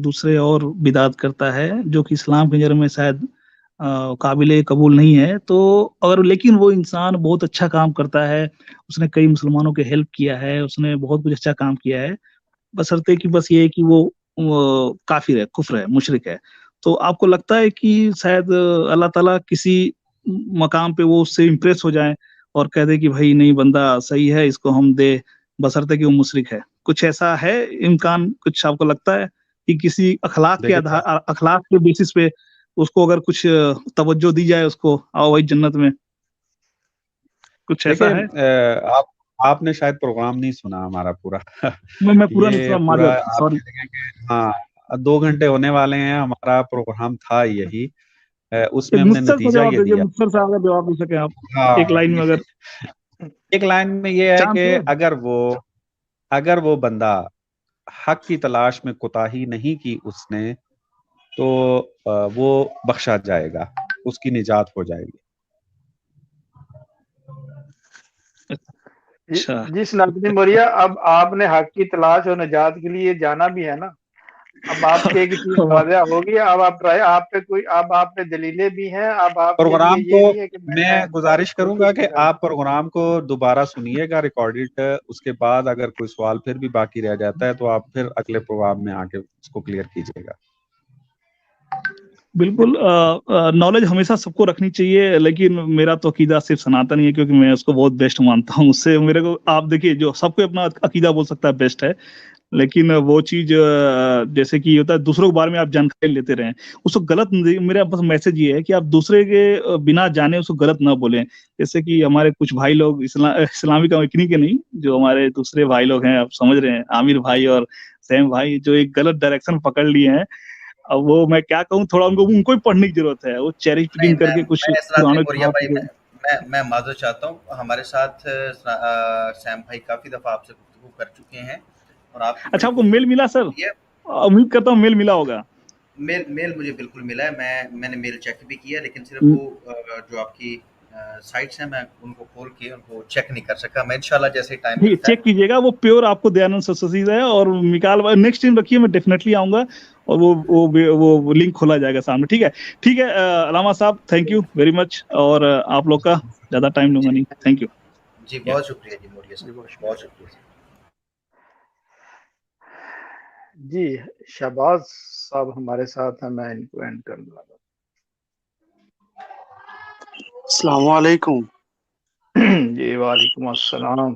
دوسرے اور بدعت کرتا ہے جو کہ اسلام کے نظر میں شاید قابل قبول نہیں ہے، تو اور لیکن وہ انسان بہت اچھا کام کرتا ہے، اس نے کئی مسلمانوں کے ہیلپ کیا ہے، اس نے بہت کچھ اچھا کام کیا ہے، بشرطے کہ بس یہ ہے کہ وہ کافر ہے، کفر ہے، مشرک ہے، تو آپ کو لگتا ہے کہ شاید اللہ تعالیٰ کسی مقام پہ وہ اس سے امپریس ہو جائیں اور کہہ دے کہ بھائی نہیں بندہ صحیح ہے، اس کو ہم دے، بشرطے کہ وہ مشرک ہے؟ کچھ ایسا ہے امکان؟ کچھ آپ کو لگتا ہے کہ کسی اخلاق کے دیکھیے اخلاق کے بیسس پہ اس کو اگر کچھ توجہ دی جائے، اس کو آؤ بھائی جنت میں، کچھ ایسا ہے؟ آپ نے شاید پروگرام نہیں سنا ہمارا پورا میں پورا نہیں یہ سنا، پورا معذرت، آپ سوری۔ دیکھیں کہ ہاں 2 گھنٹے ہونے والے ہیں، ہمارا پروگرام تھا یہی، اس میں ایک ہم نے مختصر سا نتیجہ جواب یہ دیجیے، دیا۔ مختصر سا اگر جواب دے سکیں آپ ہاں ایک لائن میں، اگر ایک لائن میں یہ ہے چانس کہ ہے۔ اگر وہ بندہ حق کی تلاش میں کوتاہی نہیں کی اس نے، تو وہ بخشا جائے گا، اس کی نجات ہو جائے گی۔ اچھا جی سناتنی موریہ، اب آپ نے حق کی تلاش اور نجات کے لیے جانا بھی ہے نا، اب آپ کے ایک چیز واضح ہوگی، اب آپ پہ دلیلیں بھی ہیں، اب آپ کے لیے پروگرام کو یہ نہیں ہے کہ میں گزارش کروں گا کہ آپ پروگرام کو دوبارہ سنیے گا ریکارڈڈ، اس کے بعد اگر کوئی سوال پھر بھی باقی رہ جاتا ہے تو آپ پھر اگلے پروگرام میں آ کے اس کو کلیئر کیجیے گا۔ بالکل، نالج ہمیشہ سب کو رکھنی چاہیے، لیکن میرا تو عقیدہ صرف سناتن ہی ہے، کیونکہ میں اس کو بہت بیسٹ مانتا ہوں، اس سے میرے کو آپ دیکھیے، جو سب کو اپنا عقیدہ بول سکتا ہے بیسٹ ہے، لیکن وہ چیز جیسے کہ یہ ہوتا ہے دوسروں کے بارے میں آپ جانکاری لیتے رہیں، اس کو غلط، میرا بس میسج یہ ہے کہ آپ دوسرے کے بنا جانے اس کو غلط نہ بولیں، جیسے کہ ہمارے کچھ بھائی لوگ اسلامی کمیونٹی کے نہیں، جو ہمارے دوسرے بھائی لوگ ہیں، آپ سمجھ رہے ہیں، عامر بھائی اور سیم بھائی، جو ایک غلط ڈائریکشن پکڑ لیے ہیں، اب وہ میں کیا کہوں، تھوڑا ان کو ہی پڑھنے کی ضرورت ہے، وہ چیری پکنگ کر کے کچھ میں سناتنی پرانے موریہ بھائی، میں معذرت چاہتا ہوں، ہمارے ساتھ سیم بھائی کافی دفعہ آپ سے گفتگو کر چکے ہیں اور آپ کی اچھا، بڑی آپ کو میل ملا سر؟ ہے، امید کرتا ہوں میل ملا ہوگا۔ میل مجھے بالکل ملا ہے، میں نے میل چیک بھی کیا، لیکن صرف وہ جو آپ کی سائٹس ہیں میں ان کو کھول کے ان کو چیک نہیں کر سکا، میں انشاءاللہ جیسے ٹائم ملتا ہے چیک کیجیے گا، وہ پیور آپ کو دیانند سوسائٹی ہے، اور مکال نیکسٹ ٹائم رکھیے، میں ڈیفینیٹلی آؤں گا اور وہ لنک کھولا جائے گا سامنے، ٹھیک ہے علامہ صاحب، تھینک یو ویری مچ، اور آپ لوگ کا زیادہ ٹائم لوں گا نہیں، تھینک یو جی، بہت شکریہ جی موریہ صاحب، بہت شکریہ جی شہباز صاحب ہمارے ساتھ ہیں، میں ان کو اینڈ کر دوں گا۔ السلام علیکم۔ جی وعلیکم السلام۔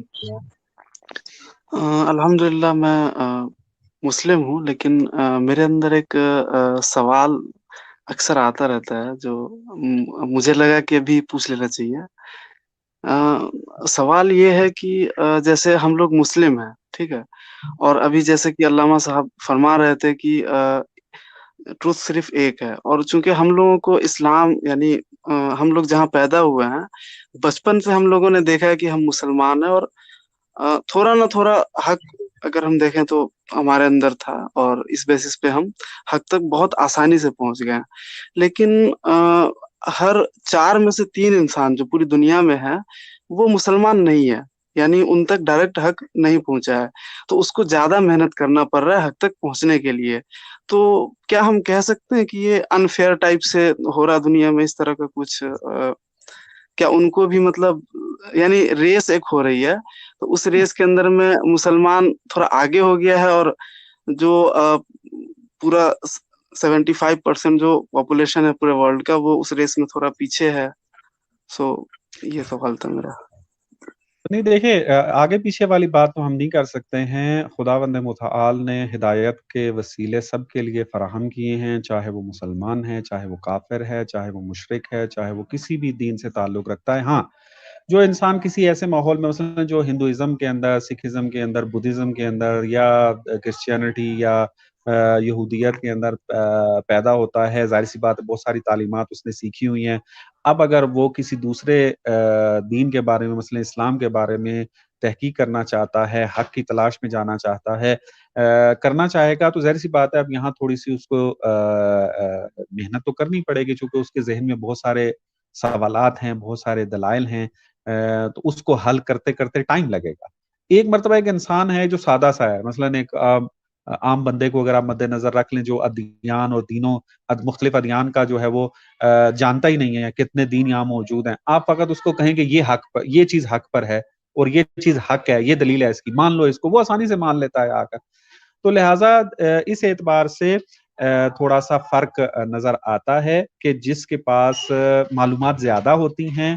الحمدللہ میں مسلم ہوں، لیکن میرے اندر ایک سوال اکثر آتا رہتا ہے جو مجھے لگا کہ ابھی پوچھ لینا چاہیے۔ سوال یہ ہے کہ جیسے ہم لوگ مسلم ہیں، ٹھیک ہے، اور ابھی جیسے کہ علامہ صاحب فرما رہے تھے کہ ٹروتھ صرف ایک ہے، اور چونکہ ہم لوگوں کو اسلام، یعنی ہم لوگ جہاں پیدا ہوئے ہیں، بچپن سے ہم لوگوں نے دیکھا ہے کہ ہم مسلمان ہیں، اور تھوڑا نہ تھوڑا حق اگر ہم دیکھیں تو ہمارے اندر تھا، اور اس بیسس پہ ہم حق تک بہت آسانی سے پہنچ گئے، لیکن ہر 4 میں سے 3 انسان جو پوری دنیا میں ہے وہ مسلمان نہیں ہے، یعنی ان تک ڈائریکٹ حق نہیں پہنچا ہے، تو اس کو زیادہ محنت کرنا پڑ رہا ہے حق تک پہنچنے کے لیے۔ تو کیا ہم کہہ سکتے ہیں کہ یہ انفیئر ٹائپ سے ہو رہا دنیا میں، اس طرح کا کچھ؟ کیا ان کو بھی مطلب، یعنی ریس ایک ہو رہی ہے، تو اس ریس کے اندر میں مسلمان تھوڑا آگے ہو گیا ہے، اور جو پورا 75% جو پاپولیشن ہے پورے ورلڈ کا، وہ اس ریس میں تھوڑا پیچھے ہے؟ سو یہ سوال تھا میرا۔ نہیں دیکھیں، آگے پیچھے والی بات تو ہم نہیں کر سکتے ہیں، خداوند متعال نے ہدایت کے وسیلے سب کے لیے فراہم کیے ہیں، چاہے وہ مسلمان ہے، چاہے وہ کافر ہے، چاہے وہ مشرک ہے، چاہے وہ کسی بھی دین سے تعلق رکھتا ہے۔ ہاں، جو انسان کسی ایسے ماحول میں، مثلا جو ہندوازم کے اندر، سکھزم کے اندر، بدھزم کے اندر، یا کرسچینٹی یا یہودیت کے اندر پیدا ہوتا ہے، ظاہر سی بات ہے بہت ساری تعلیمات اس نے سیکھی ہوئی ہیں، اب اگر وہ کسی دوسرے دین کے بارے میں، مثلا اسلام کے بارے میں تحقیق کرنا چاہتا ہے، حق کی تلاش میں جانا چاہتا ہے، کرنا چاہے گا، تو ظاہر سی بات ہے اب یہاں تھوڑی سی اس کو محنت تو کرنی پڑے گی چونکہ اس کے ذہن میں بہت سارے سوالات ہیں، بہت سارے دلائل ہیں، تو اس کو حل کرتے کرتے ٹائم لگے گا۔ ایک مرتبہ ایک انسان ہے جو سادہ سا ہے، مثلاً ایک عام بندے کو اگر آپ مد نظر رکھ لیں جو ادیان اور دینوں مختلف ادیان کا جو ہے وہ جانتا ہی نہیں ہے کتنے دین یہاں موجود ہیں، آپ فقط اس کو کہیں کہ یہ حق پر، یہ چیز حق پر ہے اور یہ چیز حق ہے، یہ دلیل ہے اس کی، مان لو اس کو، وہ آسانی سے مان لیتا ہے آ کر۔ تو لہٰذا اس اعتبار سے تھوڑا سا فرق نظر آتا ہے کہ جس کے پاس معلومات زیادہ ہوتی ہیں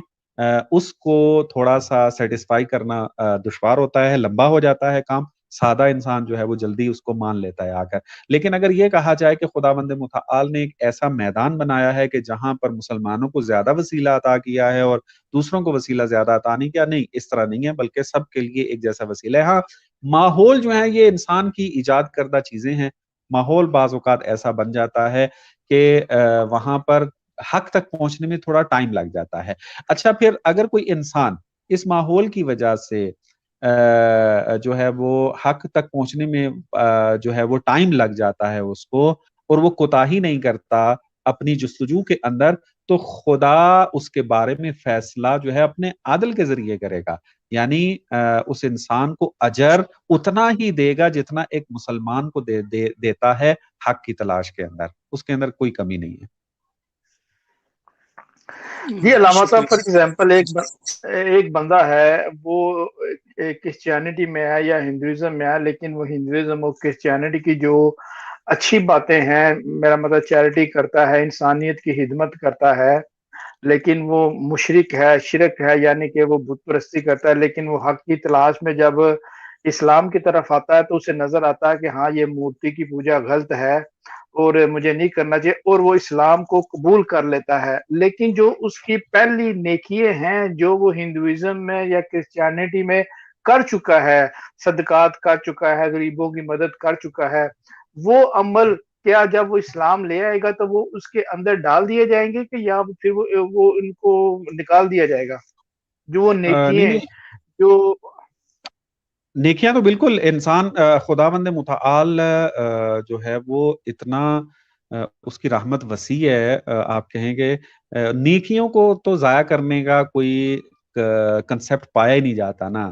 اس کو تھوڑا سا سیٹسفائی کرنا دشوار ہوتا ہے، لمبا ہو جاتا ہے کام، سادہ انسان جو ہے وہ جلدی اس کو مان لیتا ہے آ کر۔ لیکن اگر یہ کہا جائے کہ خداوند متعال نے ایک ایسا میدان بنایا ہے کہ جہاں پر مسلمانوں کو زیادہ وسیلہ عطا کیا ہے اور دوسروں کو وسیلہ زیادہ عطا نہیں کیا، نہیں، اس طرح نہیں ہے، بلکہ سب کے لیے ایک جیسا وسیلہ ہے۔ ہاں، ماحول جو ہے یہ انسان کی ایجاد کردہ چیزیں ہیں، ماحول بعض اوقات ایسا بن جاتا ہے کہ وہاں پر حق تک پہنچنے میں تھوڑا ٹائم لگ جاتا ہے۔ اچھا، پھر اگر کوئی انسان اس ماحول کی وجہ سے جو ہے وہ حق تک پہنچنے میں جو ہے وہ ٹائم لگ جاتا ہے اس کو، اور وہ کوتاہی نہیں کرتا اپنی جستجو کے اندر، تو خدا اس کے بارے میں فیصلہ جو ہے اپنے عدل کے ذریعے کرے گا، یعنی اس انسان کو اجر اتنا ہی دے گا جتنا ایک مسلمان کو دیتا ہے حق کی تلاش کے اندر، اس کے اندر کوئی کمی نہیں ہے۔ جی علامہ صاحب، فار ایگزامپل ایک بندہ ہے وہ کرسچینٹی میں ہے یا ہندوازم میں ہے، لیکن وہ ہندوازم اور کرسچینٹی کی جو اچھی باتیں ہیں، میرا مطلب چیریٹی کرتا ہے، انسانیت کی خدمت کرتا ہے، لیکن وہ مشرک ہے، شرک ہے، یعنی کہ وہ بت پرستی کرتا ہے، لیکن وہ حق کی تلاش میں جب اسلام کی طرف آتا ہے تو اسے نظر آتا ہے کہ ہاں یہ مورتی کی پوجا غلط ہے اور مجھے نہیں کرنا چاہیے، اور وہ اسلام کو قبول کر لیتا ہے۔ لیکن جو اس کی پہلی نیکیاں ہیں جو وہ ہندوازم میں یا کرسچینٹی میں کر چکا ہے، صدقات کر چکا ہے، غریبوں کی مدد کر چکا ہے، وہ عمل کیا جب وہ اسلام لے آئے گا تو وہ اس کے اندر ڈال دیے جائیں گے کہ یا پھر وہ ان کو نکال دیا جائے گا؟ جو وہ نیکیاں جو نیکیاں تو بالکل انسان خداوند متعال جو ہے وہ اتنا اس کی رحمت وسیع ہے، آپ کہیں گے نیکیوں کو تو ضائع کرنے کا کوئی کنسپٹ پایا ہی نہیں جاتا نا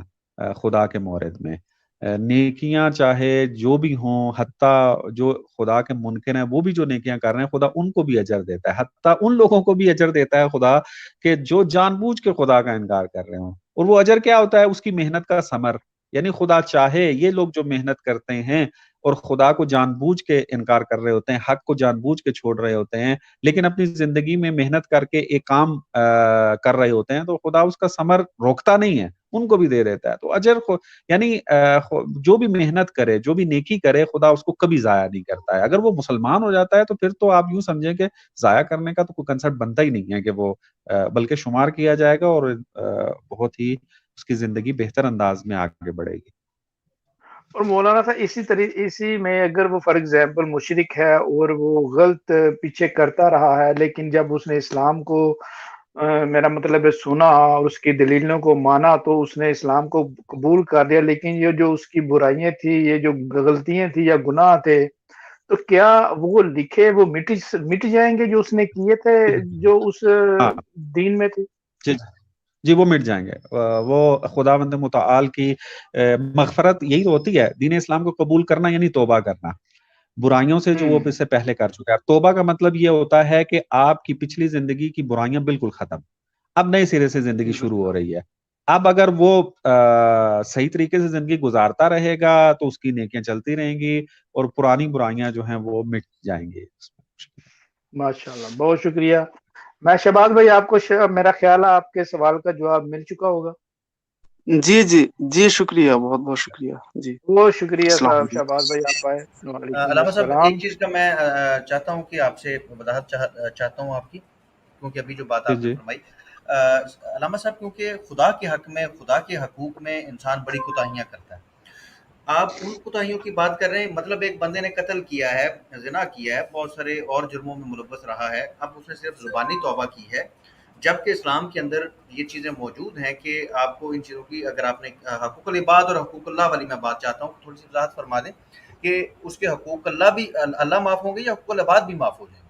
خدا کے مورد میں۔ نیکیاں چاہے جو بھی ہوں، حتیٰ جو خدا کے منکر ہیں وہ بھی جو نیکیاں کر رہے ہیں خدا ان کو بھی اجر دیتا ہے، حتیٰ ان لوگوں کو بھی اجر دیتا ہے خدا کہ جو جان بوجھ کے خدا کا انکار کر رہے ہوں، اور وہ اجر کیا ہوتا ہے؟ اس کی محنت کا ثمر، یعنی خدا چاہے یہ لوگ جو محنت کرتے ہیں اور خدا کو جان بوجھ کے انکار کر رہے ہوتے ہیں، حق کو جان بوجھ کے چھوڑ رہے ہوتے ہیں، لیکن اپنی زندگی میں محنت کر کے ایک کام کر رہے ہوتے ہیں، تو خدا اس کا ثمر روکتا نہیں ہے، ان کو بھی دے دیتا ہے۔ تو اجر یعنی جو بھی محنت کرے، جو بھی نیکی کرے، خدا اس کو کبھی ضائع نہیں کرتا ہے۔ اگر وہ مسلمان ہو جاتا ہے تو پھر تو آپ یوں سمجھیں کہ ضائع کرنے کا تو کوئی کنسپٹ بنتا ہی نہیں ہے، کہ وہ بلکہ شمار کیا جائے گا اور بہت ہی اس کی زندگی بہتر انداز میں آگے بڑھے گی۔ اور مولانا صاحب اسی میں اگر وہ فار ایگزامپل مشرک ہے اور وہ غلط پیچھے کرتا رہا ہے، لیکن جب اس نے اسلام کو میرا مطلب ہے سنا اور اس کی دلیلوں کو مانا تو اس نے اسلام کو قبول کر لیا، لیکن یہ جو اس کی برائیاں تھی، یہ جو غلطیاں تھی یا گناہ تھے، تو کیا وہ لکھے وہ مٹ جائیں گے جو اس نے کیے تھے جو اس دین میں تھے؟ جی وہ مٹ جائیں گے۔ وہ خداوند متعال کی مغفرت یہی تو ہوتی ہے، دین اسلام کو قبول کرنا یعنی توبہ کرنا برائیوں سے جو وہ اس سے پہلے کر چکا ہے۔ توبہ کا مطلب یہ ہوتا ہے کہ آپ کی پچھلی زندگی کی برائیاں بالکل ختم، اب نئے سرے سے زندگی شروع ہو رہی ہے۔ اب اگر وہ صحیح طریقے سے زندگی گزارتا رہے گا تو اس کی نیکیاں چلتی رہیں گی اور پرانی برائیاں جو ہیں وہ مٹ جائیں گی۔ ماشاءاللہ، بہت شکریہ۔ میں شہباز بھائی، آپ کو میرا خیال ہے آپ کے سوال کا جواب مل چکا ہوگا۔ جی جی جی، شکریہ، بہت بہت شکریہ جی، بہت شکریہ صاحب شہباز بھائی، آپ آئے۔ علامہ صاحب ایک چیز کا میں چاہتا ہوں کہ آپ سے وضاحت چاہتا ہوں آپ کی، کیونکہ ابھی جو بات آپ نے فرمائی علامہ صاحب، کیونکہ خدا کے حق میں، خدا کے حقوق میں انسان بڑی کوتاہیاں کرتا ہے۔ آپ ان کوتاہیوں کی بات کر رہے ہیں، مطلب ایک بندے نے قتل کیا ہے، زنا کیا ہے، بہت سارے اور جرموں میں ملوث رہا ہے، اب اس نے صرف زبانی توبہ کی ہے، جبکہ اسلام کے اندر یہ چیزیں موجود ہیں کہ آپ کو ان چیزوں کی، اگر آپ نے حقوق العباد اور حقوق اللہ والی میں بات چاہتا ہوں، تھوڑی سی وضاحت فرما دیں کہ اس کے حقوق اللہ بھی اللہ معاف ہوں گے یا حقوق العباد بھی معاف ہو جائیں گے؟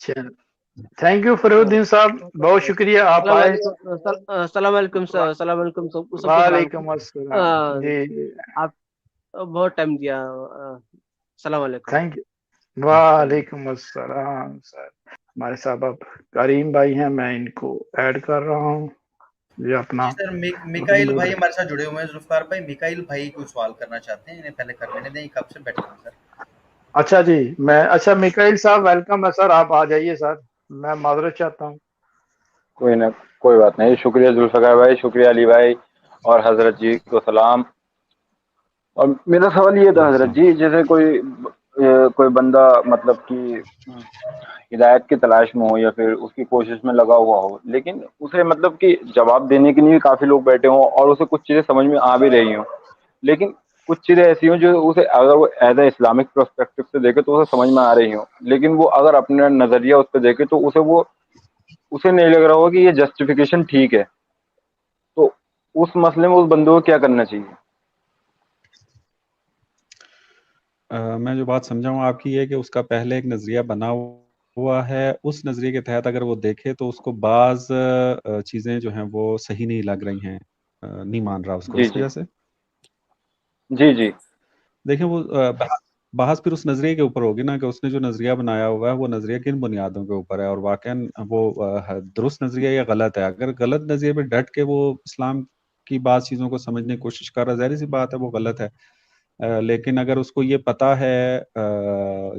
تھینک یو فرید الدین صاحب, بہت شکریہ آپ آئے. السلام علیکم سر. السلام علیکم سب کو. وعلیکم السلام. جی آپ بہت ٹائم دیا. السلام علیکم. Thank you. وعلیکم السلام سر. ہمارے صاحب اب کریم بھائی ہیں, میں ان کو ایڈ کر رہا ہوں. یہ اپنا سر میکائل بھائی ہمارے ساتھ جڑے ہوئے ہیں. ذوالفقار بھائی, میکائل بھائی کوئی سوال کرنا چاہتے ہیں, انہیں پہلے کر لینے دیں, کب سے بیٹھے ہیں سر. اچھا جی, اچھا میکائل صاحب ویلکم ہے سر, آپ آ جائیے سر, میں معذرت چاہتا ہوں. کوئی نہ, کوئی بات نہیں. شکریہ ذوالفقار بھائی, شکریہ علی بھائی اور حضرت جی کو سلام. اور میرا سوال یہ تھا حضرت جی, جیسے کوئی بندہ مطلب کہ ہدایت کی تلاش میں ہو یا پھر اس کی کوشش میں لگا ہوا ہو, لیکن اسے مطلب کہ جواب دینے کے لیے کافی لوگ بیٹھے ہوں اور اسے کچھ چیزیں سمجھ میں آ بھی رہی ہوں, لیکن کچھ چیزیں ایسی ہوں جو اسے اگر وہ ایز اے اسلامک پرسپیکٹو سے دیکھے تو اسے سمجھ میں آ رہی ہوں, لیکن وہ اگر اپنا نظریہ اس پہ دیکھے تو اسے نہیں لگ رہا ہو کہ یہ جسٹیفیکیشن ٹھیک ہے. تو اس مسئلے میں اس بندے کو کیا کرنا چاہیے؟ میں جو بات سمجھا ہوں آپ کی یہ کہ اس کا پہلے ایک نظریہ بنا ہوا ہے, اس نظریے کے تحت اگر وہ دیکھے تو اس کو بعض چیزیں جو ہیں وہ صحیح نہیں لگ رہی ہیں, نہیں مان رہا اس کو, اس وجہ سے. جی دیکھیں وہ بحث پھر اس نظریے کے اوپر ہوگی نا کہ اس نے جو نظریہ بنایا ہوا ہے وہ نظریہ کن بنیادوں کے اوپر ہے, اور واقعاً وہ درست نظریہ یا غلط ہے. اگر غلط نظریے پہ ڈٹ کے وہ اسلام کی بعض چیزوں کو سمجھنے کی کوشش کر رہا ہے, ظاہر سی بات ہے وہ غلط ہے. لیکن اگر اس کو یہ پتا ہے,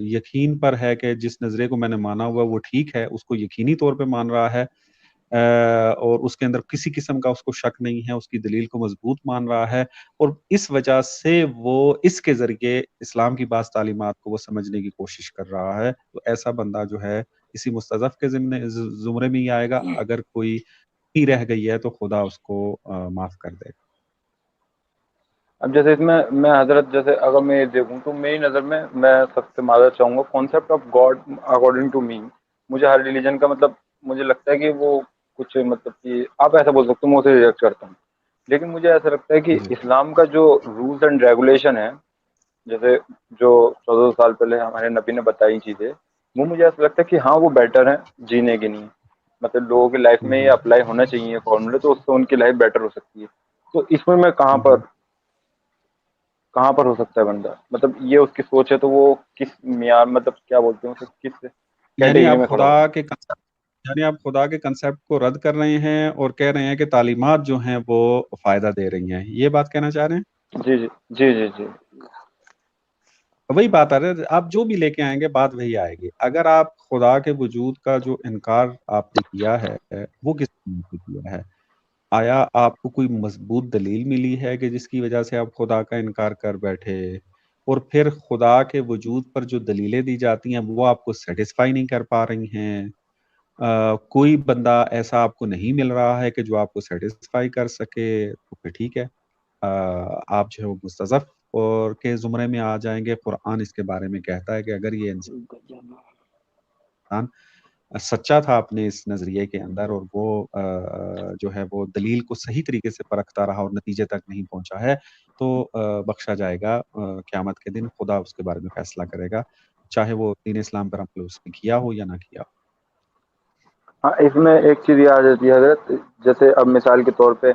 یقین پر ہے کہ جس نظریے کو میں نے مانا ہوا وہ ٹھیک ہے, اس کو یقینی طور پہ مان رہا ہے, اور اس کے اندر کسی قسم کا اس کو شک نہیں ہے, اس کی دلیل کو مضبوط مان رہا ہے, اور اس وجہ سے وہ اس کے ذریعے اسلام کی بعض تعلیمات کو وہ سمجھنے کی کوشش کر رہا ہے, تو ایسا بندہ جو ہے اسی مستضعف کے زمرے میں ہی آئے گا. اگر کوئی ہی رہ گئی ہے تو خدا اس کو معاف کر دے گا. اب جیسے اس میں حضرت, جیسے اگر میں دیکھوں تو میری نظر میں سب سے معذرت چاہوں گا, concept of God according to me, مجھے ہر ریلیجن کا مطلب مجھے لگتا ہے کہ وہ کچھ مطلب کہ آپ ایسا بول سکتے ہو, میں اسے ریجیکٹ کرتا ہوں. لیکن مجھے ایسا لگتا ہے کہ اسلام کا جو رولز اینڈ ریگولیشن ہے, جیسے جو 1400 سال پہلے ہمارے نبی نے بتائی چیزیں, وہ مجھے ایسا لگتا ہے کہ ہاں وہ بیٹر ہیں جینے کے لیے, مطلب لوگوں کی لائف میں یہ اپلائی ہونا چاہیے فارمولے, تو اس سے ان کی لائف بیٹر ہو سکتی ہے. تو اس میں کہاں پر ہو سکتا ہے بندہ, مطلب یہ اس کی سوچ ہے تو وہ کس معیار, مطلب کیا بولتے ہیں اسے, کس کیٹیگری میں کھڑا ہوگا؟ یعنی آپ خدا کے کنسیپٹ کو رد کر رہے ہیں اور کہہ رہے ہیں کہ تعلیمات جو ہیں وہ فائدہ دے رہی ہیں, یہ بات کہنا چاہ رہے ہیں؟ جی وہی بات آ رہی ہے, آپ جو بھی لے کے آئیں گے بات وہی آئے گی. اگر آپ خدا کے وجود کا جو انکار آپ نے کیا ہے وہ کس نے کیا ہے؟ آیا آپ کو کوئی مضبوط دلیل ملی ہے کہ جس کی وجہ سے آپ خدا کا انکار کر بیٹھے, اور پھر خدا کے وجود پر جو دلیلیں دی جاتی ہیں وہ آپ کو سیٹسفائی نہیں کر پا رہی ہیں؟ کوئی بندہ ایسا آپ کو نہیں مل رہا ہے کہ جو آپ کو سیٹسفائی کر سکے, تو پھر ٹھیک ہے, آپ جو ہے وہ مستضعف اور کے زمرے میں آ جائیں گے. قرآن اس کے بارے میں کہتا ہے کہ اگر یہ انسان سچا تھا اپنے اس نظریے کے اندر, اور وہ جو ہے وہ دلیل کو صحیح طریقے سے پرکھتا رہا اور نتیجے تک نہیں پہنچا ہے, تو بخشا جائے گا. قیامت کے دن خدا اس کے بارے میں فیصلہ کرے گا, چاہے وہ دین اسلام پر عمل اس نے کیا ہو یا نہ کیا ہو. ہاں, اس میں ایک چیز یہ آ جاتی ہے حضرت, جیسے اب مثال کے طور پہ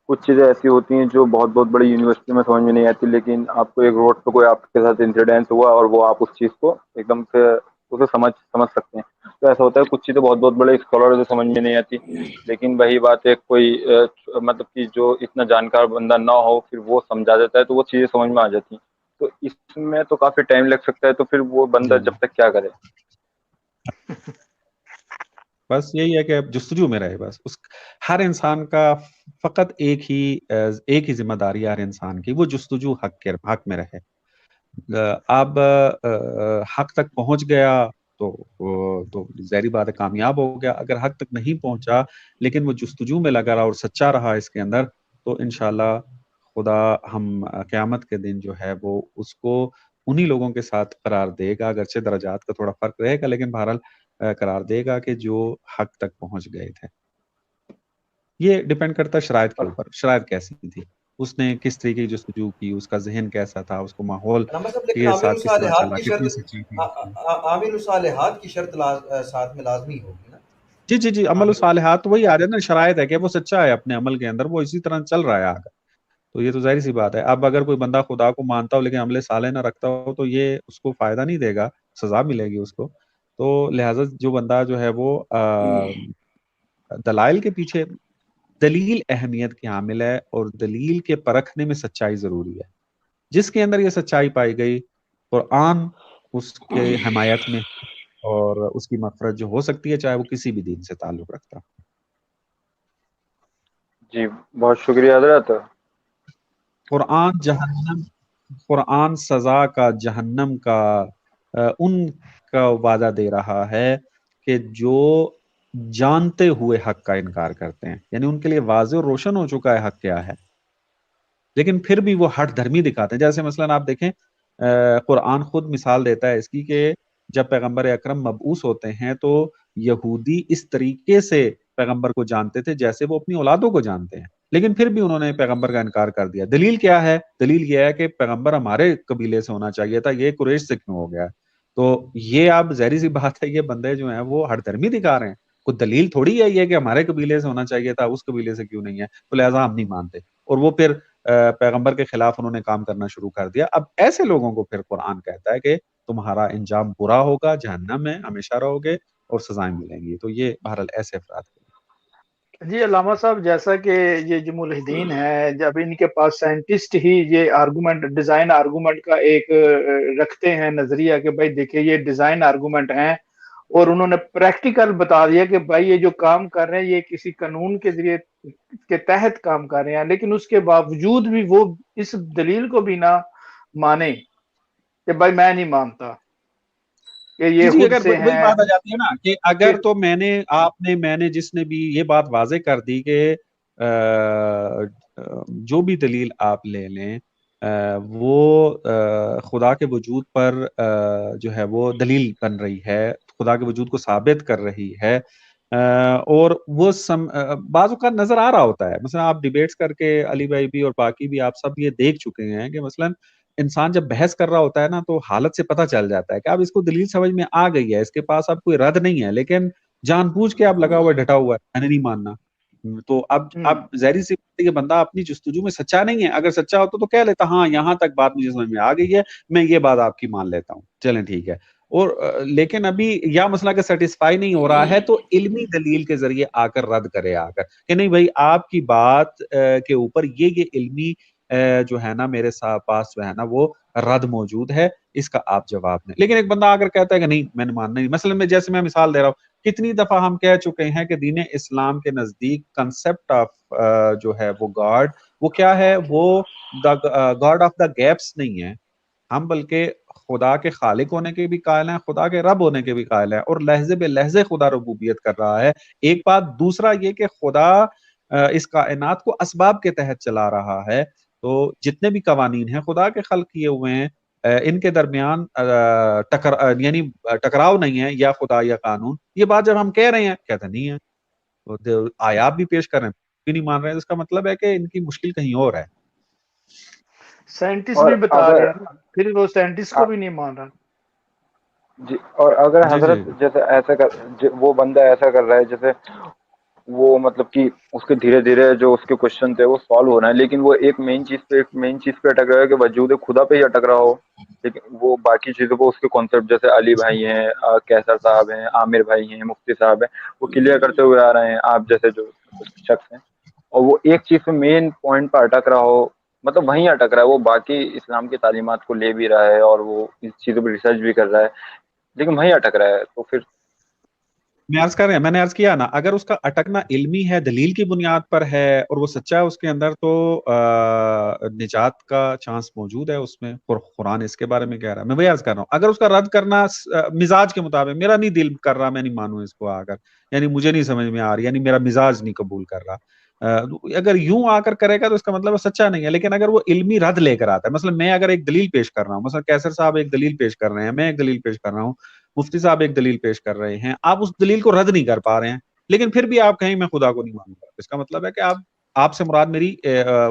کچھ چیزیں ایسی ہوتی ہیں جو بہت بڑی یونیورسٹی میں سمجھ میں نہیں آتی, لیکن آپ کو ایک روڈ پہ کوئی آپ کے ساتھ انسیڈنس ہوا اور وہ آپ اس چیز کو ایک دم سے اسے سمجھ سکتے ہیں. تو ایسا ہوتا ہے کچھ چیزیں بہت بڑے اسکالر سے سمجھ میں نہیں آتی, لیکن وہی بات ہے کوئی مطلب کہ جو اتنا جانکار بندہ نہ ہو پھر وہ سمجھا دیتا ہے تو وہ چیزیں سمجھ میں آ جاتی ہیں. تو اس میں تو کافی ٹائم لگ سکتا ہے, تو پھر وہ بندہ جب تک کیا کرے؟ بس یہی ہے کہ جستجو میں رہے. بس ہر انسان کا فقط ایک ہی ذمہ داری ہے ہر انسان کی, وہ جستجو حق میں رہے. اب حق تک پہنچ گیا تو ظاہری بات ہے کامیاب ہو گیا. اگر حق تک نہیں پہنچا لیکن وہ جستجو میں لگا رہا اور سچا رہا اس کے اندر, تو انشاءاللہ خدا ہم قیامت کے دن جو ہے وہ اس کو انہی لوگوں کے ساتھ قرار دے گا, اگرچہ درجات کا تھوڑا فرق رہے گا لیکن بہرحال قرار دے گا کہ جو حق تک پہنچ گئے تھے. یہ ڈیپینڈ کرتا ہے شرائط کے اوپر, شرائط کیسی تھی. اس نے کس طریقے کی جستجو کی، اس کا ذہن کیسا تھا، اس کو ماحول لیکن کے عامل ساتھ کس طرح الصالحات چلا، کی کتنی شرط سچی تھی. عامل الصالحات کی شرط ساتھ میں لازمی ہوگی نا. جی جی جی، عمل الصالحات تو وہی آ رہے نا، شرائط ہے کہ وہ سچا ہے اپنے عمل کے اندر، وہ اسی طرح چل رہا ہے آگے. تو یہ تو ظاہر سی بات ہے. اب اگر کوئی بندہ خدا کو مانتا ہو لیکن عمل صالح نہ رکھتا ہو تو یہ اس کو فائدہ نہیں دے گا، سزا ملے گی اس کو. تو لہٰذا جو بندہ جو ہے وہ دلائل کے پیچھے، دلیل اہمیت کی حامل ہے اور دلیل کے پرکھنے میں سچائی ضروری ہے. جس کے اندر یہ سچائی پائی گئی، قرآن اس کے حمایت میں اور اس کی مغفرت جو ہو سکتی ہے، چاہے وہ کسی بھی دین سے تعلق رکھتا. جی بہت شکریہ حضرت. قرآن سزا کا، جہنم کا ان کا وعدہ دے رہا ہے کہ جو جانتے ہوئے حق کا انکار کرتے ہیں، یعنی ان کے لیے واضح اور روشن ہو چکا ہے حق کیا ہے، لیکن پھر بھی وہ ہٹ دھرمی دکھاتے ہیں. جیسے مثلا آپ دیکھیں قرآن خود مثال دیتا ہے اس کی کہ جب پیغمبر اکرم مبعوث ہوتے ہیں تو یہودی اس طریقے سے پیغمبر کو جانتے تھے جیسے وہ اپنی اولادوں کو جانتے ہیں، لیکن پھر بھی انہوں نے پیغمبر کا انکار کر دیا. دلیل کیا ہے؟ دلیل یہ ہے کہ پیغمبر ہمارے قبیلے سے ہونا چاہیے تھا، یہ قریش سے کیوں ہو گیا؟ تو یہ اب ظاہری سی بات ہے، یہ بندے جو ہیں وہ ہٹ دھرمی دکھا رہے ہیں. کوئی دلیل تھوڑی ہے یہ کہ ہمارے قبیلے سے ہونا چاہیے تھا، اس قبیلے سے کیوں نہیں ہے، تو لہٰذا ہم نہیں مانتے. اور وہ پھر پیغمبر کے خلاف انہوں نے کام کرنا شروع کر دیا. اب ایسے لوگوں کو پھر قرآن کہتا ہے کہ تمہارا انجام برا ہوگا، جہنم میں ہمیشہ رہو گے اور سزائیں ملیں گی. تو یہ بہرحال ایسے افراد ہیں. جی علامہ صاحب، جیسا کہ یہ جو ملحدین ہیں، جب ان کے پاس سائنٹسٹ ہی یہ آرگومنٹ، ڈیزائن آرگومنٹ کا ایک رکھتے ہیں نظریہ کہ بھائی دیکھیں یہ ڈیزائن آرگومنٹ ہیں، اور انہوں نے پریکٹیکل بتا دیا کہ بھائی یہ جو کام کر رہے ہیں یہ کسی قانون کے ذریعے کے تحت کام کر رہے ہیں، لیکن اس کے باوجود بھی وہ اس دلیل کو بھی نہ مانے کہ بھائی میں نہیں مانتا کہ یہ جی، خود اگر سے وہی ہیں. بات آ جاتی ہے نا کہ اگر تو میں نے جس نے بھی یہ بات واضح کر دی کہ جو بھی دلیل آپ لے لیں وہ خدا کے وجود پر جو ہے وہ دلیل بن رہی ہے، خدا کے وجود کو ثابت کر رہی ہے، اور وہ بعض اوقات نظر آ رہا ہوتا ہے. مثلا آپ ڈیبیٹس کر کے علی بھائی بھی اور باقی بھی آپ سب یہ دیکھ چکے ہیں کہ مثلا انسان جب بحث کر رہا ہوتا ہے نا تو حالت سے پتہ چل جاتا ہے کہ اب اس کو دلیل سمجھ میں آ گئی ہے، اس کے پاس اب کوئی رد نہیں ہے، لیکن جان بوجھ کے اب لگا ہوا ڈٹا ہوا ہے، میں نے نہیں ماننا. تو اب ظاہری سی بات ہے کہ بندہ اپنی جستجو میں سچا نہیں ہے. اگر سچا ہوتا تو کہہ لیتا ہاں یہاں تک بات مجھے سمجھ میں آ گئی ہے، میں یہ بات آپ کی مان لیتا ہوں، چلیں ٹھیک ہے. اور لیکن ابھی یا مسئلہ کہ سیٹسفائی نہیں ہو رہا ہے تو علمی دلیل کے ذریعے آ کر رد کرے، آ کر کہ نہیں بھائی آپ کی بات کے اوپر یہ علمی جو ہے نا میرے پاس جو ہے نا وہ رد موجود ہے، اس کا آپ جواب دیں. لیکن ایک بندہ اگر کہتا ہے کہ نہیں میں نے ماننا نہیں، مثلا میں جیسے میں مثال دے رہا ہوں، کتنی دفعہ ہم کہہ چکے ہیں کہ دین اسلام کے نزدیک کنسپٹ آف جو ہے وہ گاڈ، وہ کیا ہے، وہ گاڈ آف دا گیپس نہیں ہے. ہم بلکہ خدا کے خالق ہونے کے بھی قائل ہیں، خدا کے رب ہونے کے بھی قائل ہیں، اور لحظے بے لحظے خدا ربوبیت کر رہا ہے. ایک بات. دوسرا یہ کہ خدا اس کائنات کو اسباب کے تحت چلا رہا ہے. تو جتنے بھی قوانین ہیں خدا کے خلق کیے ہوئے ہیں، ان کے درمیان یعنی ٹکراؤ نہیں ہے، یا خدا یا قانون. یہ بات جب ہم کہہ رہے ہیں کہتے نہیں ہے، آیات بھی پیش کر رہے ہیں بھی نہیں مان رہے ہیں، اس کا مطلب ہے کہ ان کی مشکل کہیں اور ہے. سائنٹسٹ بھی بتا رہے ہیں پھر وہ سائنٹسٹ کو بھی نہیں مان رہا. جی، اور اگر حضرت جیسے ایسا وہ بندہ ایسا کر رہا ہے جیسے وہ مطلب کہ اس کے دھیرے دھیرے جو اس کے کوشچن تھے وہ سالو ہونا ہے، لیکن وہ ایک مین چیز پہ اٹک رہا ہے کہ وجود خدا پہ ہی اٹک رہا ہو، لیکن وہ باقی چیزوں کو اس کے کانسیپٹ جیسے علی بھائی ہیں، کیسر صاحب ہیں، عامر بھائی ہیں، مفتی صاحب ہیں، وہ کلیئر کرتے ہوئے آ رہے ہیں، آپ جیسے جو شخص ہیں، اور وہ ایک چیز پہ مین پوائنٹ پہ اٹک رہا ہو، مطلب وہیں اٹک رہا ہے، وہ باقی اسلام کی تعلیمات کو لے بھی رہا ہے اور وہ اس چیزوں پہ ریسرچ بھی کر رہا ہے، لیکن وہیں اٹک رہا ہے. تو پھر میں نے عرض کیا نا، اگر اس کا اٹکنا علمی ہے، دلیل کی بنیاد پر ہے اور وہ سچا ہے اس کے اندر، تو نجات کا چانس موجود ہے اس میں. قرآن اس کے بارے میں کہہ رہا ہے. میں وہی عرض کر رہا ہوں، اگر اس کا رد کرنا مزاج کے مطابق، میرا نہیں دل کر رہا، میں نہیں مانوں اس کو آ کر، یعنی مجھے نہیں سمجھ میں آ رہی، یعنی میرا مزاج نہیں قبول کر رہا، اگر یوں آ کر کرے گا تو اس کا مطلب وہ سچا نہیں ہے. لیکن اگر وہ علمی رد لے کر آتا ہے، مثلا میں اگر ایک دلیل پیش کر رہا ہوں، مثلا کیسر صاحب ایک دلیل پیش کر رہے ہیں، میں ایک دلیل پیش کر رہا ہوں، مفتی صاحب ایک دلیل پیش کر رہے ہیں، آپ اس دلیل کو رد نہیں کر پا رہے ہیں، لیکن پھر بھی آپ کہیں میں خدا کو نہیں مانوں گا، اس کا مطلب ہے کہ آپ آپ سے مراد میری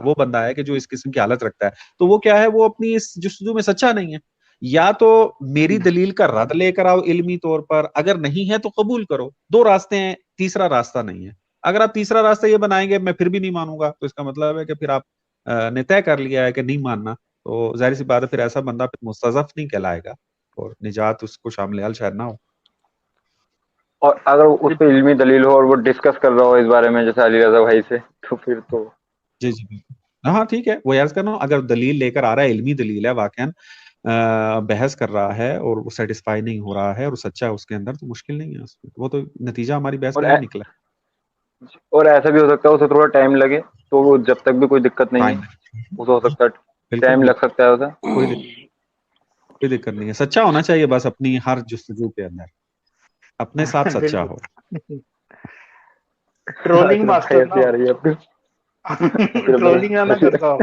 وہ بندہ ہے کہ جو اس قسم کی حالت رکھتا ہے، تو وہ کیا ہے، وہ اپنی اس جستجو میں سچا نہیں ہے. یا تو میری دلیل کا رد لے کر آؤ علمی طور پر، اگر نہیں ہے تو قبول کرو. 2 راستے ہیں، تیسرا راستہ نہیں ہے. اگر آپ تیسرا راستہ یہ بنائیں گے میں پھر بھی نہیں مانوں گا، تو اس کا مطلب ہے کہ پھر آپ نے طے کر لیا ہے کہ نہیں ماننا. تو ظاہر سی بات ہے پھر ایسا بندہ پھر مستضعف نہیں کہلائے گا اور نجات اس کو شامل حال شاید نہ ہو. اور اگر اس پہ علمی دلیل ہو اور وہ ڈسکس کر رہا ہو اس بارے میں جیسے علی رضا بھائی سے، تو پھر تو جی ہاں ٹھیک ہے. وہ عرض کرنا ہوں، اگر دلیل لے کر آ رہا ہے، علمی دلیل ہے، واقعاً بحث کر رہا ہے اور وہ سیٹسفائی نہیں ہو رہا ہے اور سچا ہے اس کے اندر، تو مشکل نہیں ہے اس میں. وہ تو نتیجہ ہماری بحث کا یہ نکلا. اور ایسا بھی ہو سکتا ہے اسے تھوڑا ٹائم لگے، تو وہ جب تک بھی کوئی دقت نہیں ہے، اسے ہو سکتا ہے ٹائم لگ سکتا ہے اسے. کوئی دقت نہیں ہے. سچا ہونا چاہیے بس اپنی ہر جستجو کے اندر، اپنے ساتھ سچا ہو. ٹرولنگ ماسٹر نہ ٹرولنگ نہ کرتا ہو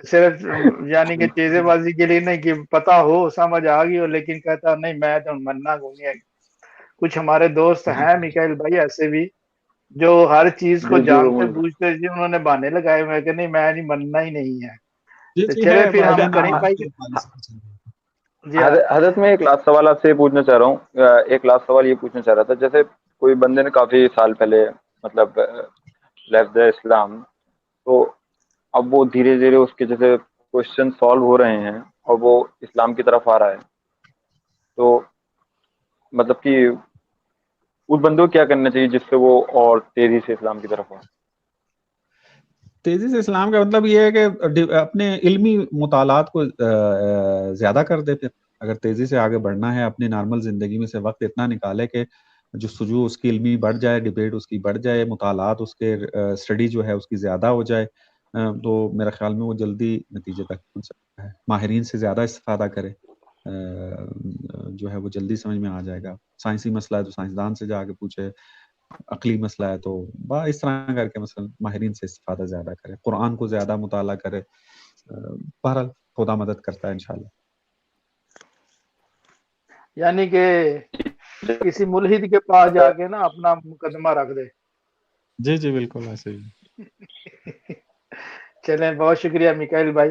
صرف، یعنی کہ چیزیں بازی کے لیے نہیں، کہ پتا ہو سمجھ آ گئی ہو لیکن کہتا نہیں میں تو مننا کو نہیں. کچھ ہمارے دوست ہیں میکائل بھائی ایسے بھی جو ہر چیز کو جانتے بوجھتے جی انہوں نے بہانے لگائے ہوئے کہ نہیں میں نہیں مننا ہی نہیں ہے. چلے پھر ہم کریم بھائی حضرت میں ایک لاسٹ سوال آپ سے پوچھنا چاہ رہا ہوں. ایک لاسٹ سوال یہ پوچھنا چاہ رہا تھا، جیسے کوئی بندے نے کافی سال پہلے مطلب لیفٹ دا اسلام، تو اب وہ دھیرے دھیرے اس کے جیسے کوشچن سالو ہو رہے ہیں اور وہ اسلام کی طرف آ رہا ہے، تو مطلب کہ اس بندے کو کیا کرنا چاہیے جس سے وہ اور تیزی سے اسلام کی طرف آئے؟ تیزی سے اسلام کا مطلب یہ ہے کہ اپنے علمی مطالعات کو زیادہ کر دے. پھر اگر تیزی سے آگے بڑھنا ہے اپنی نارمل زندگی میں سے وقت اتنا نکالے کہ جستجو اس کی علمی بڑھ جائے، ڈیبیٹ اس کی بڑھ جائے، مطالعات اس کے اسٹڈی جو ہے اس کی زیادہ ہو جائے، تو میرے خیال میں وہ جلدی نتیجے تک پہنچ سکتا ہے. ماہرین سے زیادہ استفادہ کرے، جو ہے وہ جلدی سمجھ میں آ جائے گا. سائنسی مسئلہ ہے تو سائنسدان سے جا کے پوچھے، عقلی مسئلہ ہے تو اس طرح کر کے مثلا ماہرین سے استفادہ زیادہ کرے، قرآن کو زیادہ مطالعہ کرے. بہرحال خدا مدد کرتا ہے انشاءاللہ. یعنی کہ کسی ملحد کے پاس جا کے نا اپنا مقدمہ رکھ دے. جی بالکل ایسے ہی. چلیں بہت شکریہ میکائل بھائی.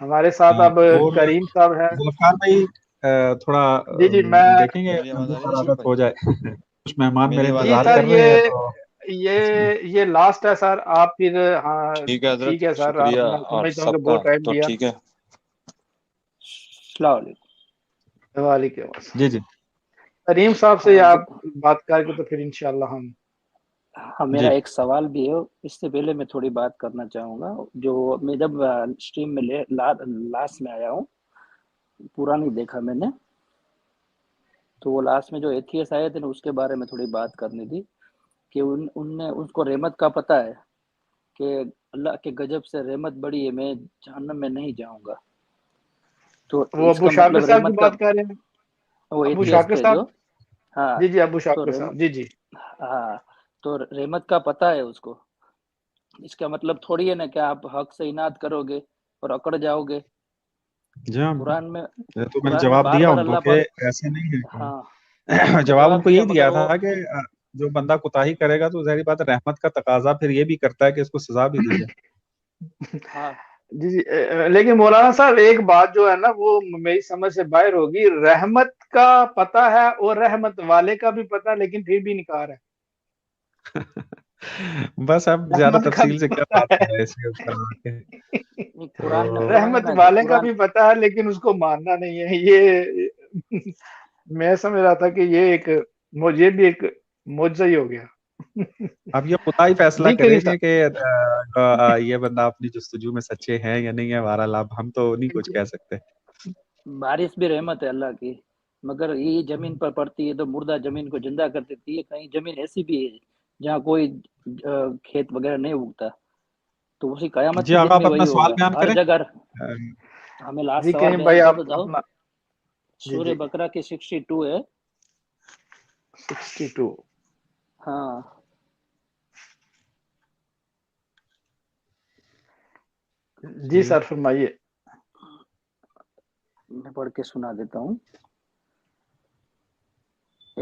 ہمارے ساتھ اب کریم صاحب ہیں. ذوالفقار بھائی تھوڑا جی میں دیکھیں گے ہو جائے. کچھ مہمان میرے انتظار کر رہے ہیں تو یہ لاسٹ ہے سر. آپ پھر ہاں ٹھیک ہے سر، آپ میں سمجھتا ہوں کہ بہت ٹائم دیا. ٹھیک ہے، السلام علیکم. وعلیکم السلام. جی کریم صاحب سے آپ بات کر کے تو پھر انشاءاللہ ہم میرا ایک سوال بھی ہے. اس سے پہلے میں تھوڑی بات کرنا چاہوں گا. جو میں جب اسٹریم میں لاسٹ میں آیا ہوں، پورا نہیں دیکھا میں نے، تو وہ لاسٹ میں جو ایتھیس آئے تھے نا، اس کے بارے میں تھوڑی بات کرنی تھی کہ ان نے اس کو رحمت کا پتہ ہے کہ اللہ کے غضب سے رحمت بڑی ہے، میں جہنم میں نہیں جاؤں گا. تو وہ اس ابو کا شاکر مطلب صاحب کی رحمت کا بات کر رہے ہیں. وہ ابو ایتھیس شاکر تھے صاحب، جو، ہاں جی ابو تو شاکر صاحب، جی ہاں، تو رحمت کا پتہ ہے اس کو. اس کا مطلب تھوڑی ہے نا کہ آپ حق سے اناد کرو گے اور اکڑ جاؤ گے. قرآن میں تو میں نے جواب دیا ان کو کہ ایسے نہیں ہے. جواب ان کو یہی دیا تھا کہ جو بندہ کوتاہی کرے گا تو ظاہری بات ہے رحمت کا تقاضا پھر یہ بھی کرتا ہے کہ اس کو سزا بھی دی جائے. جی لیکن مولانا صاحب ایک بات جو ہے نا وہ میری سمجھ سے باہر ہوگی. رحمت کا پتہ ہے اور رحمت والے کا بھی پتہ، لیکن پھر بھی انکار ہے. بس اب زیادہ تفصیل سے کیا بات کر رہے ہیں اس کے رحمت والے کا بھی پتہ ہے لیکن اس کو ماننا نہیں ہے. یہ میں سمجھ رہا تھا کہ یہ ایک مجھے بھی ایک معجزہ ہی ہو گیا. اب یہ خدا ہی فیصلہ کریں گے کہ یہ بندہ اپنی جستجو میں سچے ہیں یا نہیں ہے. بہرحال اب ہم تو نہیں کچھ کہہ سکتے. بارش بھی رحمت ہے اللہ کی، مگر یہ زمین پر پڑتی ہے تو مردہ زمین کو زندہ کر دیتی ہے. کہیں زمین ایسی بھی ہے جہاں کوئی کھیت وغیرہ نہیں اگتا، تو اسی قیامت کے دن میں وہی ہوگا. ہر جگہ ہمیں لاسٹ سوال دے تو جاؤ. سورہ بقرہ کی 62 ہے. 62 ہاں جی سر فرمائیے. میں پڑھ کے سنا دیتا ہوں.